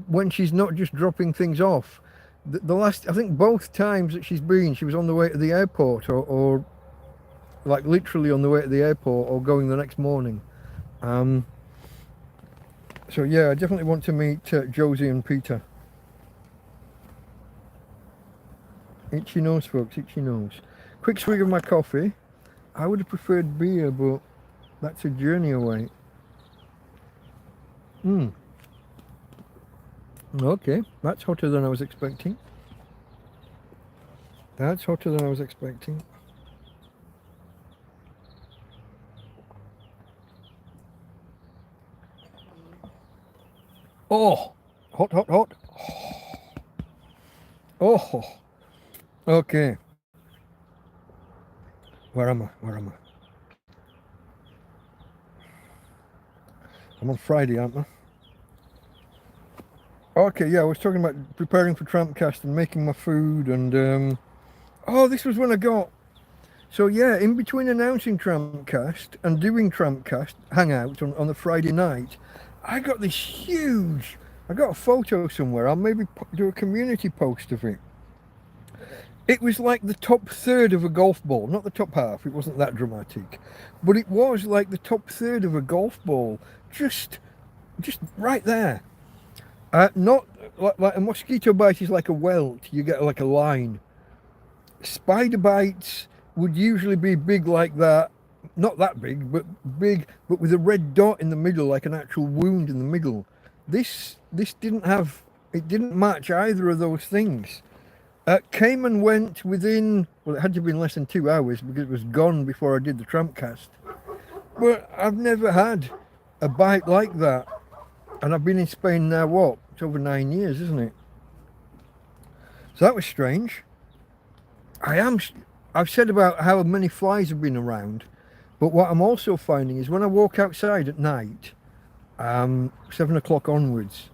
when she's not just dropping things off. The last, I think both times that she's been, she was on the way to the airport or like literally on the way to the airport or going the next morning. So yeah, I definitely want to meet Josie and Peter. Itchy nose, folks, itchy nose. Quick swig of my coffee. I would have preferred beer, but that's a journey away. Okay, that's hotter than I was expecting. That's hotter than I was expecting. Oh, hot, hot, hot. Oh, okay. Where am I? I'm on Friday, aren't I? Okay, yeah, I was talking about preparing for TrampCast and making my food and oh, this was when I got. So yeah, in between announcing TrampCast and doing TrampCast hangout on the Friday night, I got this huge. I got a photo somewhere. I'll maybe do a community post of it. It was like the top third of a golf ball, not the top half. It wasn't that dramatic, but it was like the top third of a golf ball, just right there. Not like a mosquito bite is like a welt. You get like a line. Spider bites would usually be big like that. Not that big, but big, but with a red dot in the middle, like an actual wound in the middle. This didn't have. It didn't match either of those things. Came and went within. Well, it had to have been less than 2 hours because it was gone before I did the TrampCast. But I've never had a bite like that, and I've been in Spain now. What? It's over 9 years, isn't it? So that was strange. I've said about how many flies have been around, but what I'm also finding is when I walk outside at night, 7 o'clock onwards,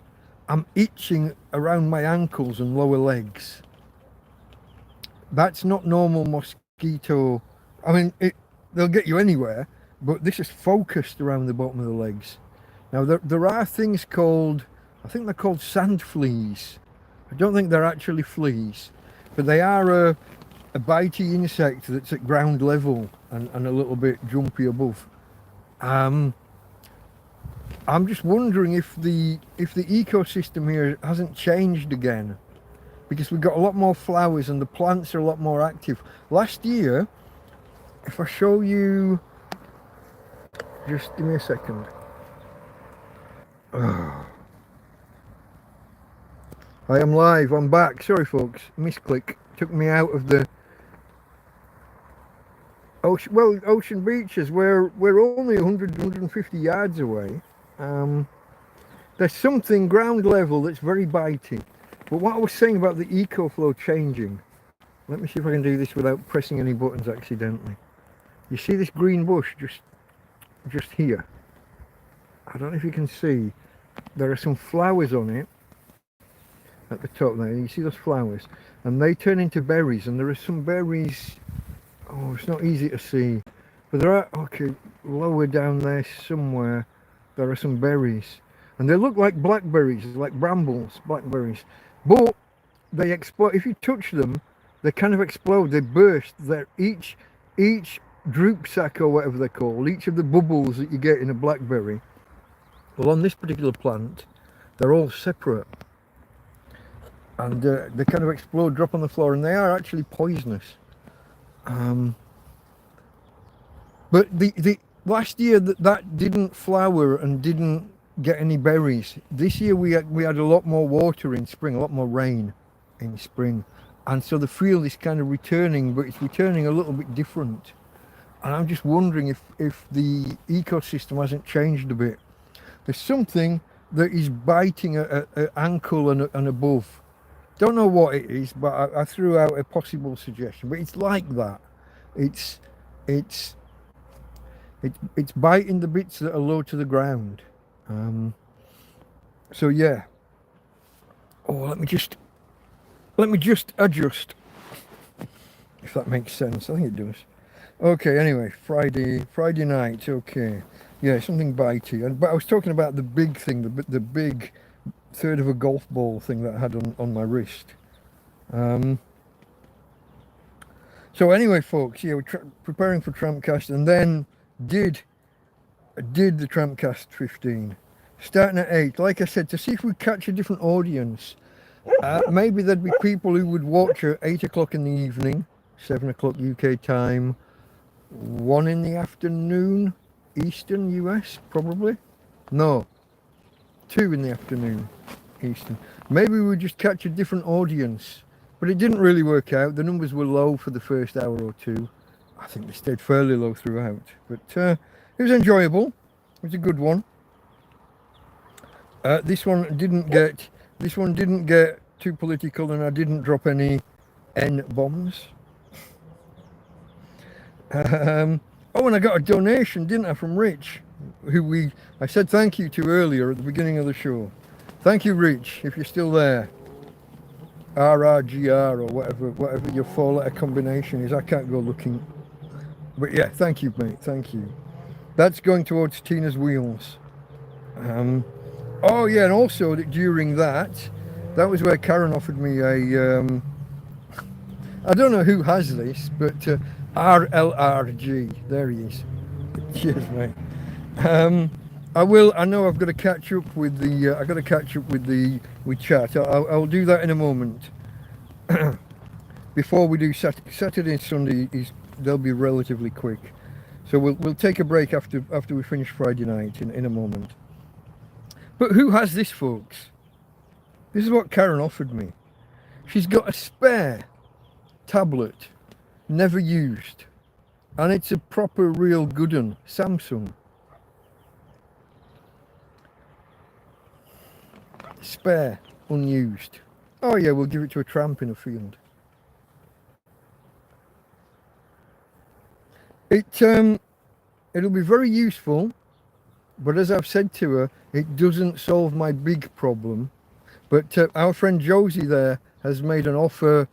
I'm itching around my ankles and lower legs. That's not normal mosquito. I mean, they'll get you anywhere, but this is focused around the bottom of the legs. Now, there are things called, I think they're called sand fleas. I don't think they're actually fleas, but they are a bitey insect that's at ground level and a little bit jumpy above. I'm just wondering if the ecosystem here hasn't changed again, because we've got a lot more flowers and the plants are a lot more active. Last year, if I show you, just give me a second. Oh. I am live, I'm back. Sorry folks, misclick. Took me out of the ocean beaches. We're only 150 yards away. There's something ground level that's very bitey. But what I was saying about the eco flow changing, let me see if I can do this without pressing any buttons accidentally. You see this green bush just here? I don't know if you can see. There are some flowers on it at the top there. You see those flowers? And they turn into berries, and there are some berries. Oh, it's not easy to see. But there are, okay, lower down there somewhere, there are some berries. And they look like blackberries, like brambles, blackberries. But they explode. If you touch them, they kind of explode. They burst. They're each droop sac or whatever they're called, each of the bubbles that you get in a blackberry. Well, on this particular plant, they're all separate. And they kind of explode, drop on the floor, and they are actually poisonous. But the last year that didn't flower and didn't get any berries. This year we had a lot more water in spring, a lot more rain in spring, and so the field is kind of returning, but it's returning a little bit different. And I'm just wondering if the ecosystem hasn't changed a bit. There's something that is biting at ankle and above. Don't know what it is, but I threw out a possible suggestion. But it's like that. It's biting the bits that are low to the ground. So yeah. Oh, let me just adjust, if that makes sense. I think it does. Okay. Anyway, Friday night. Okay. Yeah, something bitey. But I was talking about the big thing, the big third of a golf ball thing that I had on my wrist. So anyway, folks, yeah, we're preparing for TrampCast, and then did the TrampCast 15, starting at 8. Like I said, to see if we catch a different audience. Maybe there'd be people who would watch at 8 o'clock in the evening, 7 o'clock UK time, 1 in the afternoon, Eastern US, probably. No, 2 in the afternoon, Eastern. Maybe we would just catch a different audience, but it didn't really work out. The numbers were low for the first hour or two. I think they stayed fairly low throughout, but it was enjoyable. It was a good one. This one didn't get too political, and I didn't drop any N-bombs. Oh, and I got a donation, didn't I, from Rich, who I said thank you to earlier at the beginning of the show. Thank you, Rich, if you're still there. RRGR or whatever your four-letter combination is. I can't go looking. But yeah, thank you, mate. Thank you. That's going towards Tina's wheels. Oh yeah, and also during that was where Karen offered me a. I don't know who has this, but RLRG. There he is. Cheers, mate. I will. I know I've got to catch up with the. I got to catch up with chat. I'll do that in a moment. Before we do Saturday and Sunday, they'll be relatively quick. So we'll take a break after we finish Friday night in a moment. But who has this, folks? This is what Karen offered me. She's got a spare tablet, never used, and it's a proper real good one, Samsung. Spare, unused. Oh yeah, we'll give it to a tramp in a field. It'll be very useful, but as I've said to her, it doesn't solve my big problem. But our friend Josie there has made an offer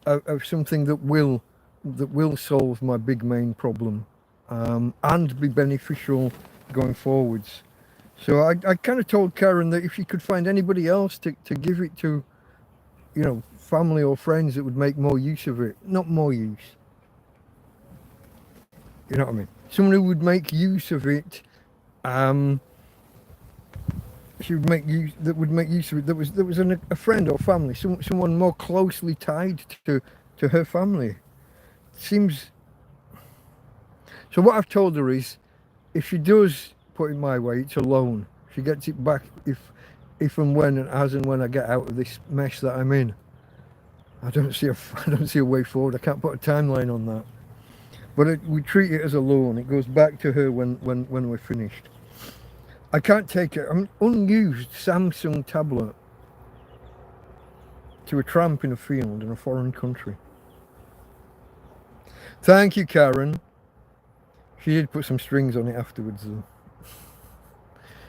of something that will solve my big main problem, and be beneficial going forwards. So I kind of told Karen that if she could find anybody else to give it to, you know, family or friends that would make more use of it, not more use. You know what I mean? Someone who would make use of it. She would make use of it. That was a friend or family, someone more closely tied to her family. Seems. So what I've told her is, if she does put it my way, it's a loan. She gets it back if and when and as and when I get out of this mess that I'm in. I don't see a way forward. I can't put a timeline on that. But we treat it as a loan. It goes back to her when we're finished. I can't take an unused Samsung tablet to a tramp in a field in a foreign country. Thank you, Karen. She did put some strings on it afterwards, though.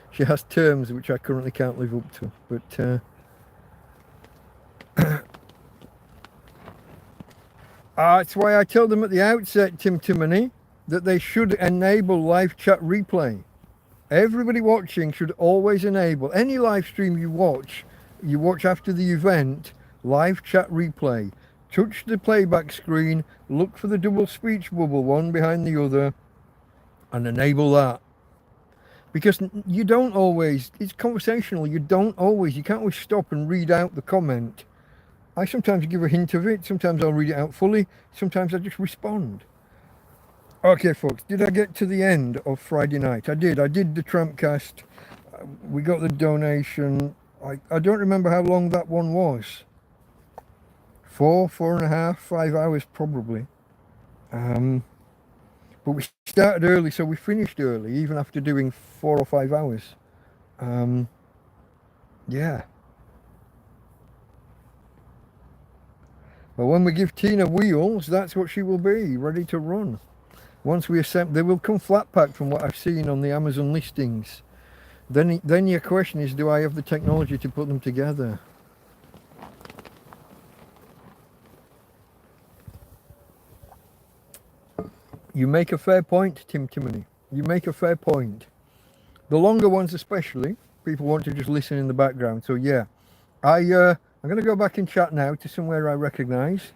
She has terms which I currently can't live up to, but that's why I told them at the outset, Tim Timony, that they should enable live chat replay. Everybody watching should always enable any live stream you watch after the event, live chat replay. Touch the playback screen, look for the double speech bubble, one behind the other, and enable that. Because you don't always, it's conversational, you can't always stop and read out the comment. I sometimes give a hint of it, sometimes I'll read it out fully, sometimes I just respond. Okay, folks, did I get to the end of Friday night? I did the TrampCast. We got the donation. I don't remember how long that one was. 4.5, 5 hours probably. But we started early, so we finished early, even after doing 4 or 5 hours. Yeah. Well, when we give Tina wheels, that's what she will be, ready to run. Once we assemble, they will come flat packed from what I've seen on the Amazon listings. Then your question is, do I have the technology to put them together? You make a fair point, Tim Timony. You make a fair point. The longer ones especially, people want to just listen in the background. So yeah, I'm going to go back in chat now to somewhere I recognise.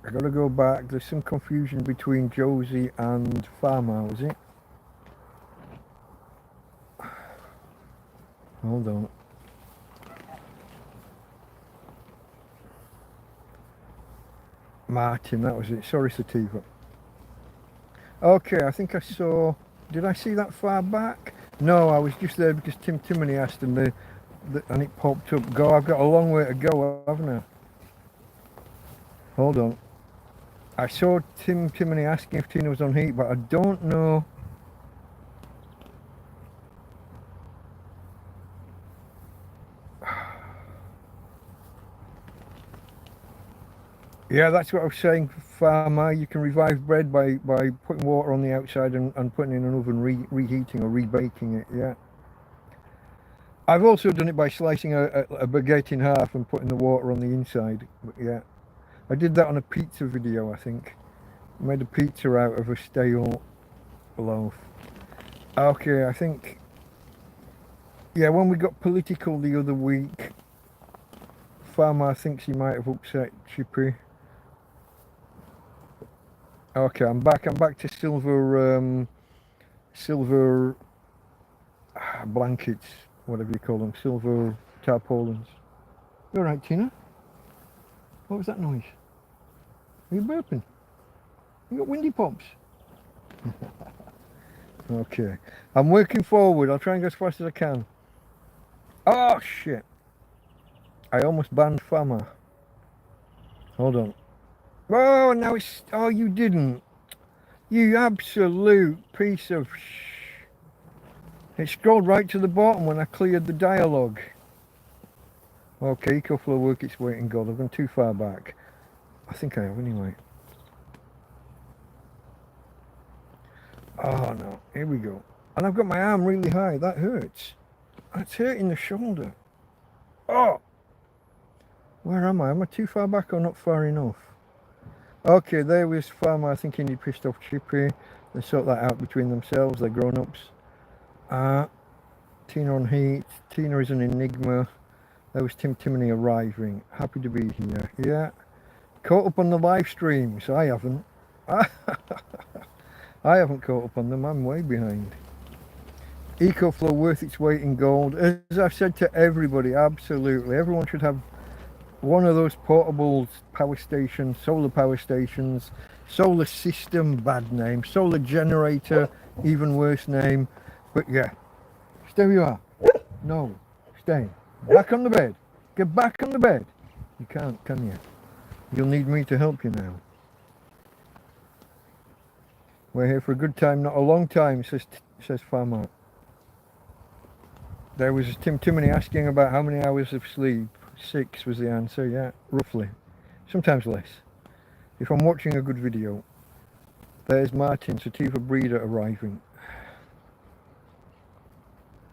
I got to go back. There's some confusion between Josie and Farmhouse. Hold on. Martin, that was it. Sorry, Sativa. Okay, I think I saw... Did I see that far back? No, I was just there because Tim Timony asked and it popped up. I've got a long way to go, haven't I? Hold on. I saw Tim Timony asking if Tina was on heat, but I don't know. Yeah, that's what I was saying, Farmer. You can revive bread by putting water on the outside and putting it in an oven, reheating or rebaking it, yeah. I've also done it by slicing a baguette in half and putting the water on the inside, but yeah. I did that on a pizza video, I think. I made a pizza out of a stale loaf. Okay, I think, yeah, when we got political the other week, Farmer thinks he might have upset Chippy. Okay, I'm back to silver blankets, whatever you call them, silver tarpaulins. You alright, Tina? What was that noise? Are you burping? You got windy pops? Okay, I'm working forward. I'll try and go as fast as I can. Oh shit! I almost banned Farmer. Hold on. Oh, now it's... Oh, you didn't. You absolute piece of It scrolled right to the bottom when I cleared the dialogue. Okay, EcoFlow work its weight in gold. I've gone too far back. I think I have anyway. Oh no, here we go. And I've got my arm really high. That hurts. That's hurting the shoulder. Oh! Where am I? Am I too far back or not far enough? Okay, there was Farmer thinking he pissed off Chippy. They sort that out between themselves. They're grown-ups. Tina on heat. Tina is an enigma. There was Timony arriving. Happy to be here. Yeah. Caught up on the live streams. I haven't. I haven't caught up on them. I'm way behind. EcoFlow worth its weight in gold. As I've said to everybody, absolutely. Everyone should have one of those portable power stations, solar power stations, solar system, bad name, solar generator, even worse name. But yeah, stay where you are. No, stay. Back on the bed. Get back on the bed. You can't, can you? You'll need me to help you now. We're here for a good time, not a long time, says Farmer. There was Timony asking about how many hours of sleep. 6 was the answer, yeah, roughly. Sometimes less. If I'm watching a good video. There's Martin, Sativa Breeder arriving.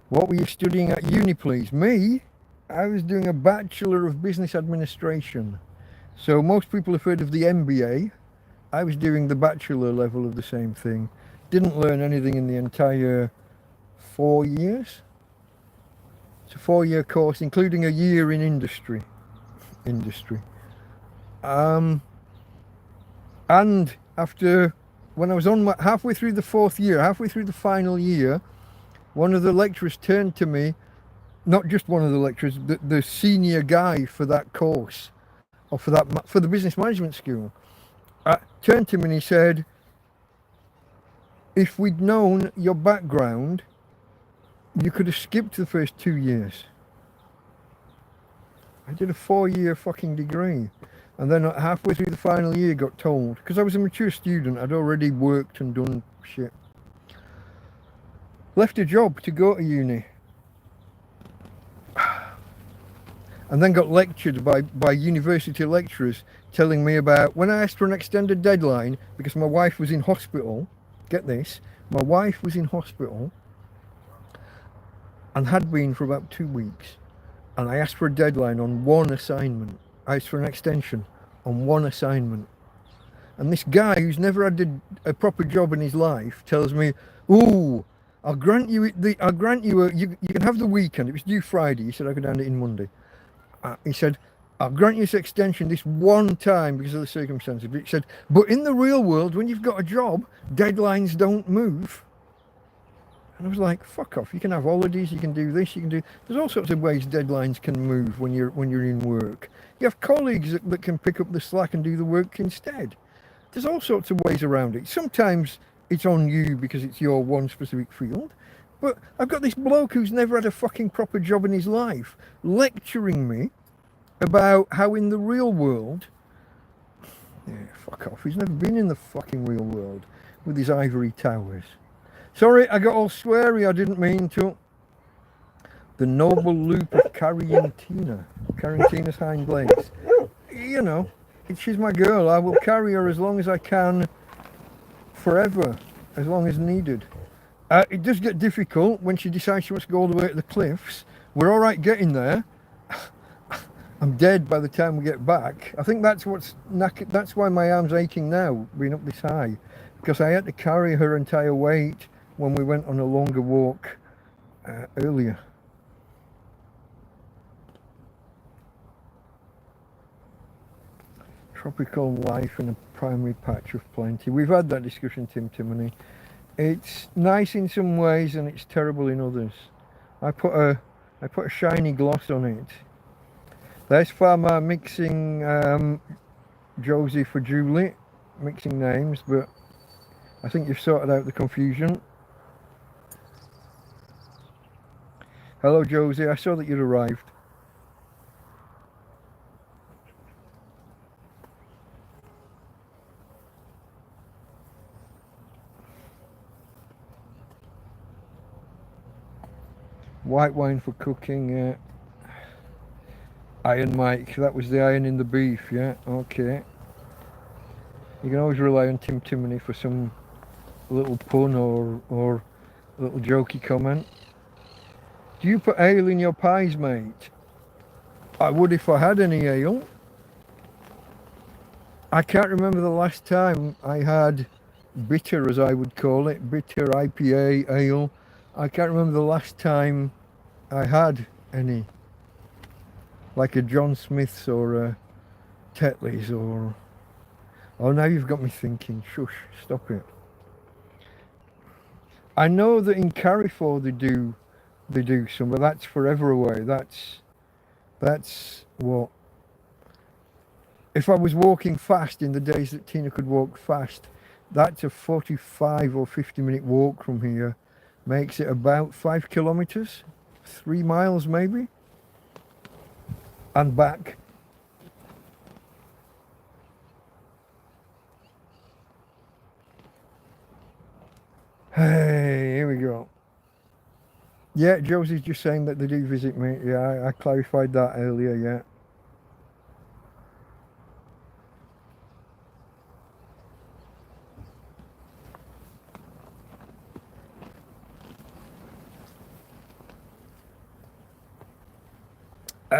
What were you studying at uni, please? Me? I was doing a Bachelor of Business Administration. So most people have heard of the MBA. I was doing the bachelor level of the same thing. Didn't learn anything in the entire 4 years. It's a 4-year course, including a year in industry. And after, when I was on halfway through the 4th year, halfway through the final year, one of the lecturers turned to me, not just one of the lecturers, the senior guy for that course, or for the business management school, turned to me and he said, if we'd known your background, you could have skipped the first 2 years. I did a 4-year fucking degree. And then halfway through the final year got told, because I was a mature student, I'd already worked and done shit. Left a job to go to uni. And then got lectured by university lecturers telling me about, when I asked for an extended deadline, because my wife was in hospital, get this, my wife was in hospital, and had been for about 2 weeks, and I asked for a deadline on one assignment. I asked for an extension on one assignment, and this guy who's never had a proper job in his life tells me, "Ooh, I'll grant you you can have the weekend." It was due Friday. He said I could hand it in Monday. He said, "I'll grant you this extension this one time because of the circumstances." But he said, "But in the real world, when you've got a job, deadlines don't move." And I was like, fuck off, you can have holidays, you can do this, you can do... There's all sorts of ways deadlines can move when you're in work. You have colleagues that can pick up the slack and do the work instead. There's all sorts of ways around it. Sometimes it's on you because it's your one specific field. But I've got this bloke who's never had a fucking proper job in his life lecturing me about how in the real world... Yeah, fuck off, he's never been in the fucking real world with his ivory towers. Sorry, I got all sweary, I didn't mean to. The noble loop of carrying Tina's hind legs. You know, she's my girl. I will carry her as long as I can, forever, as long as needed. It does get difficult when she decides she wants to go all the way to the cliffs. We're all right getting there. I'm dead by the time we get back. I think that's that's why my arm's aching now, being up this high, because I had to carry her entire weight when we went on a longer walk earlier. Tropical life in a primary patch of plenty. We've had that discussion, Tim Timony. It's nice in some ways and it's terrible in others. I put a shiny gloss on it. There's Farmer mixing Josie for Julie, mixing names, but I think you've sorted out the confusion. Hello Josie, I saw that you'd arrived. White wine for cooking, Iron Mike, that was the iron in the beef, yeah, okay. You can always rely on Tim Timony for some little pun or little jokey comment. Do you put ale in your pies, mate? I would if I had any ale. I can't remember the last time I had bitter, as I would call it, bitter IPA ale. I can't remember the last time I had any, like a John Smith's or a Tetley's or... Oh, now you've got me thinking. Shush, stop it. I know that in Carrefour they do some, but that's forever away. That's what... If I was walking fast in the days that Tina could walk fast, that's a 45 or 50 minute walk from here. Makes it about 5 kilometers, 3 miles maybe, and back. Hey, here we go. Yeah, Josie's just saying that they do visit me. Yeah, I clarified that earlier, yeah.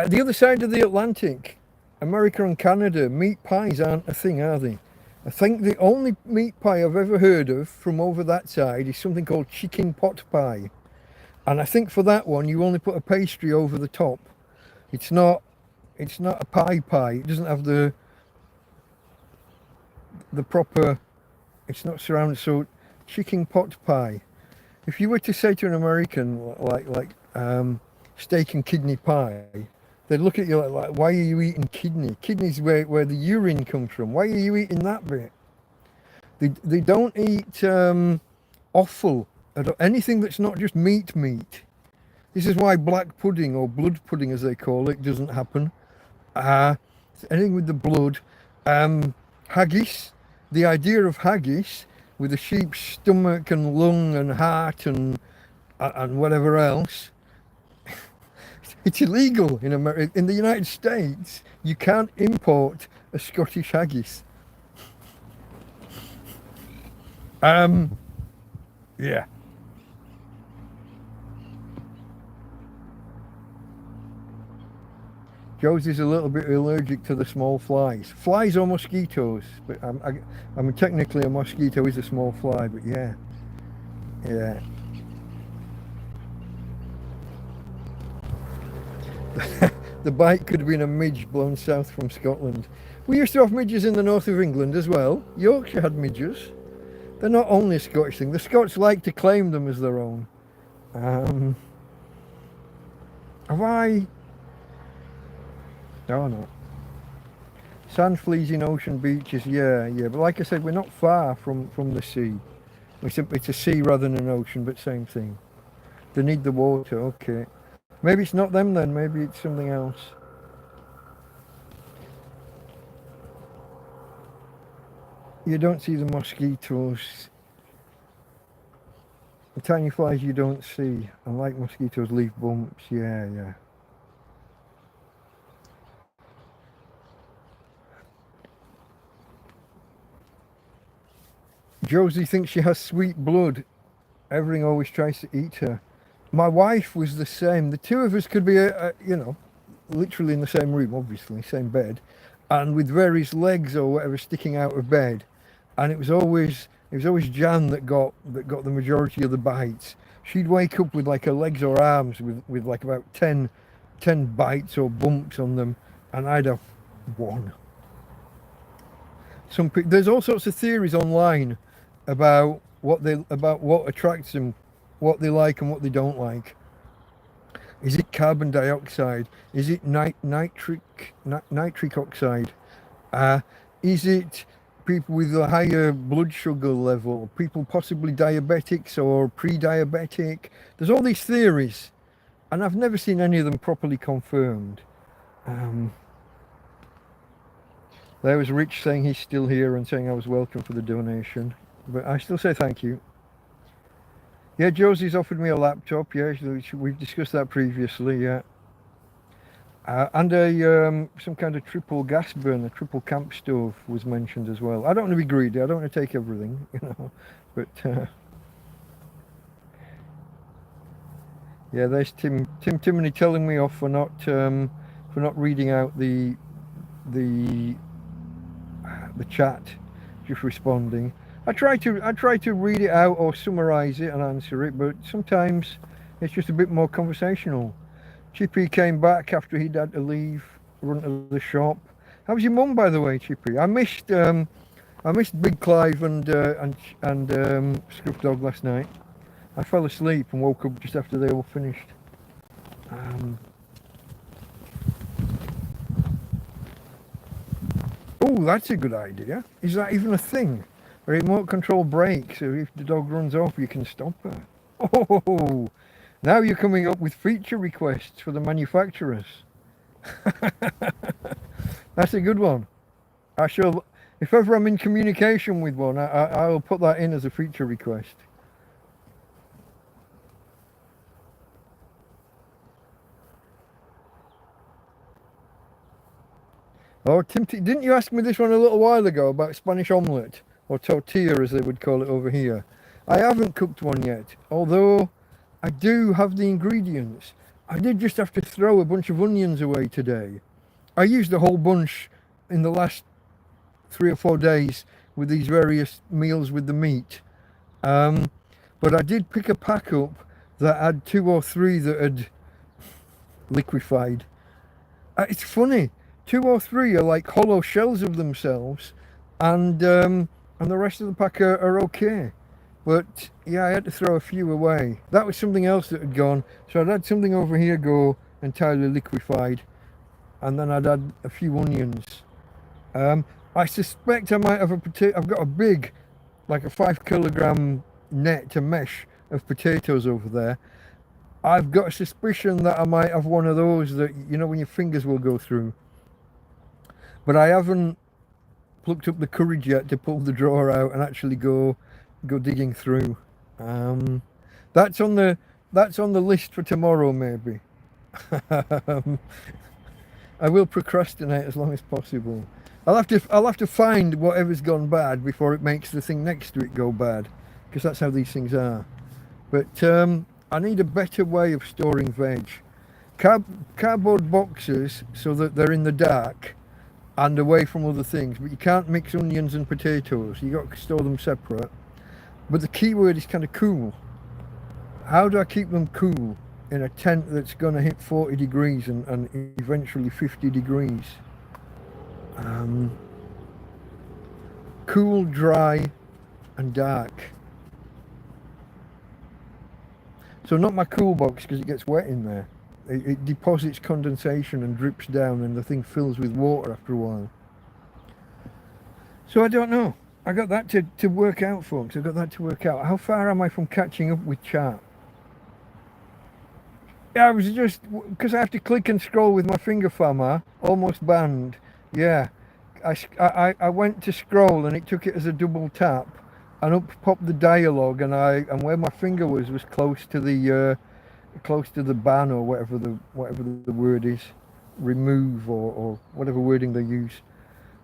The other side of the Atlantic, America and Canada, meat pies aren't a thing, are they? I think the only meat pie I've ever heard of from over that side is something called chicken pot pie. And I think for that one, you only put a pastry over the top. It's not a pie. It doesn't have the proper, it's not surrounded. So chicken pot pie. If you were to say to an American, like steak and kidney pie, they'd look at you like, why are you eating kidney? Kidney's where the urine comes from. Why are you eating that bit? They don't eat offal, anything that's not just meat. This is why black pudding, or blood pudding as they call it, doesn't happen. Anything with the blood. Haggis, the idea of haggis with a sheep's stomach and lung and heart and whatever else, it's illegal in America. In the United States, you can't import a Scottish haggis. Yeah. Josie's a little bit allergic to the small flies. Flies or mosquitoes, but I mean technically a mosquito is a small fly, but yeah. The bite could have been a midge blown south from Scotland. We used to have midges in the north of England as well. Yorkshire had midges. They're not only a Scottish thing. The Scots like to claim them as their own. Have I... Oh no. Sand fleas in ocean beaches, yeah. But like I said, we're not far from the sea. It's a sea rather than an ocean, but same thing. They need the water, okay. Maybe it's not them then, maybe it's something else. You don't see the mosquitoes. The tiny flies you don't see. Unlike mosquitoes, leave bumps, yeah. Josie thinks she has sweet blood. Everything always tries to eat her. My wife was the same. The two of us could be, literally in the same room, obviously, same bed, and with various legs or whatever sticking out of bed. And it was always Jan that got the majority of the bites. She'd wake up with like her legs or arms with like about 10 bites or bumps on them, and I'd have one. There's all sorts of theories online about what attracts them, what they like and what they don't like. Is it carbon dioxide? Is it nitric oxide? Is it people with a higher blood sugar level? People possibly diabetics or pre-diabetic? There's all these theories, and I've never seen any of them properly confirmed. There was Rich saying he's still here and saying I was welcome for the donation, but I still say thank you. Yeah, Josie's offered me a laptop. Yeah, we've discussed that previously. Yeah, and some kind of triple gas burner, triple camp stove was mentioned as well. I don't want to be greedy. I don't want to take everything, But yeah, there's Timony telling me off for not reading out the chat, just responding. I try to read it out or summarize it and answer it, but sometimes it's just a bit more conversational. Chippy came back after he'd had to leave, run to the shop. How was your mum, by the way, Chippy? I missed Big Clive and Scruff Dog last night. I fell asleep and woke up just after they all finished. Oh, that's a good idea. Is that even a thing? A remote control brake, so if the dog runs off, you can stop her. Oh, now you're coming up with feature requests for the manufacturers. That's a good one. I shall, if ever I'm in communication with one, I'll put that in as a feature request. Oh, Tim, didn't you ask me this one a little while ago about Spanish omelette, or tortilla as they would call it over here? I haven't cooked one yet, although I do have the ingredients. I did just have to throw a bunch of onions away today. I used a whole bunch in the last 3 or 4 days with these various meals with the meat. But I did pick a pack up that had 2 or 3 that had liquefied. It's funny. 2 or 3 are like hollow shells of themselves, and the rest of the pack are okay. But yeah, I had to throw a few away. That was something else that had gone. So I'd had something over here go entirely liquefied, and then I'd had a few onions. I suspect I might have a potato. I've got a big, like a 5 kilogram net, a mesh of potatoes over there. I've got a suspicion that I might have one of those that, when your fingers will go through. But I haven't plucked up the courage yet to pull the drawer out and actually go digging through. That's on the list for tomorrow, maybe. I will procrastinate as long as possible. I'll have to find whatever's gone bad before it makes the thing next to it go bad, because that's how these things are. But I need a better way of storing veg. Cardboard boxes so that they're in the dark and away from other things, but you can't mix onions and potatoes. You got to store them separate. But the key word is kind of cool. How do I keep them cool in a tent that's going to hit 40 degrees and eventually 50 degrees? Cool, dry, and dark. So not my cool box, because it gets wet in there. It deposits condensation and drips down, and the thing fills with water after a while. So I don't know. I got that to work out, folks. I got that to work out. How far am I from catching up with chat? Yeah, I was just, because I have to click and scroll with my finger farmer, almost banned. Yeah, I went to scroll and it took it as a double tap, and up popped the dialogue, and where my finger was close to the ban, or whatever the word is, remove or whatever wording they use.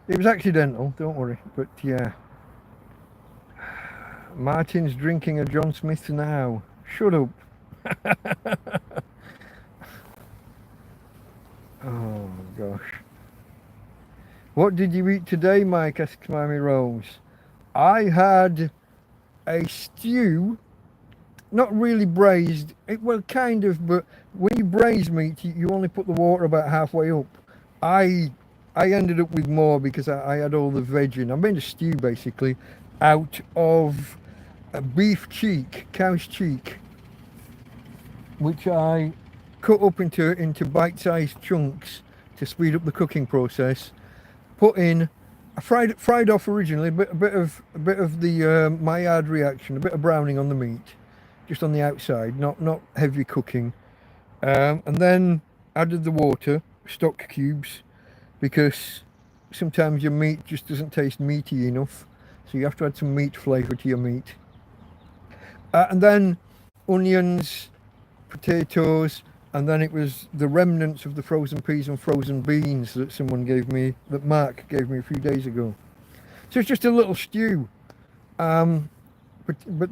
It was accidental, don't worry. But yeah, Martin's drinking a John Smith now. Shut up. Oh gosh. What did you eat today, Mike? Asks Mammy Rose. I had a stew, not really braised. Well, kind of, but when you braise meat, you only put the water about halfway up. I ended up with more because I had all the veg in. I made a stew basically out of a beef cheek, cow's cheek, which I cut up into bite-sized chunks to speed up the cooking process. Put in, I fried off originally a bit of the Maillard reaction, a bit of browning on the meat, just on the outside, not heavy cooking, and then added the water, stock cubes, because sometimes your meat just doesn't taste meaty enough, so you have to add some meat flavour to your meat, and then onions, potatoes, and then it was the remnants of the frozen peas and frozen beans that Mark gave me a few days ago. So it's just a little stew. But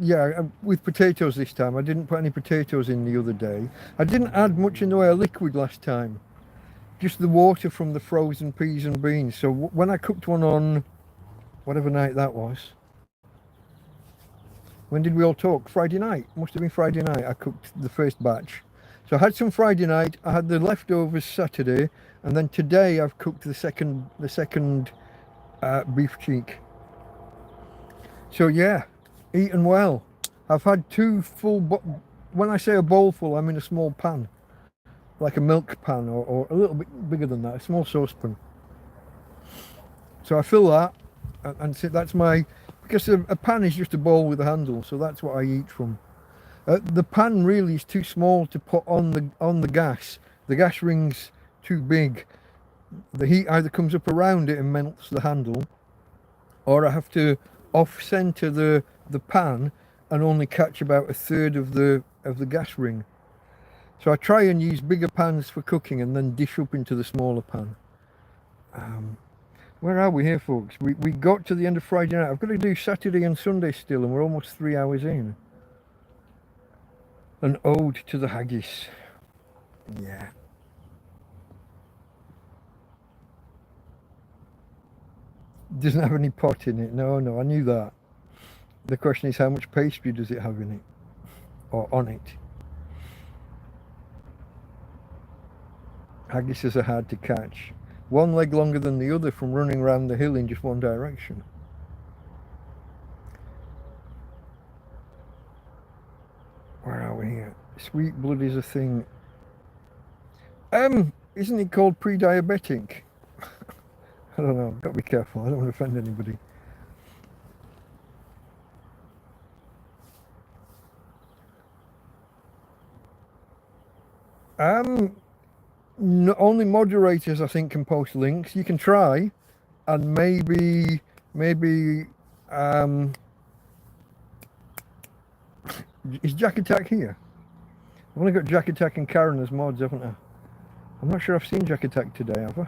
yeah, with potatoes this time. I didn't put any potatoes in the other day. I didn't add much in the way of liquid last time. Just the water from the frozen peas and beans. So when I cooked one on whatever night that was. When did we all talk? Friday night. Must have been Friday night I cooked the first batch. So I had some Friday night, I had the leftovers Saturday, and then today I've cooked the second beef cheek. So yeah, eaten well. I've had two full, when I say a bowl full, I mean a small pan, like a milk pan or a little bit bigger than that, a small saucepan. So I fill that, and that's because a pan is just a bowl with a handle, so that's what I eat from. The pan really is too small to put on the gas. The gas ring's too big. The heat either comes up around it and melts the handle, or I have to off-center the pan and only catch about a third of the gas ring. So I try and use bigger pans for cooking and then dish up into the smaller pan. Where are we here, folks? We got to the end of Friday night. I've got to do Saturday and Sunday still, and we're almost 3 hours in. An ode to the haggis. Yeah. Doesn't have any pot in it. No, I knew that. The question is, how much pastry does it have in it? Or on it? Haggises are hard to catch. One leg longer than the other from running around the hill in just one direction. Where are we here? Sweet blood is a thing. Isn't it called pre-diabetic? I don't know, I've got to be careful, I don't want to offend anybody. Only moderators, I think, can post links. You can try, and maybe, is Jack Attack here? I've only got Jack Attack and Karen as mods, haven't I? I'm not sure I've seen Jack Attack today, have I?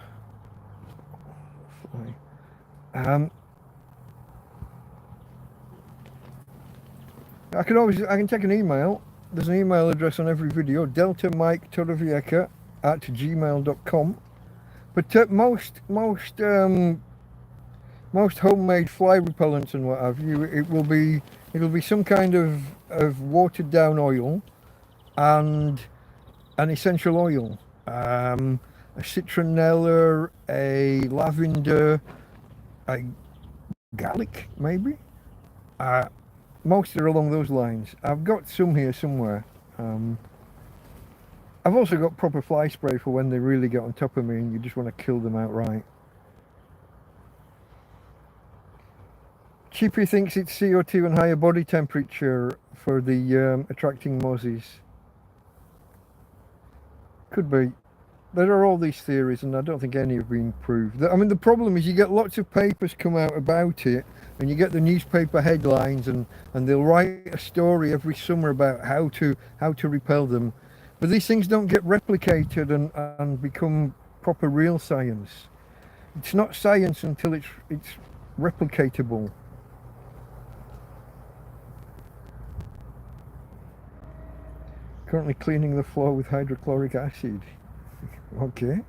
I can take an email. There's an email address on every video, deltamiketorrevieja@gmail.com. But most homemade fly repellents and what have you, it'll be some kind of watered down oil and an essential oil, a citronella, a lavender, a garlic maybe. Most are along those lines. I've got some here somewhere. I've also got proper fly spray for when they really get on top of me and you just want to kill them outright. Chippy thinks it's CO2 and higher body temperature for the attracting mozzies. Could be. There are all these theories and I don't think any have been proved. I mean, the problem is you get lots of papers come out about it and you get the newspaper headlines and they'll write a story every summer about how to repel them. But these things don't get replicated and become proper real science. It's not science until it's replicatable. Currently cleaning the floor with hydrochloric acid. Okay.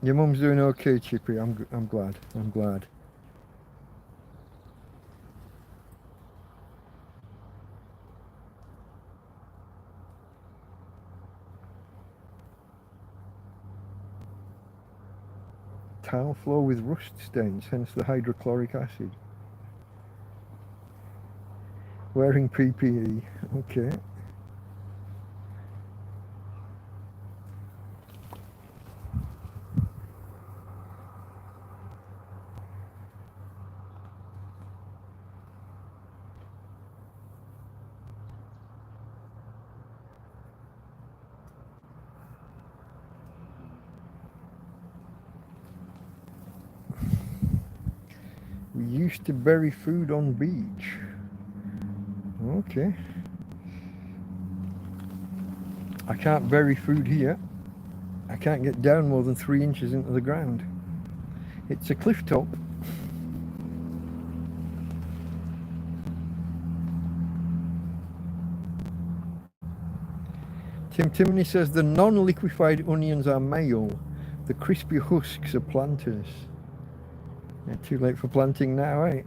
Your mum's doing okay, Chippy. I'm glad. I'm glad. Tile floor with rust stains, hence the hydrochloric acid. Wearing PPE. Okay. We used to bury food on beach. Okay. I can't bury food here. I can't get down more than 3 inches into the ground. It's a cliff top. Tim Timony says the non-liquefied onions are male. The crispy husks are planters. Yeah, too late for planting now, eh?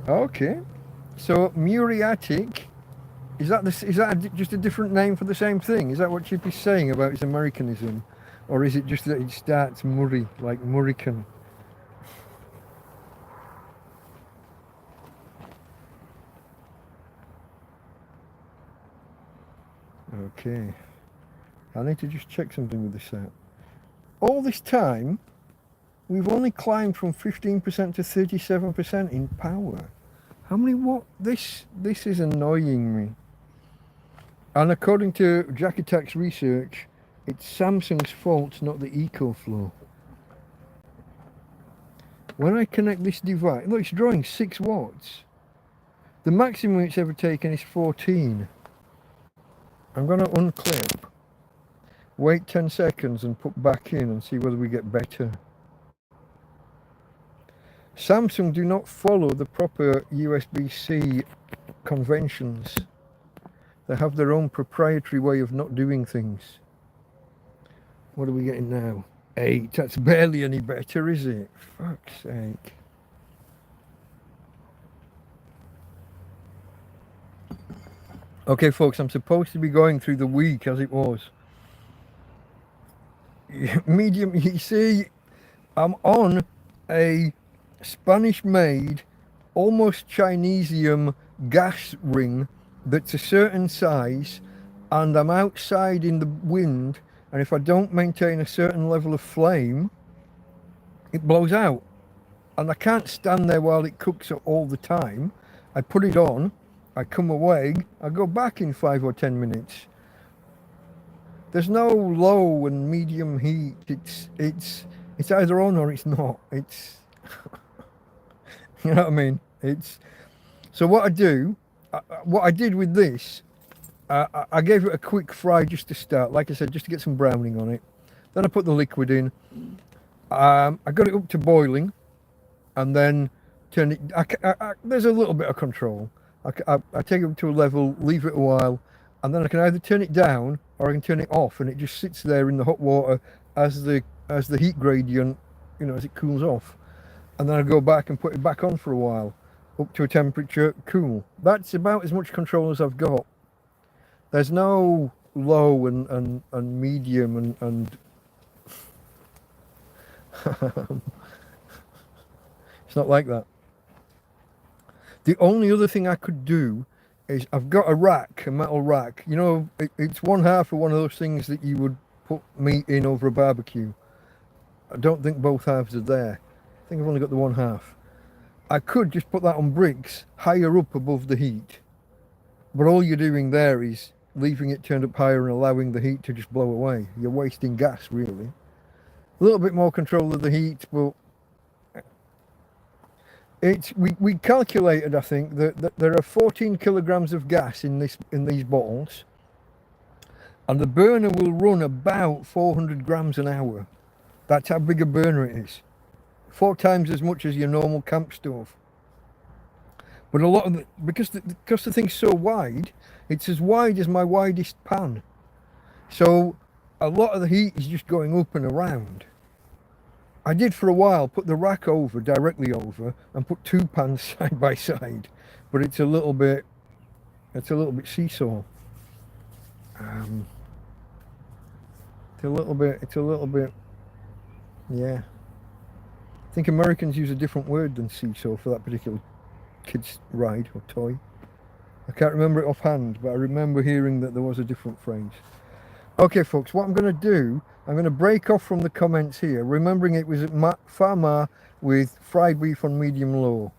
Okay. So muriatic, is that just a different name for the same thing? Is that what Chippy's saying about his Americanism? Or is it just that it starts Murray, like Murican? Okay. I need to just check something with this out. All this time, we've only climbed from 15% to 37% in power. How many watt? This is annoying me. And according to Jack Attack's research, it's Samsung's fault, not the EcoFlow. When I connect this device, look, it's drawing 6 watts. The maximum it's ever taken is 14. I'm going to unclip, wait 10 seconds and put back in and see whether we get better. Samsung do not follow the proper USB-C conventions. They have their own proprietary way of not doing things. What are we getting now? 8. That's barely any better, is it? Fuck's sake. Okay, folks, I'm supposed to be going through the week as it was. Medium, you see, I'm on a Spanish-made, almost Chinesium gas ring that's a certain size, and I'm outside in the wind, and if I don't maintain a certain level of flame, it blows out. And I can't stand there while it cooks all the time. I put it on, I come away, I go back in 5 or 10 minutes. There's no low and medium heat. It's either on or it's not. It's you know what I mean? It's so what I do. What I did with this, I gave it a quick fry just to start. Like I said, just to get some browning on it. Then I put the liquid in. I got it up to boiling, and then turn it. There's a little bit of control. I take it up to a level, leave it a while, and then I can either turn it down or I can turn it off, and it just sits there in the hot water as the heat gradient, as it cools off, and then I go back and put it back on for a while, up to a temperature cool. That's about as much control as I've got. There's no low and medium and it's not like that. The only other thing I could do is I've got a rack, a metal rack. It's one half of one of those things that you would put meat in over a barbecue. I don't think both halves are there. I think I've only got the one half. I could just put that on bricks higher up above the heat. But all you're doing there is leaving it turned up higher and allowing the heat to just blow away. You're wasting gas, really. A little bit more control of the heat, but we calculated, I think, that there are 14 kilograms of gas in these bottles, and the burner will run about 400 grams an hour. That's how big a burner it is. 4 times as much as your normal camp stove. But a lot of because the thing's so wide, it's as wide as my widest pan. So a lot of the heat is just going up and around. I did for a while put the rack directly over, and put 2 pans side by side, but it's a little bit seesaw. It's a little bit, yeah. I think Americans use a different word than seesaw for that particular kid's ride or toy. I can't remember it offhand, but I remember hearing that there was a different phrase. Okay, folks, what I'm going to do, I'm going to break off from the comments here, remembering it was at Farmar with fried beef on medium low.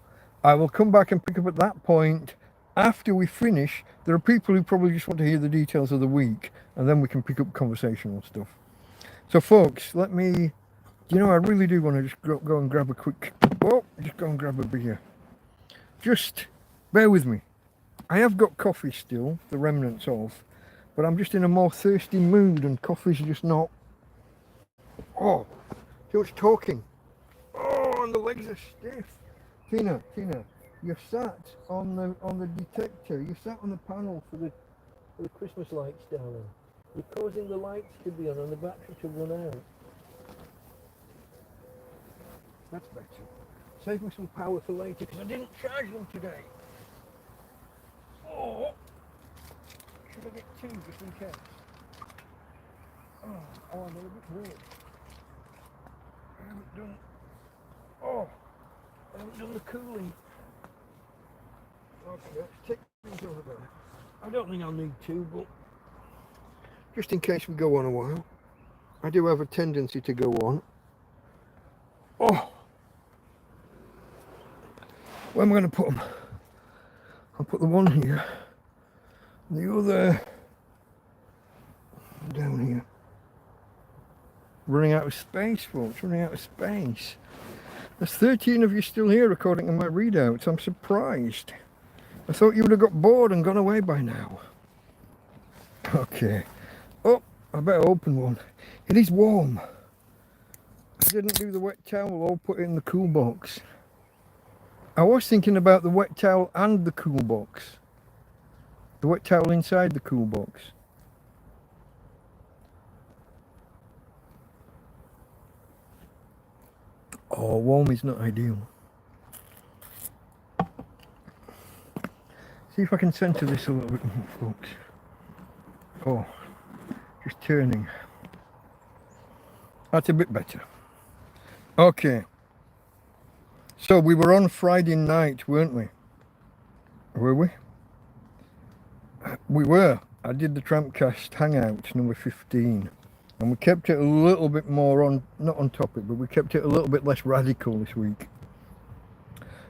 I will come back and pick up at that point. After we finish, there are people who probably just want to hear the details of the week, and then we can pick up conversational stuff. So, folks, I really do want to just go and grab a beer. Just bear with me. I have got coffee still, the remnants of, but I'm just in a more thirsty mood, and coffee's just not. Oh, too much talking. Oh, and the legs are stiff. Tina, you're sat on the detector. You're sat on the panel for the Christmas lights, darling. You're causing the lights to be on and the battery to run out. That's better. Save me some power for later, because I didn't charge them today. Oh, should I get 2 just in case? Oh, they're a bit weird. I haven't done the cooling. Okay, let's take these over there. I don't think I'll need 2, but just in case we go on a while. I do have a tendency to go on. Oh, where am I going to put them? I'll put the one here, the other down here. Running out of space, folks, running out of space. There's 13 of you still here according to my readouts. I'm surprised. I thought you would have got bored and gone away by now. Okay. Oh, I better open one. It is warm. I didn't do the wet towel, I'll put it in the cool box. I was thinking about the wet towel and the cool box. The wet towel inside the cool box. Oh, warm is not ideal. See if I can center this a little bit more, folks. Oh, just turning. That's a bit better. Okay. So we were on Friday night, weren't we? Were we? We were. I did the TrampCast Hangout number 15. And we kept it a little bit more not on topic, but we kept it a little bit less radical this week.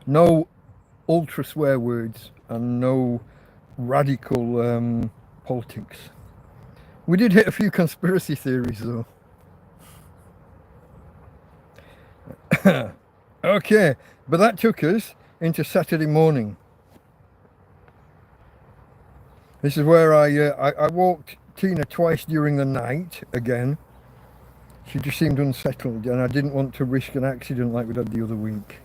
No ultra swear words and no radical politics. We did hit a few conspiracy theories though. Okay, but that took us into Saturday morning. This is where I walked Tina twice during the night again. She just seemed unsettled and I didn't want to risk an accident like we did the other week.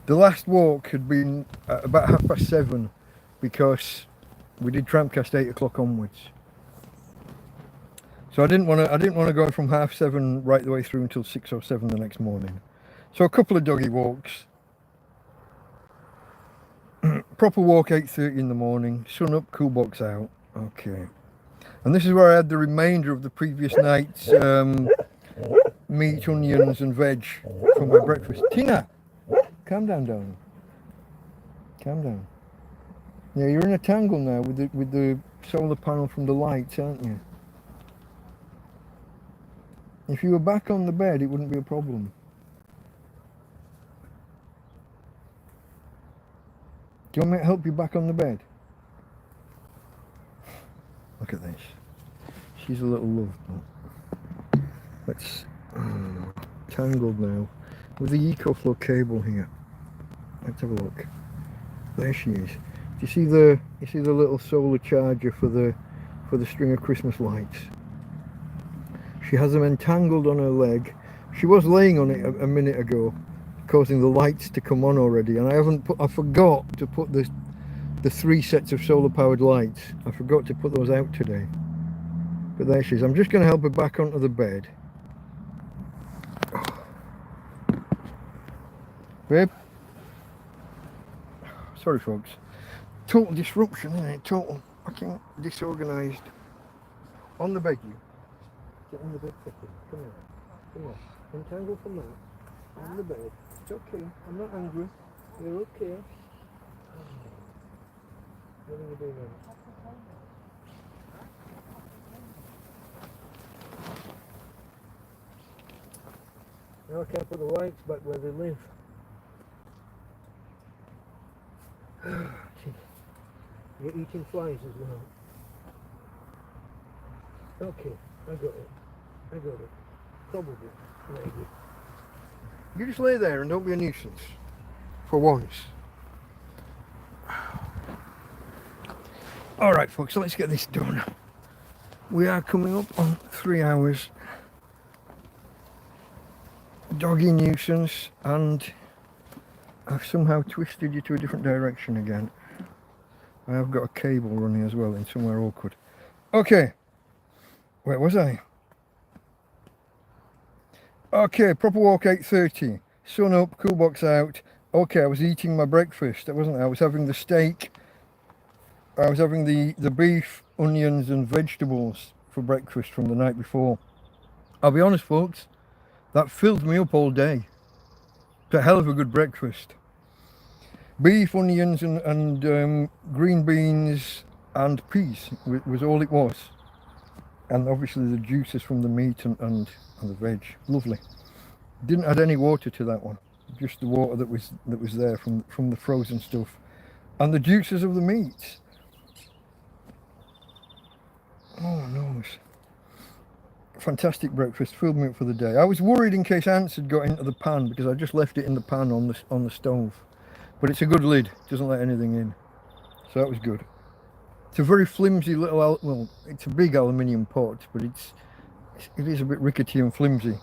The last walk had been about 7:30 because we did TrampCast 8 o'clock onwards. So I didn't want to go from 7:30 right the way through until 6 or 7 the next morning. So a couple of doggy walks. Proper walk 8:30 in the morning, sun up, cool box out. Okay. And this is where I had the remainder of the previous night's meat, onions and veg for my breakfast. Tina, calm down, darling. Calm down. Yeah, you're in a tangle now with the solar panel from the lights, aren't you? If you were back on the bed, it wouldn't be a problem. Do you want me to help you back on the bed? Look at this. She's a little love, but let's tangled now with the EcoFlow cable here. Let's have a look. There she is. Do you see the little solar charger for the string of Christmas lights? She has them entangled on her leg. She was laying on it a minute ago, causing the lights to come on already, and I forgot to put the 3 sets of solar powered lights. I forgot to put those out today. But there she is. I'm just going to help her back onto the bed. Babe? Sorry folks. Total disruption, isn't it? Total fucking disorganised. On the bed, you. Get on the bed quickly. Come on. Come on. Untangle from that. On the bed. It's okay. I'm not angry. You're okay. What are you doing now? Now I can't put the lights back where they live. You're eating flies as well. Okay, I got it. Probably, maybe. You just lay there and don't be a nuisance. For once. Alright folks, so let's get this done. We are coming up on 3 hours. Doggy nuisance, and I've somehow twisted you to a different direction again. I have got a cable running as well in somewhere awkward. Okay, where was I? Okay, proper walk 8:30. Sun up, cool box out. Okay, I was eating my breakfast. I was having the steak. I was having the beef, onions and vegetables for breakfast from the night before. I'll be honest folks, that filled me up all day. It's a hell of a good breakfast. Beef, onions and green beans and peas was all it was. And obviously the juices from the meat and the veg. Lovely. Didn't add any water to that one. Just the water that was there from the frozen stuff. And the juices of the meat. Oh no. Fantastic breakfast, filled me up for the day. I was worried in case ants had got into the pan because I just left it in the pan on the stove. But it's a good lid, doesn't let anything in. So that was good. It's a very flimsy little, well, it's a big aluminium pot, but it is a bit rickety and flimsy.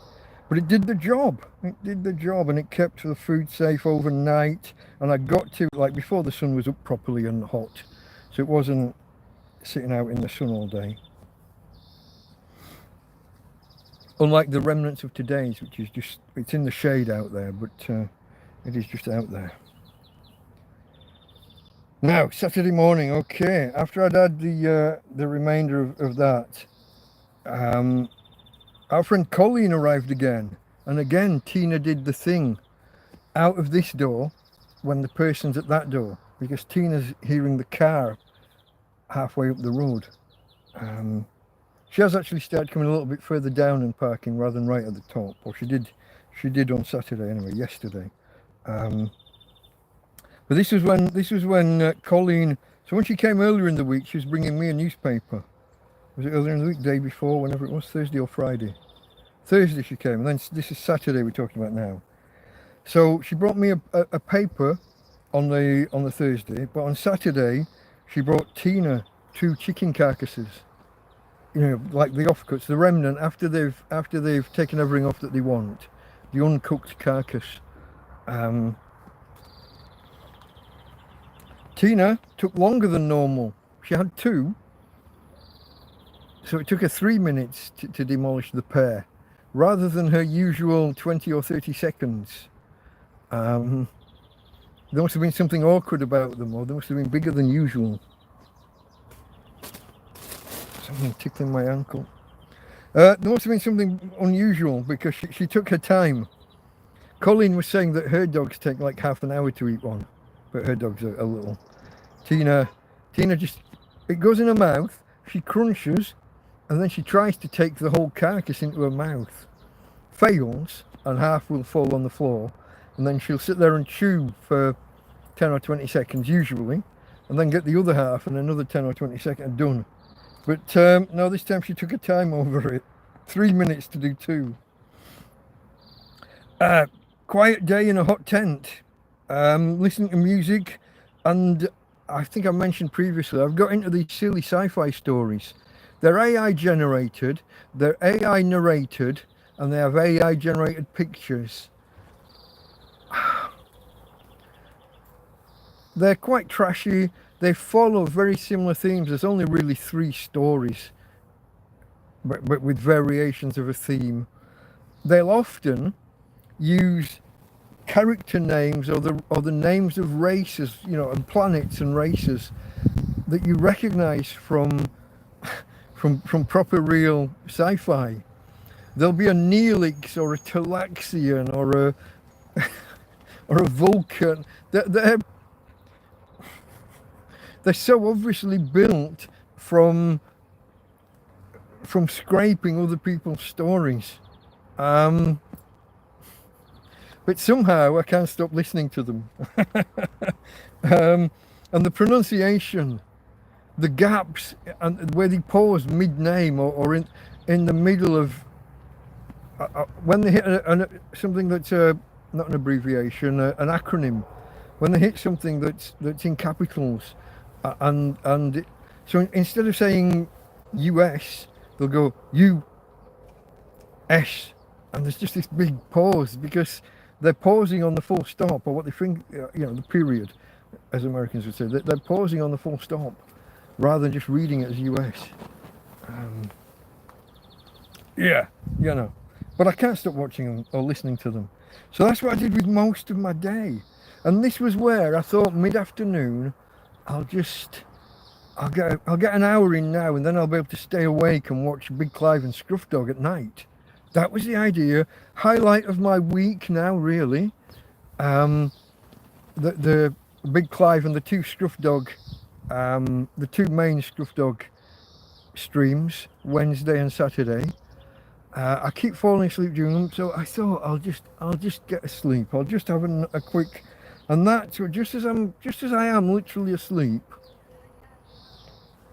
But it did the job. It did the job, and it kept the food safe overnight. And I got to, like, before the sun was up properly and hot. So it wasn't sitting out in the sun all day. Unlike the remnants of today's, which is just, it's in the shade out there, but it is just out there. Now, Saturday morning, okay, after I'd had the remainder of that, our friend Colleen arrived again. And again, Tina did the thing out of this door when the person's at that door, because Tina's hearing the car halfway up the road. She has actually started coming a little bit further down and parking rather than right at the top. Or she did on Saturday anyway, yesterday. But this was when Colleen. So when she came earlier in the week, she was bringing me a newspaper. Was it earlier in the week, day before, whenever it was, Thursday or Friday? Thursday she came, and then this is Saturday we're talking about now. So she brought me a paper on the Thursday, but on Saturday she brought Tina 2 chicken carcasses. You know, like the offcuts, the remnant after they've taken everything off that they want, the uncooked carcass. Tina took longer than normal. She had 2, so it took her 3 minutes to demolish the pair, rather than her usual 20 or 30 seconds. There must have been something awkward about them, or they must have been bigger than usual. Something tickling my ankle. There must have been something unusual because she took her time. Colleen was saying that her dogs take like half an hour to eat one, but her dogs are little. Tina just, it goes in her mouth, she crunches, and then she tries to take the whole carcass into her mouth. Fails, and half will fall on the floor, and then she'll sit there and chew for 10 or 20 seconds usually, and then get the other half and another 10 or 20 seconds done. But no, this time she took her time over it. 3 minutes to do 2. Quiet day in a hot tent. listening to music, and I think I mentioned previously, I've got into these silly sci-fi stories. They're AI generated, they're AI narrated, and they have AI generated pictures. They're quite trashy. They follow very similar themes. There's only really 3 stories, but with variations of a theme. They'll often use character names or the names of races, and planets and races that you recognise from proper real sci-fi. There'll be a Neelix or a Talaxian or a Vulcan. They're so obviously built from scraping other people's stories. But somehow I can't stop listening to them. And the pronunciation, the gaps, and where they pause mid-name or in the middle of when they hit something that's not an abbreviation, an acronym. When they hit something that's in capitals, so instead of saying US, they'll go US, and there's just this big pause because they're pausing on the full stop, or what they think, the period, as Americans would say. They're pausing on the full stop rather than just reading it as US. But I can't stop watching them or listening to them. So that's what I did with most of my day. And this was where I thought mid-afternoon, I'll get an hour in now, and then I'll be able to stay awake and watch Big Clive and Scruff Dog at night. That was the idea. Highlight of my week now, really. The Big Clive and the 2 Scruff Dog, the 2 main Scruff Dog streams, Wednesday and Saturday. I keep falling asleep during them, so I thought I'll just get asleep. I'll just have a quick, and that's just as I am literally asleep.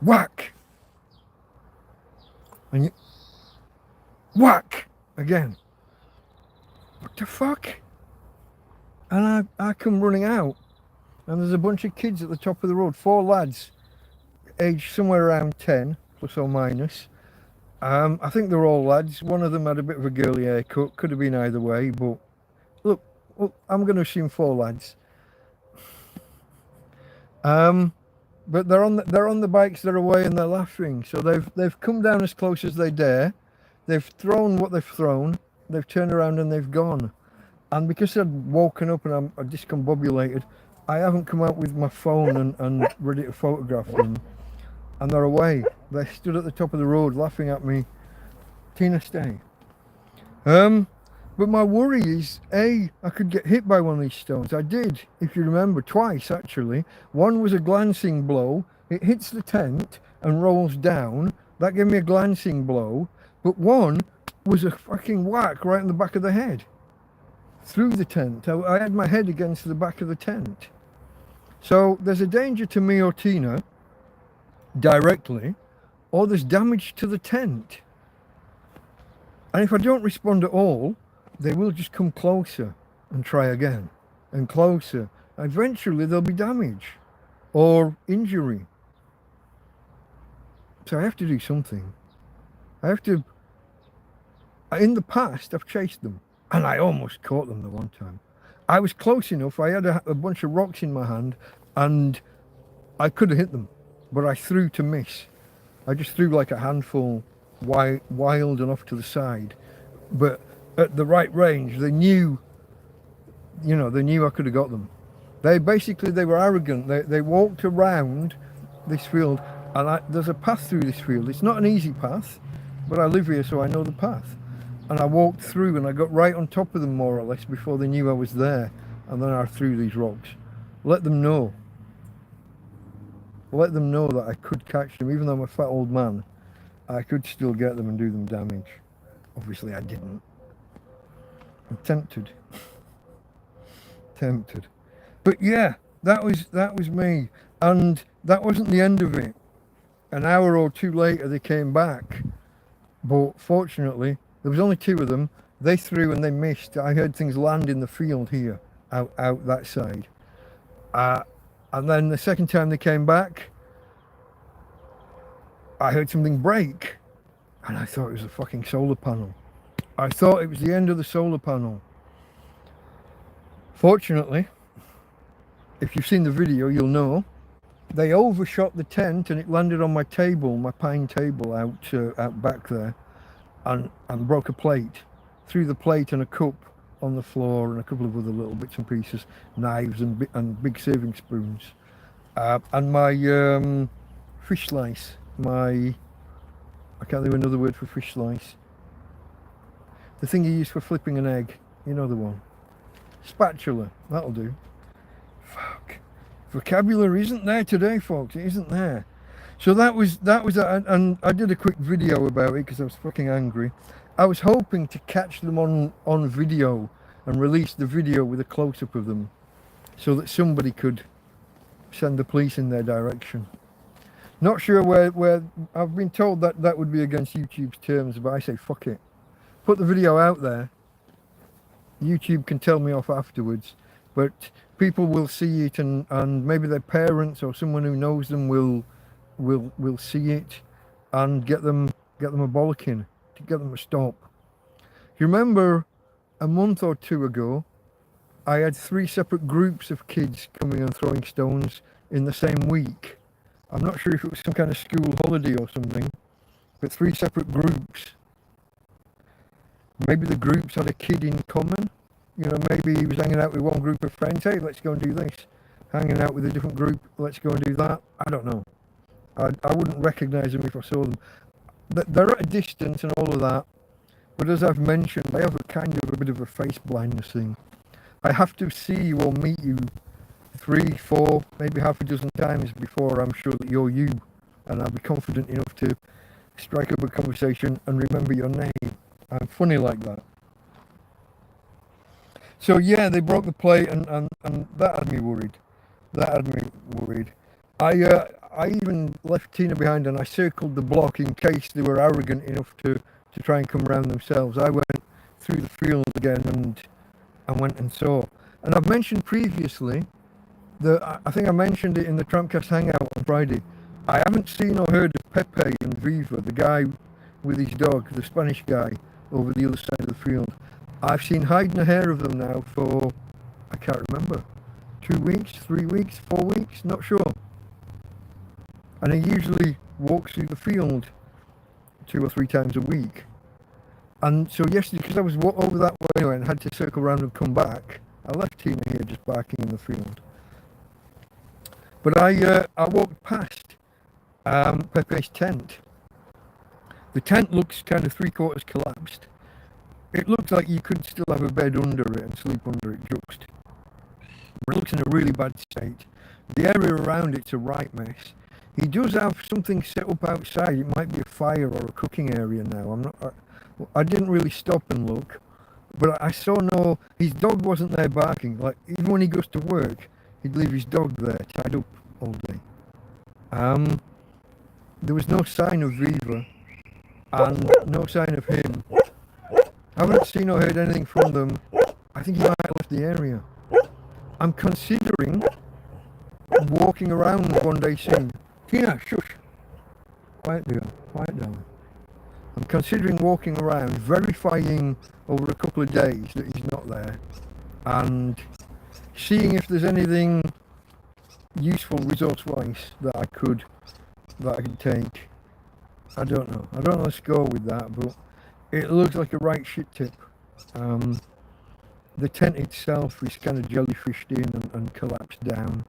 Whack, and whack again. What the fuck? And I come running out, and there's a bunch of kids at the top of the road. 4 lads, aged somewhere around 10 plus or minus. I think they're all lads. One of them had a bit of a girly haircut. Could have been either way, but look, I'm going to assume 4 lads. But they're on the bikes. They're away and they're laughing. So they've come down as close as they dare. They've thrown what they've thrown. They've turned around and they've gone. And because I'd woken up and I'm discombobulated, I haven't come out with my phone and ready to photograph them. And they're away. They stood at the top of the road laughing at me. Tina, stay. But my worry is, I could get hit by one of these stones. I did, if you remember, twice actually. One was a glancing blow. It hits the tent and rolls down. That gave me a glancing blow. But one was a fucking whack right in the back of the head. Through the tent. I had my head against the back of the tent. So there's a danger to me or Tina directly, or there's damage to the tent. And if I don't respond at all, they will just come closer and try again, and closer. Eventually there'll be damage or injury. So I have to do something. In the past, I've chased them, and I almost caught them the one time. I was close enough. I had a bunch of rocks in my hand, and I could have hit them, but I threw to miss. I just threw like a handful, wild and off to the side. But at the right range, they knew I could have got them. They were arrogant. They walked around this field, and there's a path through this field. It's not an easy path, but I live here, so I know the path. And I walked through, and I got right on top of them more or less before they knew I was there. And then I threw these rocks. Let them know that I could catch them. Even though I'm a fat old man, I could still get them and do them damage. Obviously I didn't. I'm tempted. But yeah, that was me. And that wasn't the end of it. An hour or 2 later they came back. But fortunately, there was only 2 of them. They threw and they missed. I heard things land in the field here. out that side. And then the second time they came back, I heard something break, and I thought it was a fucking solar panel. I thought it was the end of the solar panel. Fortunately, if you've seen the video, you'll know they overshot the tent and it landed on my table, my pine table out back there, and broke a plate. Threw the plate and a cup on the floor and a couple of other little bits and pieces, knives and big serving spoons, and my fish slice. I can't think of another word for fish slice. The thing you use for flipping an egg, you know the one. Spatula, that'll do. Fuck. Vocabulary isn't there today, folks. It isn't there. So that was and I did a quick video about it because I was fucking angry. I was hoping to catch them on video and release the video with a close-up of them so that somebody could send the police in their direction. Not sure where I've been told that would be against YouTube's terms, but I say fuck it. Put the video out there. YouTube can tell me off afterwards, but people will see it, and maybe their parents or someone who knows them will see it and get them a bollocking, to get them to stop. You remember a month or two ago, I had 3 separate groups of kids coming and throwing stones in the same week. I'm not sure if it was some kind of school holiday or something, but 3 separate groups. Maybe the groups had a kid in common. You know, maybe he was hanging out with one group of friends. Hey, let's go and do this. Hanging out with a different group. Let's go and do that. I don't know. I wouldn't recognise them if I saw them. They're at a distance and all of that. But as I've mentioned, I have a bit of a face blindness thing. I have to see you or meet you 3, 4, maybe half a dozen times before I'm sure that you're you. And I'll be confident enough to strike up a conversation and remember your name. I'm funny like that. So yeah, they broke the plate and that had me worried. I even left Tina behind and I circled the block in case they were arrogant enough to try and come around themselves. I went through the field again and went and saw. And I've mentioned previously that I think I mentioned it in the TrampCast Hangout on Friday. I haven't seen or heard of Pepe and Viva, the guy with his dog, the Spanish guy, over the other side of the field. I've seen hide and a hair of them now for, I can't remember, 2 weeks, 3 weeks, 4 weeks, not sure. And he usually walks through the field 2 or 3 times a week. And so yesterday, because I was over that way anyway and had to circle around and come back, I left Tina here just barking in the field. But I walked past Pepe's tent. The tent looks kind of 3/4 collapsed. It looks like you could still have a bed under it and sleep under it just. But it looks in a really bad state. The area around it's a right mess. He does have something set up outside. It might be a fire or a cooking area now. I didn't really stop and look, but I saw his dog wasn't there barking. Like, even when he goes to work, he'd leave his dog there tied up all day. There was no sign of Viva and no sign of him. I haven't seen or heard anything from them. I think he might have left the area. I'm considering walking around one day soon. Tina, shush. Quiet down. I'm considering walking around, verifying over a couple of days that he's not there, and seeing if there's anything useful resource-wise that I could take. I don't know. I don't know the score with that, but it looks like a right shit tip. The tent itself is kind of jellyfished in and collapsed down.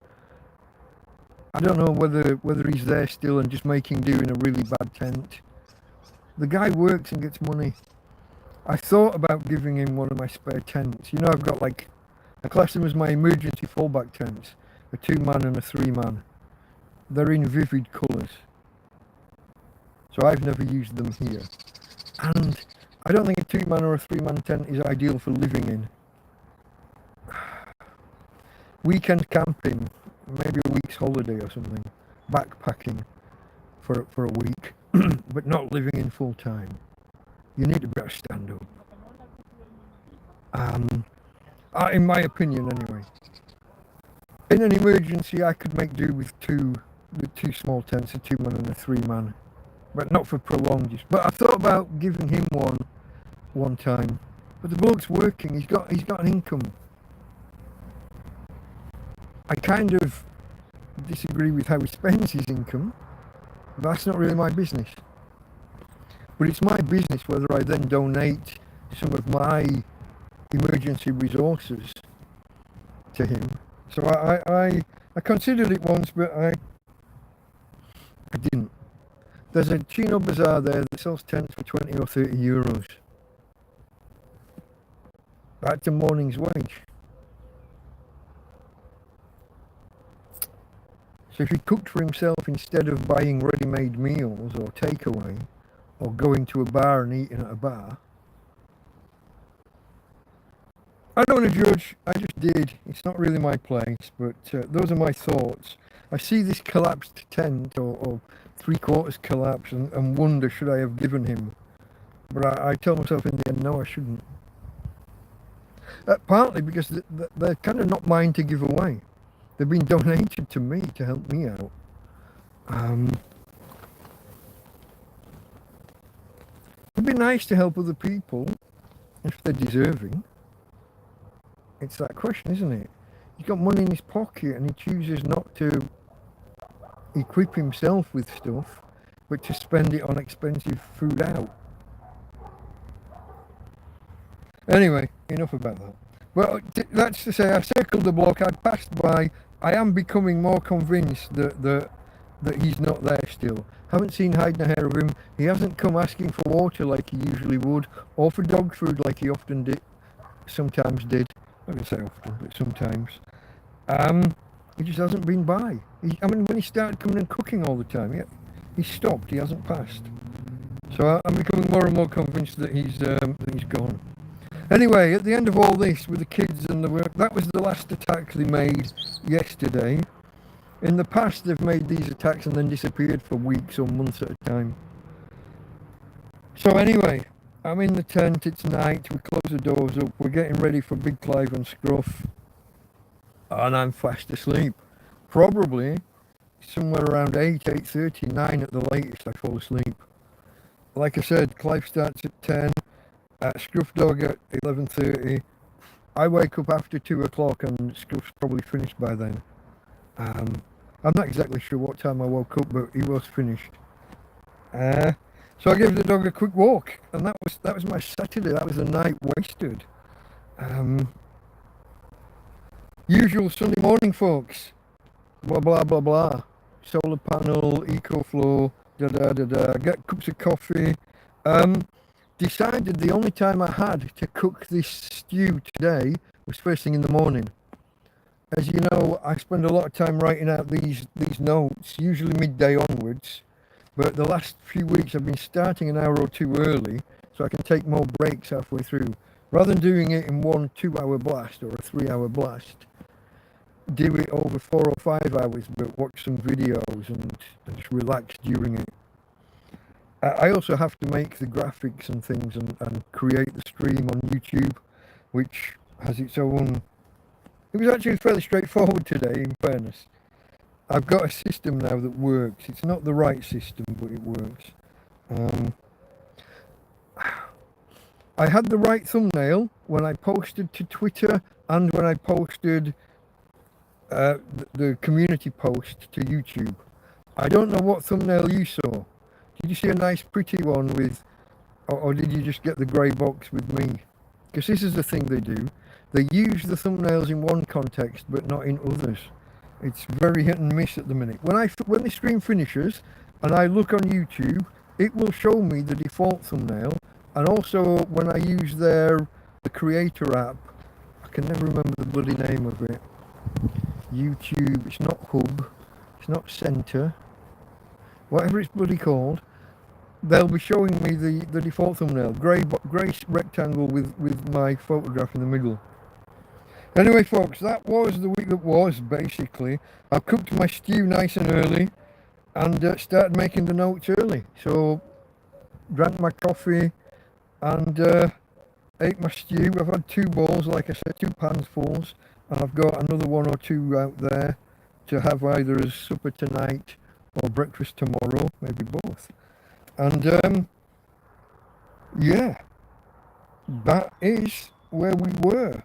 I don't know whether he's there still and just making do in a really bad tent. The guy works and gets money. I thought about giving him one of my spare tents. You know, I've got I class them as my emergency fallback tents. A 2-man and a 3-man. They're in vivid colours. So I've never used them here. And I don't think a 2-man or a 3-man tent is ideal for living in. Weekend camping, maybe a week's holiday or something. Backpacking for a week. But not living in full time. You need to be able to stand up. In my opinion, anyway. In an emergency, I could make do with two small tents, a 2-man and a 3-man, but not for prolonged use. But I thought about giving him one time. But the bloke's working. He's got an income. I kind of disagree with how he spends his income. But that's not really my business. But it's my business whether I then donate some of my emergency resources to him. So I considered it once, but I didn't. There's a Chino bazaar there that sells tents for 20 or 30 euros. That's a morning's wage. So if he cooked for himself instead of buying ready-made meals or takeaway, or going to a bar and eating at a bar, I don't want to judge, I just did. It's not really my place, but those are my thoughts. I see this collapsed tent or 3/4 collapse and wonder, should I have given him? But I tell myself in the end, no, I shouldn't. Partly because they're kind of not mine to give away. They've been donated to me to help me out. It'd be nice to help other people if they're deserving. It's that question, isn't it? He's got money in his pocket and he chooses not to equip himself with stuff, but to spend it on expensive food out. Anyway, enough about that. Well, that's to say, I circled the block, I passed by. I am becoming more convinced that he's not there still. Haven't seen hide nor hair of him. He hasn't come asking for water like he usually would, or for dog food like he often did. Sometimes did. I don't say often, but sometimes. He just hasn't been by. When he started coming and cooking all the time, he stopped. He hasn't passed. So I'm becoming more and more convinced that he's gone. Anyway, at the end of all this, with the kids and the work, that was the last attack they made yesterday. In the past, they've made these attacks and then disappeared for weeks or months at a time. So anyway, I'm in the tent, it's night, we close the doors up, we're getting ready for Big Clive and Scruff, and I'm fast asleep. Probably somewhere around 8:30, 9 at the latest I fall asleep. Like I said, Clive starts at 10, Scruff Dog at 11:30. I wake up after 2 o'clock and Scruff's probably finished by then. I'm not exactly sure what time I woke up, but he was finished. So I gave the dog a quick walk, and that was my Saturday. That was a night wasted. Usual Sunday morning, folks. Blah blah blah blah. Solar panel, EcoFlow, da da da da. Get cups of coffee. Decided the only time I had to cook this stew today was first thing in the morning. As you know, I spend a lot of time writing out these notes, usually midday onwards. But the last few weeks I've been starting an hour or two early, so I can take more breaks halfway through. Rather than doing it in 1 2-hour blast or a 3-hour blast, do it over 4 or 5 hours, but watch some videos and just relax during it. I also have to make the graphics and things and create the stream on YouTube, which has its own... It was actually fairly straightforward today, in fairness. I've got a system now that works. It's not the right system, but it works. I had the right thumbnail when I posted to Twitter and when I posted the community post to YouTube. I don't know what thumbnail you saw. Did you see a nice pretty one with, or did you just get the grey box with me? Because this is the thing they do. They use the thumbnails in one context, but not in others. It's very hit and miss at the minute. When the stream finishes and I look on YouTube, it will show me the default thumbnail, and also when I use the creator app, I can never remember the bloody name of it. YouTube, it's not Hub, it's not Center, whatever it's bloody called, they'll be showing me the default thumbnail, grey rectangle with my photograph in the middle. Anyway, folks, that was the week that was, basically. I cooked my stew nice and early and started making the notes early. So, drank my coffee and ate my stew. I've had 2 bowls, like I said, 2 pans fulls, and I've got another 1 or 2 out there to have either as supper tonight or breakfast tomorrow, maybe both. And yeah, that is where we were.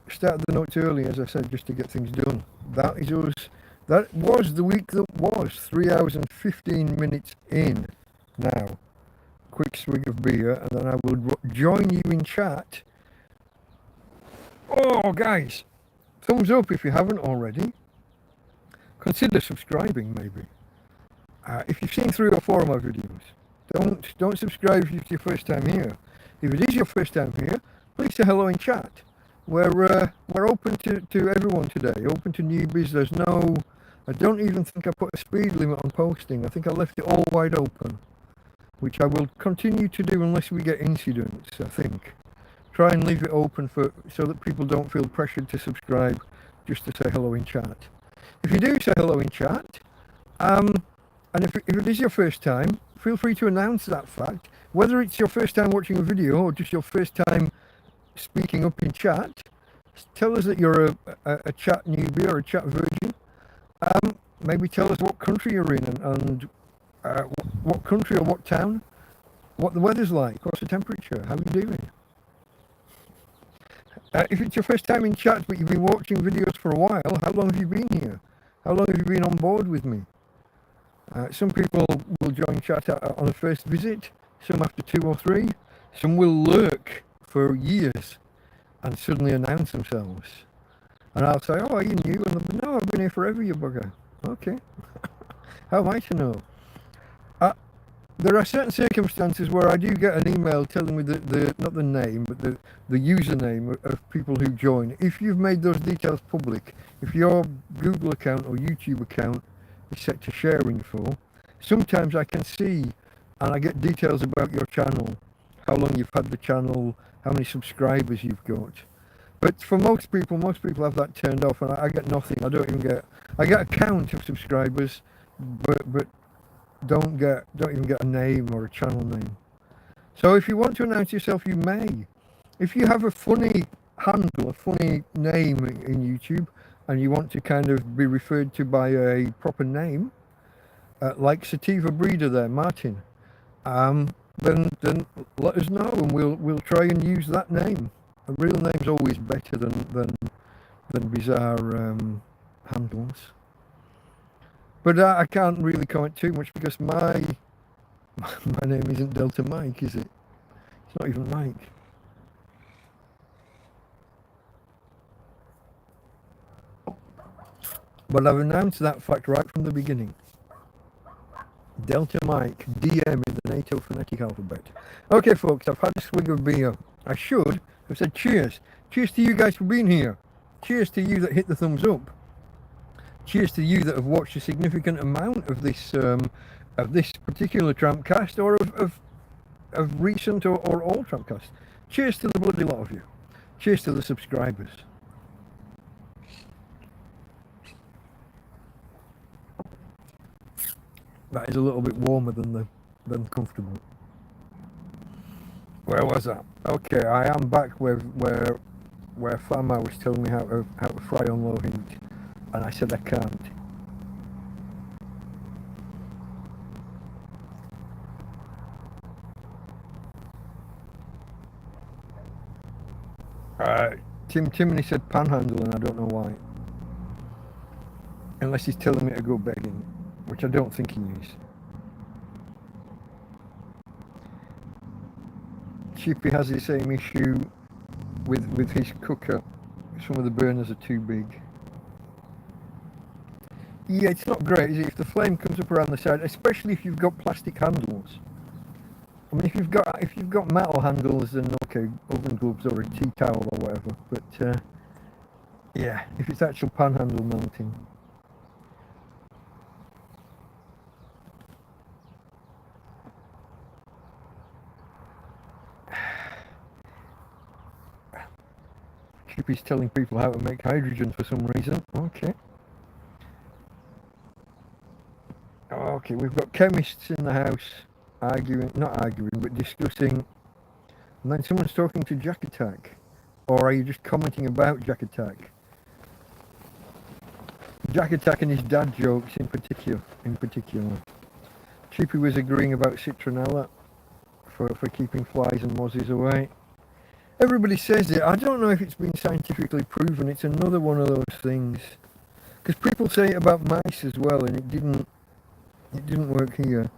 Started the notes early, as I said, just to get things done. That is us. That was the week that was. 3 hours and 15 minutes in now. Quick swig of beer, and then I will join you in chat. Oh, guys, thumbs up if you haven't already. Consider subscribing, maybe. If you've seen 3 or 4 of my videos, don't subscribe if it's your first time here. If it is your first time here, please say hello in chat. We're open to everyone today, open to newbies. There's no, I don't even think I put a speed limit on posting. I think I left it all wide open, which I will continue to do unless we get incidents, I think. Try and leave it open so that people don't feel pressured to subscribe just to say hello in chat. If you do say hello in chat, and if it is your first time, feel free to announce that fact. Whether it's your first time watching a video or just your first time speaking up in chat, tell us that you're a chat newbie or a chat virgin. Maybe tell us what country you're in and what country or what town, what the weather's like, what's the temperature, how are you doing. If it's your first time in chat but you've been watching videos for a while, how long have you been here? How long have you been on board with me? Some people will join chat on a first visit, some after 2 or 3, some will lurk for years and suddenly announce themselves. And I'll say, oh, are you new? And they'll be, no, I've been here forever, you bugger. Okay. How am I to know? There are certain circumstances where I do get an email telling me not the name, but the username of people who join. If you've made those details public, if your Google account or YouTube account is set to share info, sometimes I can see and I get details about your channel, how long you've had the channel, how many subscribers you've got. But for most people have that turned off, and I get nothing. I get a count of subscribers, but don't even get a name or a channel name. So if you want to announce yourself, you may. If you have a funny handle, a funny name in YouTube, and you want to kind of be referred to by a proper name, like Sativa Breeder there, Martin, then let us know, and we'll try and use that name. A real name's always better than bizarre handles. But I can't really comment too much because my name isn't Delta Mike, is it? It's not even Mike. But I've announced that fact right from the beginning. Delta Mike, DM in the NATO phonetic alphabet. Okay, folks, I've had a swig of beer. I should have said cheers. Cheers to you guys for being here. Cheers to you that hit the thumbs up. Cheers to you that have watched a significant amount of this particular TrampCast, or of recent or all TrampCasts. Cheers to the bloody lot of you. Cheers to the subscribers. That is a little bit warmer than comfortable. Where was that? Okay, I am back where Fama was telling me how to fry on low heat, and I said I can't. Timony said panhandle, and I don't know why. Unless he's telling me to go begging, which I don't think he is. Chippy has the same issue with his cooker. Some of the burners are too big. Yeah, it's not great, is it? If the flame comes up around the side, especially if you've got plastic handles. I mean, if you've got metal handles, then okay, oven gloves or a tea towel or whatever. But yeah, if it's actual panhandle melting. Chippy's telling people how to make hydrogen for some reason. Okay. Okay, we've got chemists in the house not arguing, but discussing And then someone's talking to Jack Attack. Or are you just commenting about Jack Attack? Jack Attack and his dad jokes in particular. Chippy was agreeing about citronella for keeping flies and mozzies away. Everybody says it. I don't know if it's been scientifically proven. It's another one of those things. Because people say it about mice as well, and it didn't work here.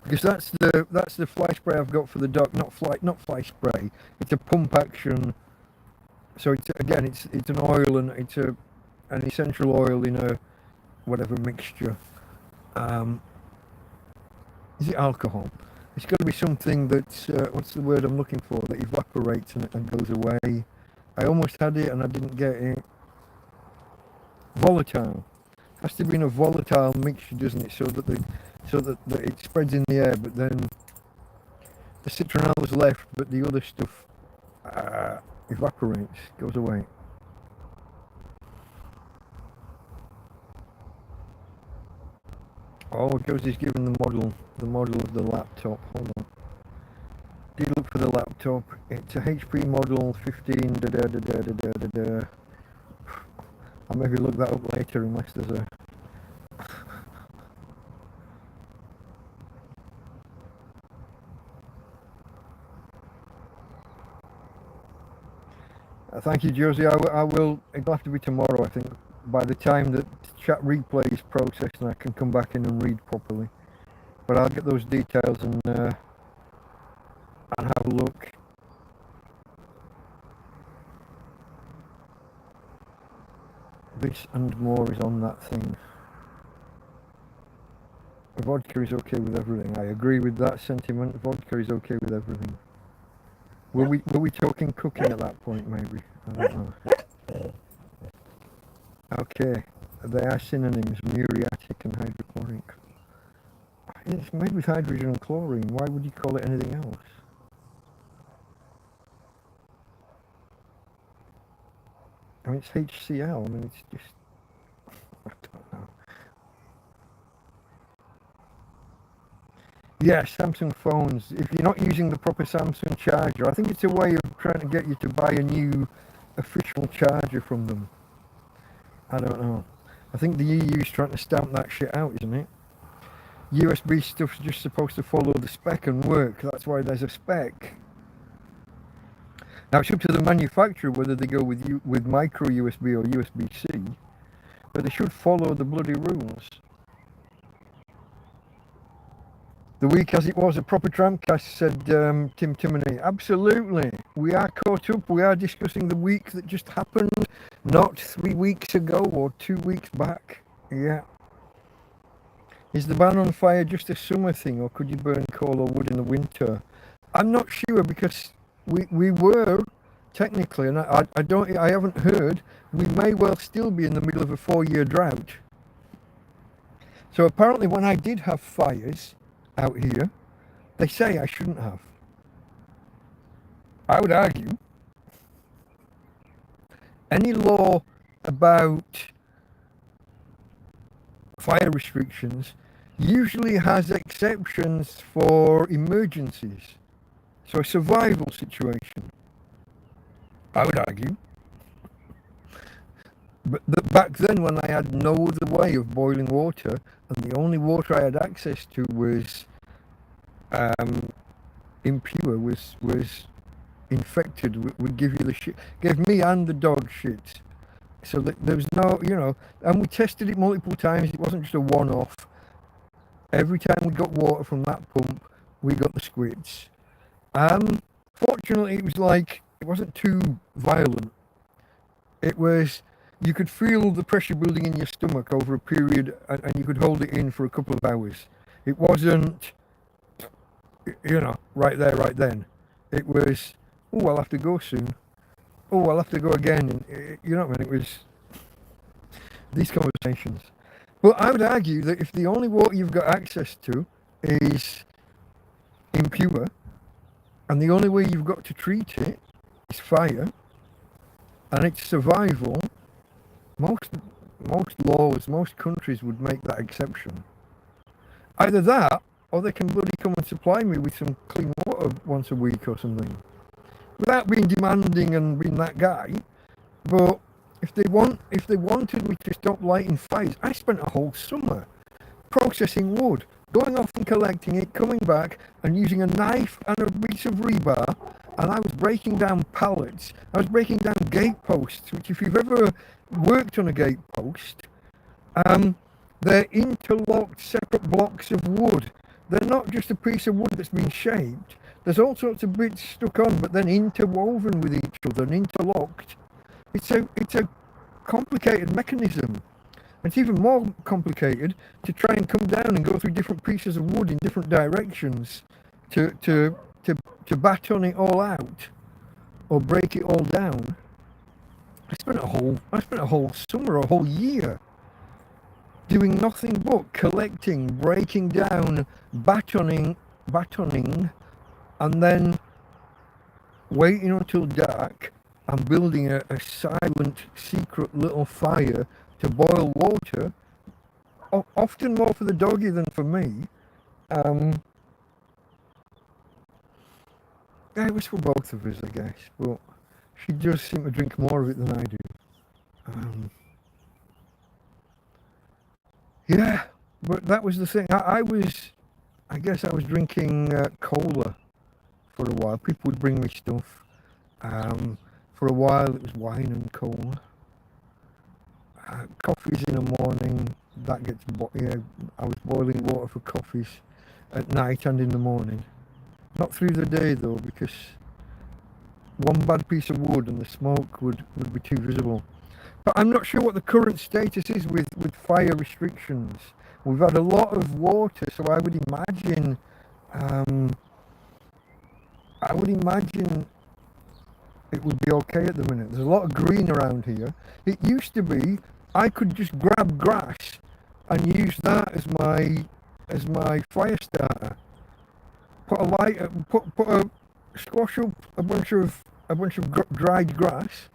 Because that's the fly spray I've got for the dog. Not fly spray. It's a pump action. So it's an oil, and it's an essential oil in a whatever mixture. Is it alcohol? It's got to be something that's what's the word I'm looking for, that evaporates and goes away. I almost had it and I didn't get it. Volatile. Has to be in a volatile mixture, doesn't it? So that it spreads in the air, but then the citronella's left, but the other stuff evaporates, goes away. Oh, Josie's given the model of the laptop. Hold on. Did look for the laptop. It's a HP model 15. I'll maybe look that up later unless there's a. Thank you, Josie. I will. It'll have to be tomorrow, I think. By the time that chat replay is processed and I can come back in and read properly. But I'll get those details and have a look. This and more is on that thing. Vodka is okay with everything. I agree with that sentiment. Vodka is okay with everything. Were we talking cooking at that point, maybe? I don't know. Okay, they are synonyms, muriatic and hydrochloric. It's made with hydrogen and chlorine. Why would you call it anything else? I mean, it's HCl. I mean, it's just... I don't know. Yeah, Samsung phones. If you're not using the proper Samsung charger, I think it's a way of trying to get you to buy a new official charger from them. I don't know. I think the EU's trying to stamp that shit out, isn't it? USB stuff's just supposed to follow the spec and work. That's why there's a spec. Now it's up to the manufacturer whether they go with micro USB or USB-C, but they should follow the bloody rules. The week as it was, a proper TrampCast, said Tim Timoney. Absolutely. We are caught up. We are discussing the week that just happened, not 3 weeks ago or 2 weeks back. Yeah. Is the ban on fire just a summer thing, or could you burn coal or wood in the winter? I'm not sure, because we were technically, and I haven't heard, we may well still be in the middle of a 4-year drought. So apparently when I did have fires out here, they say I shouldn't have. I would argue any law about fire restrictions usually has exceptions for emergencies, so a survival situation, I would argue. But back then, when I had no other way of boiling water, and the only water I had access to was impure, was infected, would give you the shit, gave me and the dog shit. So that there was no, and we tested it multiple times. It wasn't just a one-off. Every time we got water from that pump, we got the squids. Fortunately, it was like, it wasn't too violent. It was, you could feel the pressure building in your stomach over a period, and you could hold it in for a couple of hours. It wasn't, right there, right then. It was, oh, I'll have to go soon. Oh, I'll have to go again. And, you know what I mean? It was these conversations. But I would argue that if the only water you've got access to is impure, and the only way you've got to treat it is fire, and it's survival, most laws, most countries would make that exception. Either that, or they can bloody come and supply me with some clean water once a week or something. without being demanding and being that guy. But if they wanted me to stop lighting fires, I spent a whole summer processing wood, going off and collecting it, coming back and using a knife and a piece of rebar, and I was breaking down pallets. I was breaking down gate posts, which if you've ever worked on a gate post, they're interlocked separate blocks of wood. They're not just a piece of wood that's been shaped. There's all sorts of bits stuck on, but then interwoven with each other and interlocked. It's a complicated mechanism. It's even more complicated to try and come down and go through different pieces of wood in different directions to baton it all out or break it all down. I spent a whole summer, a whole year doing nothing but collecting, breaking down, batoning, and then waiting until dark and building a silent, secret little fire to boil water, often more for the doggy than for me. It was for both of us, I guess, but she does seem to drink more of it than I do. Yeah, but that was the thing. I guess I was drinking cola for a while. People would bring me stuff. For a while it was wine and cola. Coffees in the morning, that gets, I was boiling water for coffees at night and in the morning. Not through the day though, because one bad piece of wood and the smoke would be too visible. But I'm not sure what the current status is with fire restrictions. We've had a lot of water, so I would imagine it would be okay at the minute. There's a lot of green around here. It used to be I could just grab grass and use that as my fire starter. Put a light, squash up a bunch of dried grass.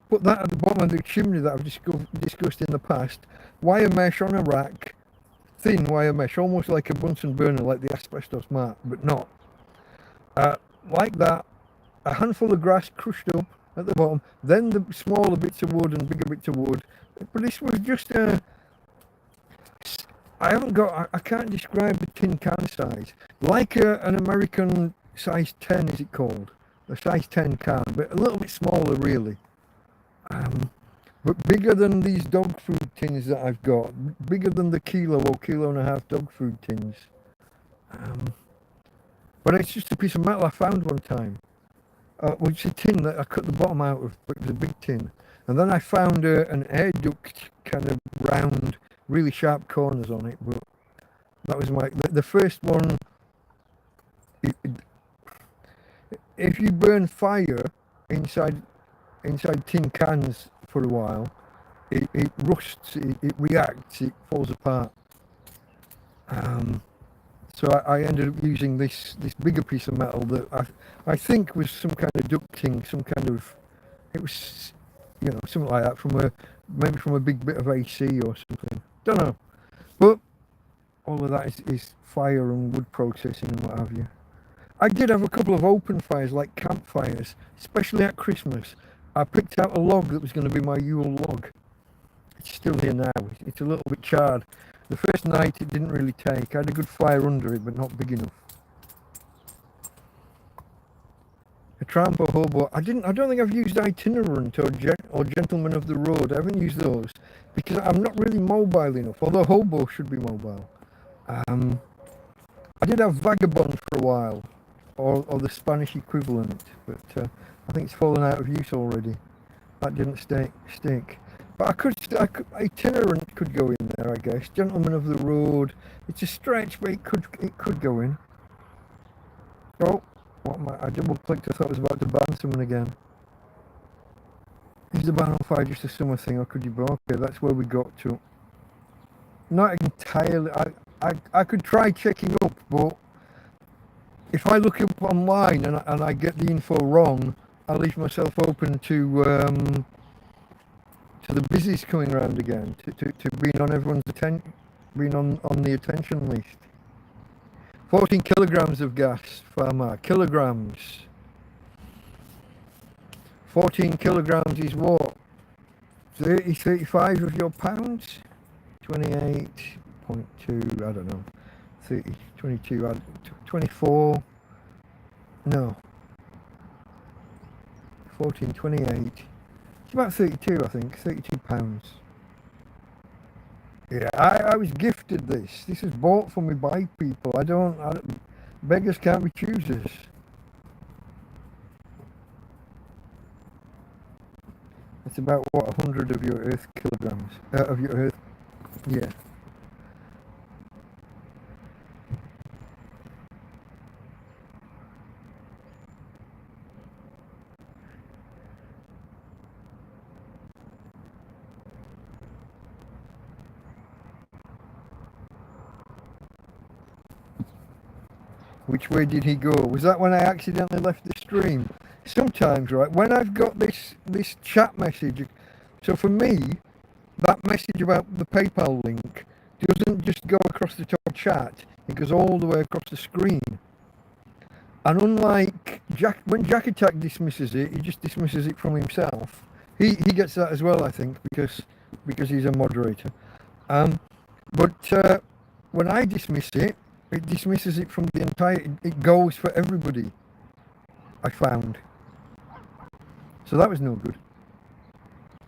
Put that at the bottom of the chimney that I've discussed in the past. Wire mesh on a rack, thin wire mesh, almost like a Bunsen burner, like the asbestos mat, but not. Like that, a handful of grass crushed up at the bottom, then the smaller bits of wood and bigger bits of wood. But this was just I can't describe the tin can size. Like an American size 10, is it called? A size 10 can, but a little bit smaller really. But bigger than these dog food tins that I've got. Bigger than the kilo or kilo and a half dog food tins. But it's just a piece of metal I found one time. Which is a tin that I cut the bottom out of, but it was a big tin. And then I found an air duct, kind of round, really sharp corners on it. But that was the first one. If you burn fire inside tin cans for a while, it rusts, it reacts, it falls apart. So I ended up using this bigger piece of metal that I think was some kind of ducting, it was, something like that maybe from a big bit of AC or something. Don't know. But all of that is fire and wood processing and what have you. I did have a couple of open fires, like campfires, especially at Christmas. I picked out a log that was going to be my Yule log. It's still here now. It's a little bit charred. The first night it didn't really take. I had a good fire under it, but not big enough. A tramp or hobo. I don't think I've used itinerant or gentleman of the road. I haven't used those because I'm not really mobile enough. Although hobo should be mobile. I did have vagabond for a while, or the Spanish equivalent, but I think it's fallen out of use already. That didn't stick. But itinerant could go in there, I guess. Gentleman of the road. It's a stretch, but it could go in. Oh, I double clicked. I thought I was about to ban someone again. Is the ban on fire just a summer thing, or could you? Okay, that's where we got to. Not entirely. I could try checking up, but if I look up online and I get the info wrong, I leave myself open to the busies coming around again, to being on everyone's being on the attention list. 14 kilograms of gas, Farmer, kilograms. 14 kilograms is what? 30, 35 of your pounds? 28.2, I don't know. 30, 22, 24, no. 14, 28. It's about 32, I think, 32 pounds. Yeah, I was gifted this. This is bought for me by people. I don't beggars can't be choosers. It's about, what, 100 of your Earth kilograms? Of your Earth, yeah. Which way did he go? Was that when I accidentally left the stream? Sometimes, right, when I've got this chat message, so for me, that message about the PayPal link doesn't just go across the top chat, it goes all the way across the screen. And unlike Jack, when Jack Attack dismisses it, he just dismisses it from himself. He gets that as well, I think, because he's a moderator. But when I dismiss it, it dismisses it from the entire, it goes for everybody, I found. So that was no good.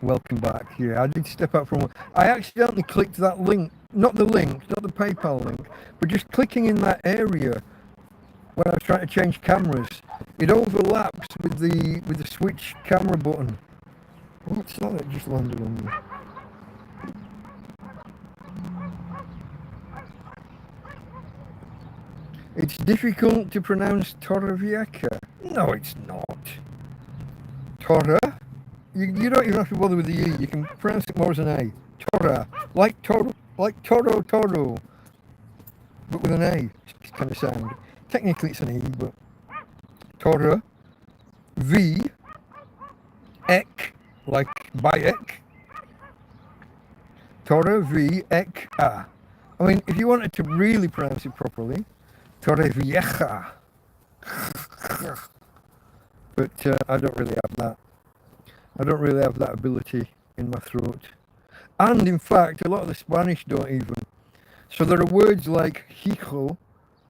Welcome back. Yeah, I did step out from one. I accidentally clicked that link, not the PayPal link, but just clicking in that area when I was trying to change cameras. It overlaps with the switch camera button. What's that that just landed on me? It's difficult to pronounce Torrevieja. No, it's not. Torre? You don't even have to bother with the E. You can pronounce it more as an A. Torre. Like Toro, but with an A. It's kind of sound. Technically it's an E, but Torre. V. Ek. Like Bayek. Torre V. Ek A. I mean, if you wanted to really pronounce it properly, Torrevieja. But I don't really have that. I don't really have that ability in my throat. And in fact, a lot of the Spanish don't even. So there are words like hijo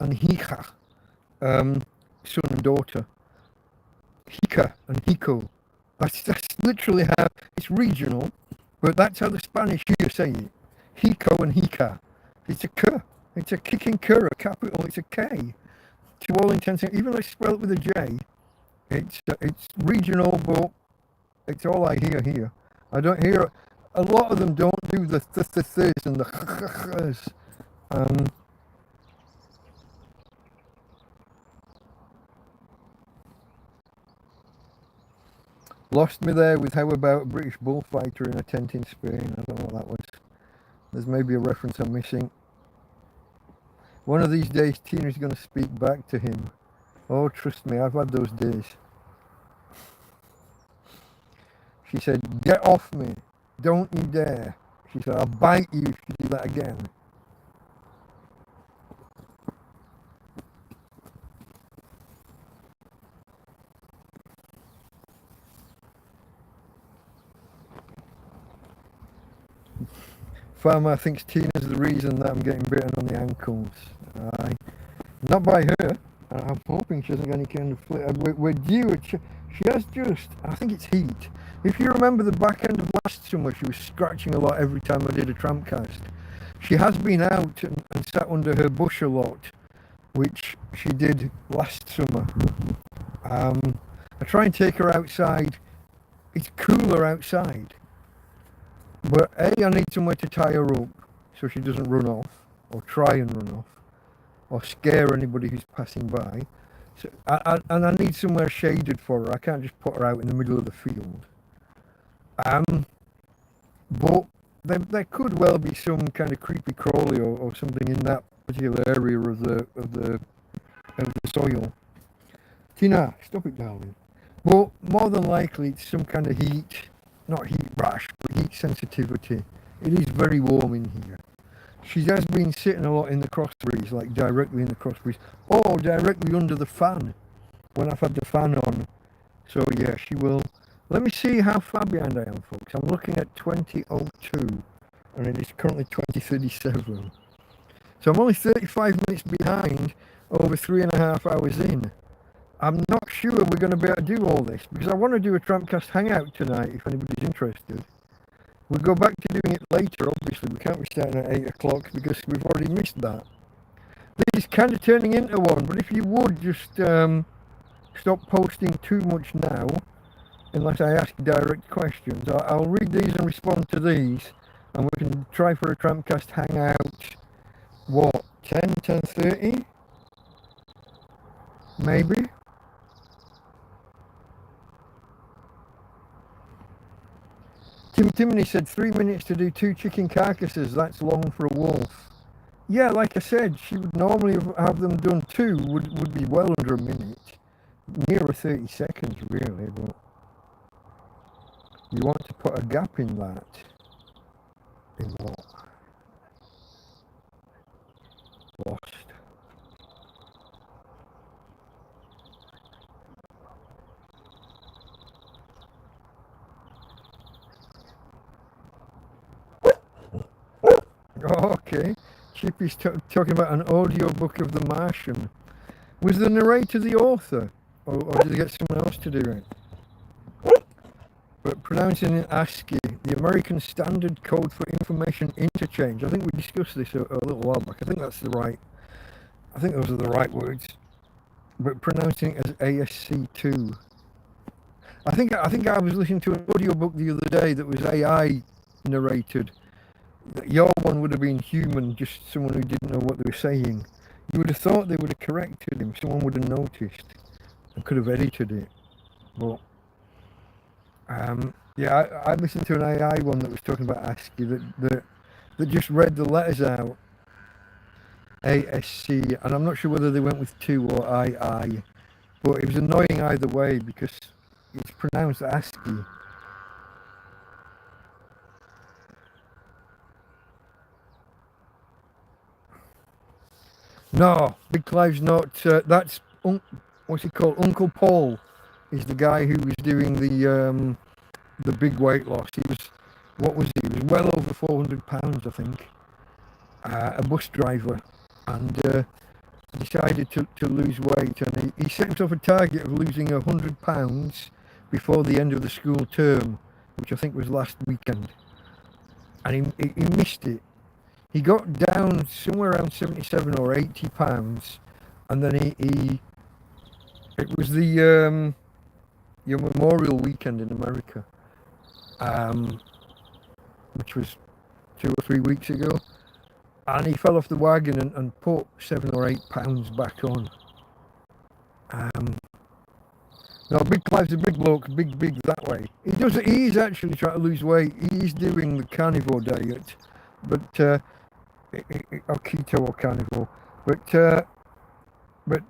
and hija, son and daughter. Hija and hijo. That's literally how, it's regional, but that's how the Spanish here say it. Hijo and hija. It's a K. It's a kicking K, a capital, it's a K. To all intents and even though I spell it with a J, it's regional, but it's all I hear here. I don't hear, a lot of them don't do the th and the th. Lost me there with how about a British bullfighter in a tent in Spain. I don't know what that was. There's maybe a reference I'm missing. One of these days Tina's going to speak back to him. Oh, trust me, I've had those days. She said, get off me. Don't you dare. She said, I'll bite you if you do that again. Farmer thinks Tina's the reason that I'm getting bitten on the ankles. Not by her. I'm hoping she hasn't got any kind of flip. We're due. She has just, I think it's heat. If you remember the back end of last summer, she was scratching a lot every time I did a TrampCast. She has been out and sat under her bush a lot, which she did last summer. I try and take her outside. It's cooler outside. But A, I need somewhere to tie her up so she doesn't run off, or try and run off, or scare anybody who's passing by. So, and I need somewhere shaded for her. I can't just put her out in the middle of the field. But there could well be some kind of creepy crawly or something in that particular area of the soil. Tina, stop it, darling. But more than likely, it's some kind of heat, not heat rash, but heat sensitivity. It is very warm in here. She has been sitting a lot in the cross breeze, like directly in the cross breeze, or directly under the fan when I've had the fan on. So yeah, she will Let me see how far behind I am, folks. I'm looking at 20:02, and it is currently 20:37. So I'm only 35 minutes behind, over 3.5 hours in. I'm not sure we're going to be able to do all this, because I want to do a TrampCast hangout tonight, if anybody's interested. We'll go back to doing it later, obviously. We can't be starting at 8 o'clock, because we've already missed that. This is kind of turning into one, but if you would just stop posting too much now, unless I ask direct questions. I'll read these and respond to these, and we can try for a TrampCast hangout, what, 10:30? Maybe? Timony said 3 minutes to do 2 chicken carcasses, that's long for a wolf. Yeah, like I said, she would normally have them done 2, would be well under a minute. Nearer 30 seconds, really, but you want to put a gap in that. In what? Lost. Oh, okay. Chippy's talking about an audio book of The Martian. Was the narrator the author? Or did they get someone else to do it? But pronouncing it ASCII, the American Standard Code for Information Interchange. I think we discussed this a little while back. I think those are the right words. But pronouncing it as ASC2. I think I was listening to an audiobook the other day that was AI narrated. Your one would have been human, just someone who didn't know what they were saying. You would have thought they would have corrected him, someone would have noticed and could have edited it. But yeah, I listened to an AI one that was talking about ASCII that just read the letters out, ASC, and I'm not sure whether they went with 2 or II, but it was annoying either way because it's pronounced ASCII. No, Big Clive's not. That's what's he called? Uncle Paul is the guy who was doing the big weight loss. He was, what was he? He was well over 400 pounds, I think. A bus driver, and decided to lose weight, and he set himself a target of losing 100 pounds before the end of the school term, which I think was last weekend, and he missed it. He got down somewhere around 77 or 80 pounds, and then it was the your Memorial Weekend in America, which was 2 or 3 weeks ago, and he fell off the wagon and put 7 or 8 pounds back on. No, Big Clive's a big bloke, big that way. He is actually trying to lose weight. He is doing the carnivore diet, but or keto or carnivore, but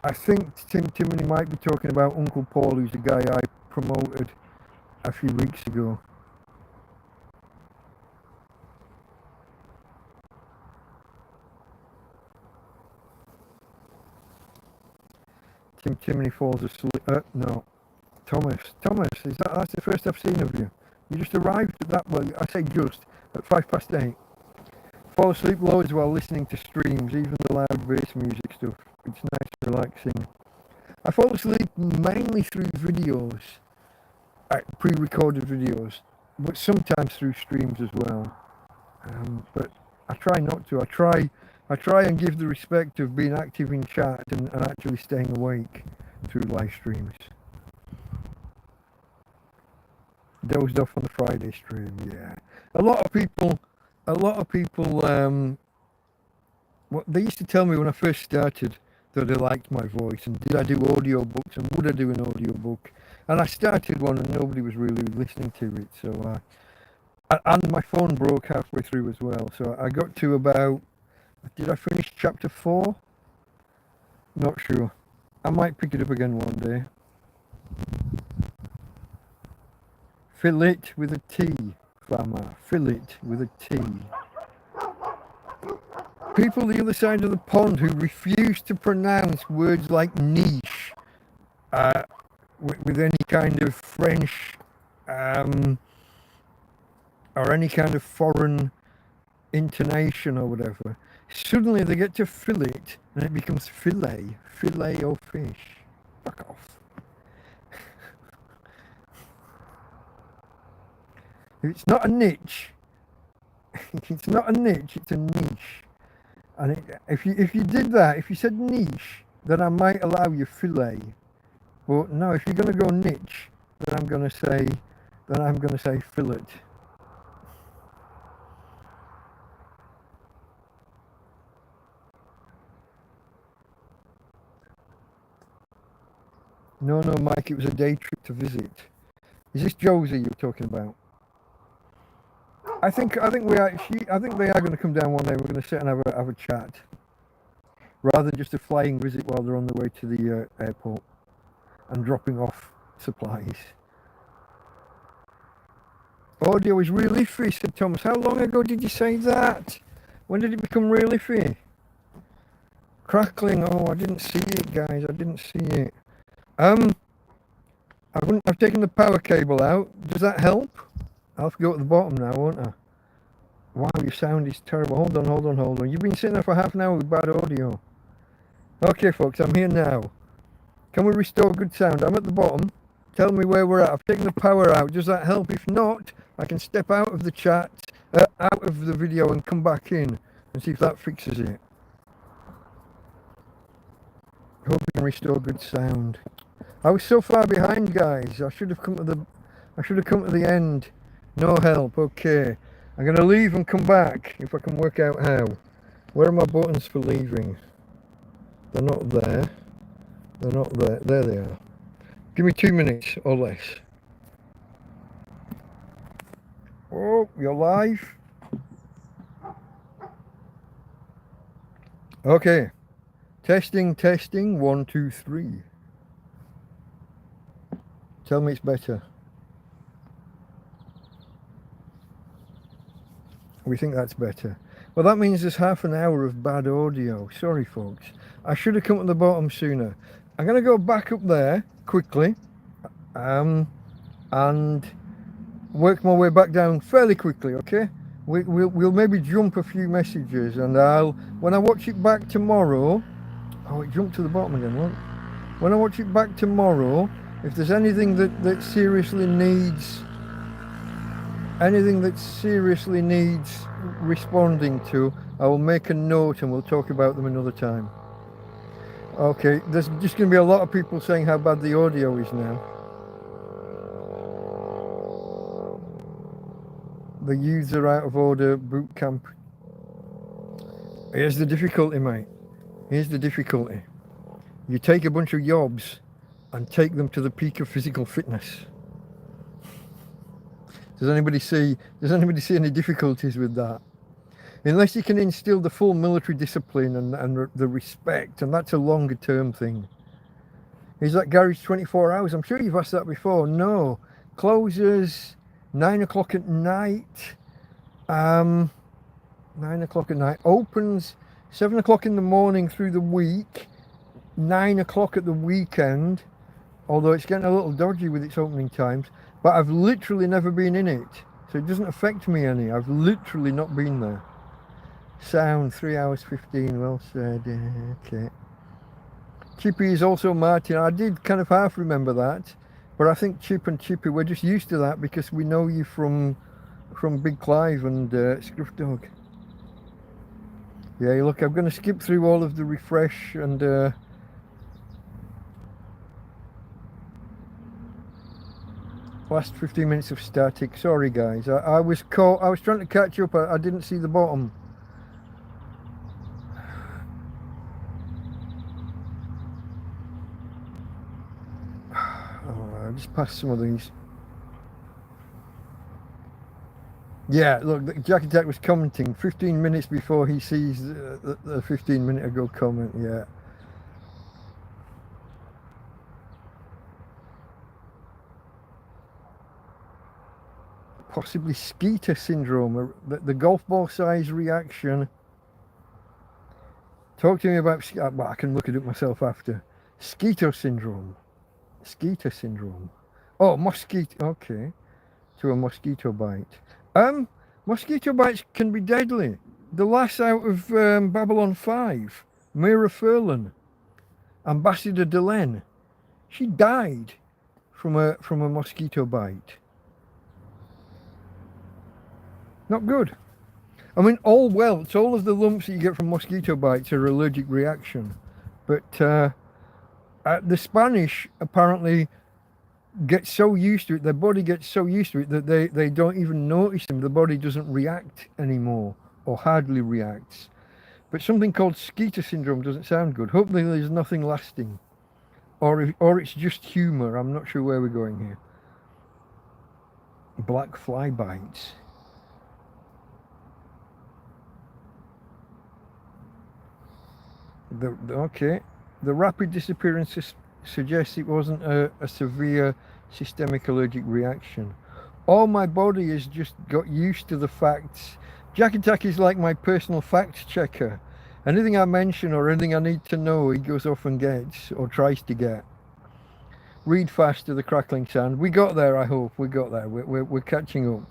I think Timony might be talking about Uncle Paul, who's the guy I promoted a few weeks ago. Timony falls asleep. No, Thomas, that's the first I've seen of you. You just arrived at that. Well, I say just at 8:05. Fall asleep loads while listening to streams, even the loud bass music stuff. It's nice, relaxing. I fall asleep mainly through videos, pre-recorded videos, but sometimes through streams as well. But I try not to. I try and give the respect of being active in chat and actually staying awake through live streams. Dozed off on the Friday stream, yeah. A lot of people, what they used to tell me when I first started that they liked my voice, and did I do audio books, and would I do an audio book? And I started one and nobody was really listening to it, so and my phone broke halfway through as well, so I got to about, did I finish chapter 4? Not sure. I might pick it up again one day. Fill it with a T, farmer. Fill it with a T. People the other side of the pond who refuse to pronounce words like niche. with any kind of French or any kind of foreign intonation or whatever. Suddenly they get to fillet and it becomes filet of fish. Fuck off. It's not a niche. It's not a niche, it's a niche. And if you did that, if you said niche, then I might allow you filet. But no, if you're gonna go niche, then I'm gonna say fillet. No, Mike, it was a day trip to visit. Is this Josie you're talking about? I think they are going to come down one day. We're going to sit and have a chat, rather than just a flying visit while they're on the way to the airport and dropping off supplies. Audio is real iffy, said Thomas. How long ago did you say that? When did it become real iffy? Crackling. Oh, I didn't see it, guys. I didn't see it. I've taken the power cable out. Does that help? I'll have to go at the bottom now, won't I? Wow, your sound is terrible. Hold on. You've been sitting there for half an hour with bad audio. Okay, folks, I'm here now. Can we restore good sound? I'm at the bottom. Tell me where we're at. I've taken the power out. Does that help? If not, I can step out of the chat, out of the video and come back in and see if that fixes it. Hope we can restore good sound. I was so far behind, guys. I should have come to the end. No help. Okay. I'm going to leave and come back if I can work out how. Where are my buttons for leaving? They're not there. They're not there. There they are. Give me 2 minutes or less. Oh, you're live. Okay. Testing. 1, 2, 3. Tell me it's better. We think that's better. Well, that means there's half an hour of bad audio. Sorry, folks. I should have come at the bottom sooner. I'm going to go back up there quickly and work my way back down fairly quickly, okay? We'll maybe jump a few messages, and when I watch it back tomorrow... Oh, it jumped to the bottom again, look. When I watch it back tomorrow, if there's anything that seriously needs responding to, I will make a note and we'll talk about them another time. Okay, there's just going to be a lot of people saying how bad the audio is now. The youths are out of order, boot camp. Here's the difficulty, mate. Here's the difficulty. You take a bunch of yobs and take them to the peak of physical fitness. Does anybody see any difficulties with that? Unless you can instill the full military discipline and the respect, and that's a longer term thing. Is that garage 24 hours? I'm sure you've asked that before. No. Closes 9 o'clock at night. 9 o'clock at night. Opens 7 o'clock in the morning through the week. 9 o'clock at the weekend. Although it's getting a little dodgy with its opening times. But I've literally never been in it. So it doesn't affect me any. I've literally not been there. Sound 3 hours 15. Well said. Okay. Chippy is also Martin. I did kind of half remember that. But I think Chip and Chippy, we're just used to that because we know you from Big Clive and Scruff Dog. Yeah, look, I'm going to skip through all of the refresh and last 15 minutes of static. Sorry guys, I was trying to catch up. I didn't see the bottom. Oh, I just passed some of these. Yeah, look, Jack Attack was commenting 15 minutes before he sees the 15 minute ago comment. Yeah. Possibly Skeeter syndrome, the golf ball size reaction. Talk to me about, well, I can look it up myself after. Skeeter syndrome. Skeeter syndrome. Oh, mosquito. Okay, to a mosquito bite. Mosquito bites can be deadly. The lass out of Babylon 5, Mira Furlan, Ambassador Delenn, she died from a mosquito bite. Not good. I mean, all welts, all of the lumps that you get from mosquito bites are allergic reaction. But the Spanish apparently get so used to it, their body gets so used to it that they don't even notice them. The body doesn't react anymore, or hardly reacts. But something called skeeter syndrome doesn't sound good. Hopefully there's nothing lasting. Or it's just humour. I'm not sure where we're going here. Black fly bites. Okay. The rapid disappearance suggests it wasn't a severe systemic allergic reaction. All my body has just got used to the facts. Jack Attack is like my personal fact checker. Anything I mention or anything I need to know, he goes off and gets, or tries to get. Read fast to the crackling sound. We got there, I hope. We got there. We're catching up.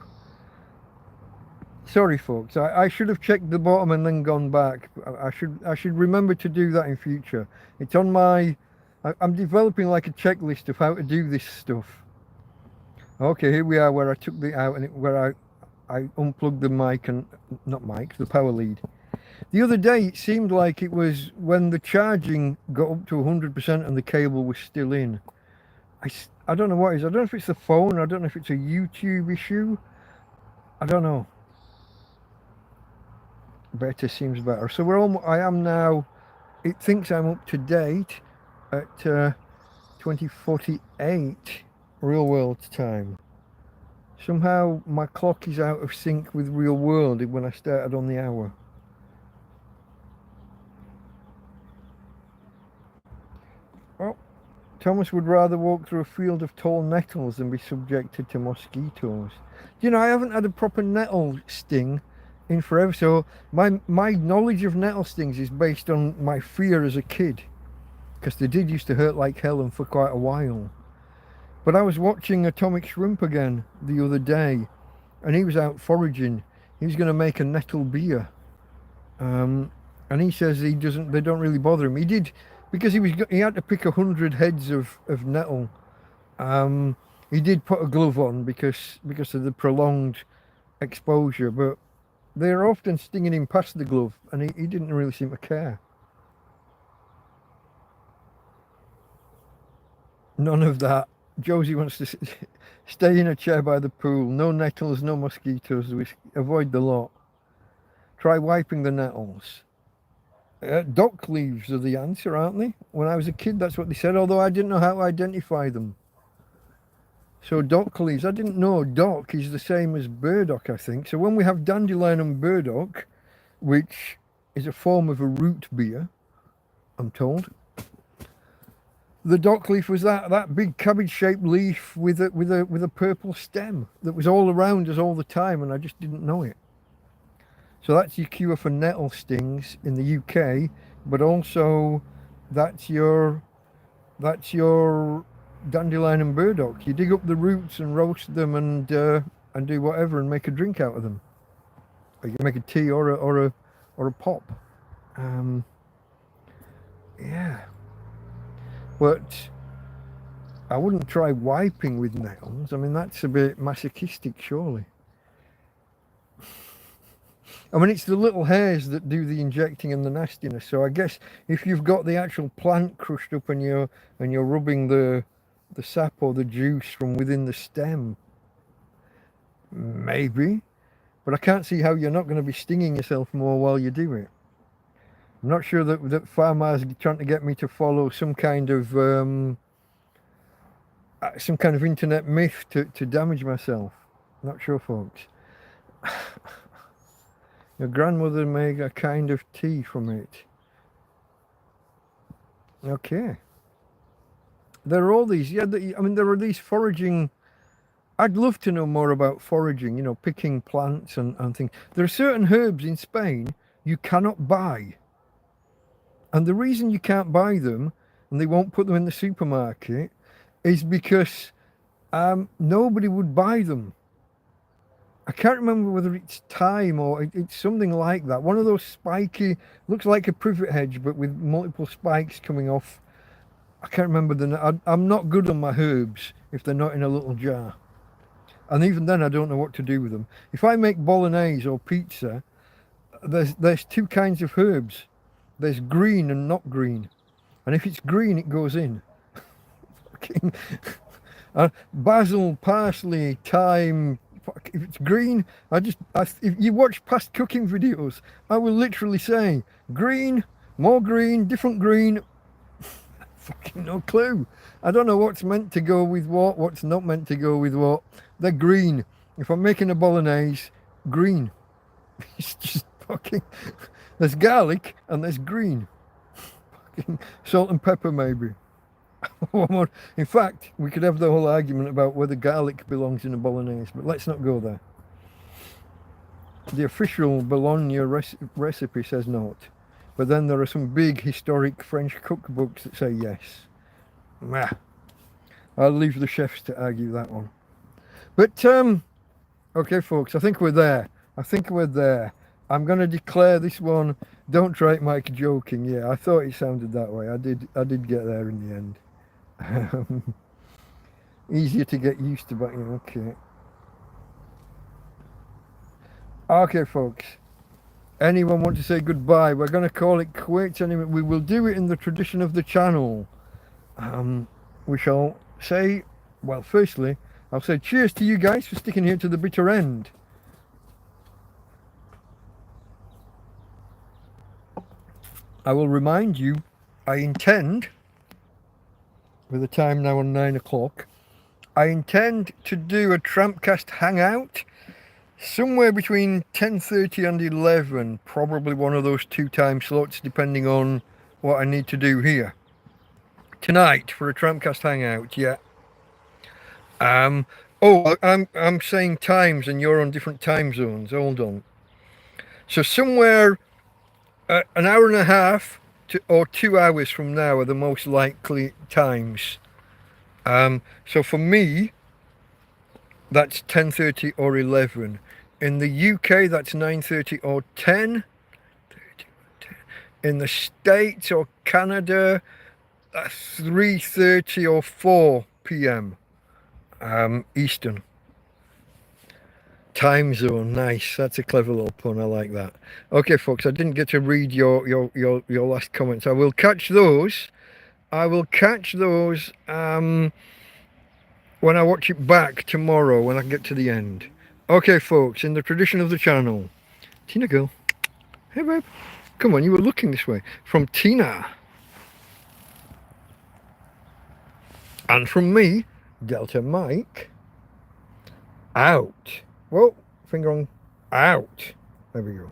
Sorry, folks. I should have checked the bottom and then gone back. I should remember to do that in future. It's on my... I'm developing like a checklist of how to do this stuff. Okay, here we are where I took the out and where I unplugged the mic and... Not mic, the power lead. The other day, it seemed like it was when the charging got up to 100% and the cable was still in. I don't know what it is. I don't know if it's the phone. I don't know if it's a YouTube issue. I don't know. Better seems better. So I am now, it thinks I'm up to date at 2048 real world time. Somehow my clock is out of sync with real world when I started on the hour. Oh, Thomas would rather walk through a field of tall nettles than be subjected to mosquitoes. You know, I haven't had a proper nettle sting in forever, so my knowledge of nettle stings is based on my fear as a kid, because they did used to hurt like hell and for quite a while. But I was watching Atomic Shrimp again the other day, and he was out foraging. He was going to make a nettle beer, and he says they don't really bother him. He did, because he had to pick 100 heads of nettle. He did put a glove on because of the prolonged exposure, but they're often stinging him past the glove, and he didn't really seem to care. None of that. Josie wants to stay in a chair by the pool. No nettles, no mosquitoes. We avoid the lot. Try wiping the nettles. Dock leaves are the answer, aren't they? When I was a kid, that's what they said, although I didn't know how to identify them. So dock leaves, I didn't know dock is the same as burdock, I think. So when we have dandelion and burdock, which is a form of a root beer, I'm told, the dock leaf was that big cabbage-shaped leaf with a purple stem that was all around us all the time, and I just didn't know it. So that's your cure for nettle stings in the UK, but also that's your dandelion and burdock. You dig up the roots and roast them and do whatever and make a drink out of them. Or you can make a tea or a pop. Yeah. But I wouldn't try wiping with nettles. I mean, that's a bit masochistic, surely. I mean, it's the little hairs that do the injecting and the nastiness. So I guess if you've got the actual plant crushed up and you're rubbing the sap or the juice from within the stem, maybe. But I can't see how you're not going to be stinging yourself more while you do it. I'm not sure that farmers are trying to get me to follow some kind of internet myth to damage myself. Not sure, folks. Your grandmother made a kind of tea from it. Okay. There are all these, there are these foraging. I'd love to know more about foraging, picking plants and things. There are certain herbs in Spain you cannot buy. And the reason you can't buy them, and they won't put them in the supermarket, is because nobody would buy them. I can't remember whether it's thyme or it's something like that. One of those spiky, looks like a privet hedge, but with multiple spikes coming off. I can't remember I'm not good on my herbs if they're not in a little jar. And even then, I don't know what to do with them. If I make bolognese or pizza, there's two kinds of herbs. There's green and not green. And if it's green, it goes in. Basil, parsley, thyme. If it's green, if you watch past cooking videos, I will literally say green, more green, different green. Fucking no clue. I don't know what's meant to go with what's not meant to go with what. They're green. If I'm making a bolognese, green. It's just fucking. There's garlic and there's green. Fucking salt and pepper, maybe. In fact, we could have the whole argument about whether garlic belongs in a bolognese, but let's not go there. The official Bologna recipe says not, but then there are some big historic French cookbooks that say yes. I'll leave the chefs to argue that one. But okay, folks, I think we're there. I'm going to declare this one. Don't try it, Mike. Joking. Yeah, I thought it sounded that way. I did get there in the end. Easier to get used to, but okay. Okay, folks. Anyone want to say goodbye? We're going to call it quits. Anyway, we will do it in the tradition of the channel. We shall say, well, firstly, I'll say cheers to you guys for sticking here to the bitter end. I will remind you, I intend, with the time now on 9 o'clock, I intend to do a TrampCast hangout somewhere between 10:30 and 11, probably one of those 2 time slots, depending on what I need to do here. Tonight for a TrampCast hangout, yeah. I'm saying times and you're on different time zones. Hold on. So somewhere an hour and a half or 2 hours from now are the most likely times. So for me, that's 10:30 or 11. In the UK, that's 9:30 or 10. In the States or Canada, 3:30 or 4 p.m. Eastern time zone. Nice, that's a clever little pun. I like that. Okay, folks, I didn't get to read your last comments. I will catch those. When I watch it back tomorrow, when I get to the end. Okay, folks, in the tradition of the channel, Tina girl, hey babe, come on, you were looking this way. From Tina, and from me, Delta Mike, out. Whoa, finger on out. There we go.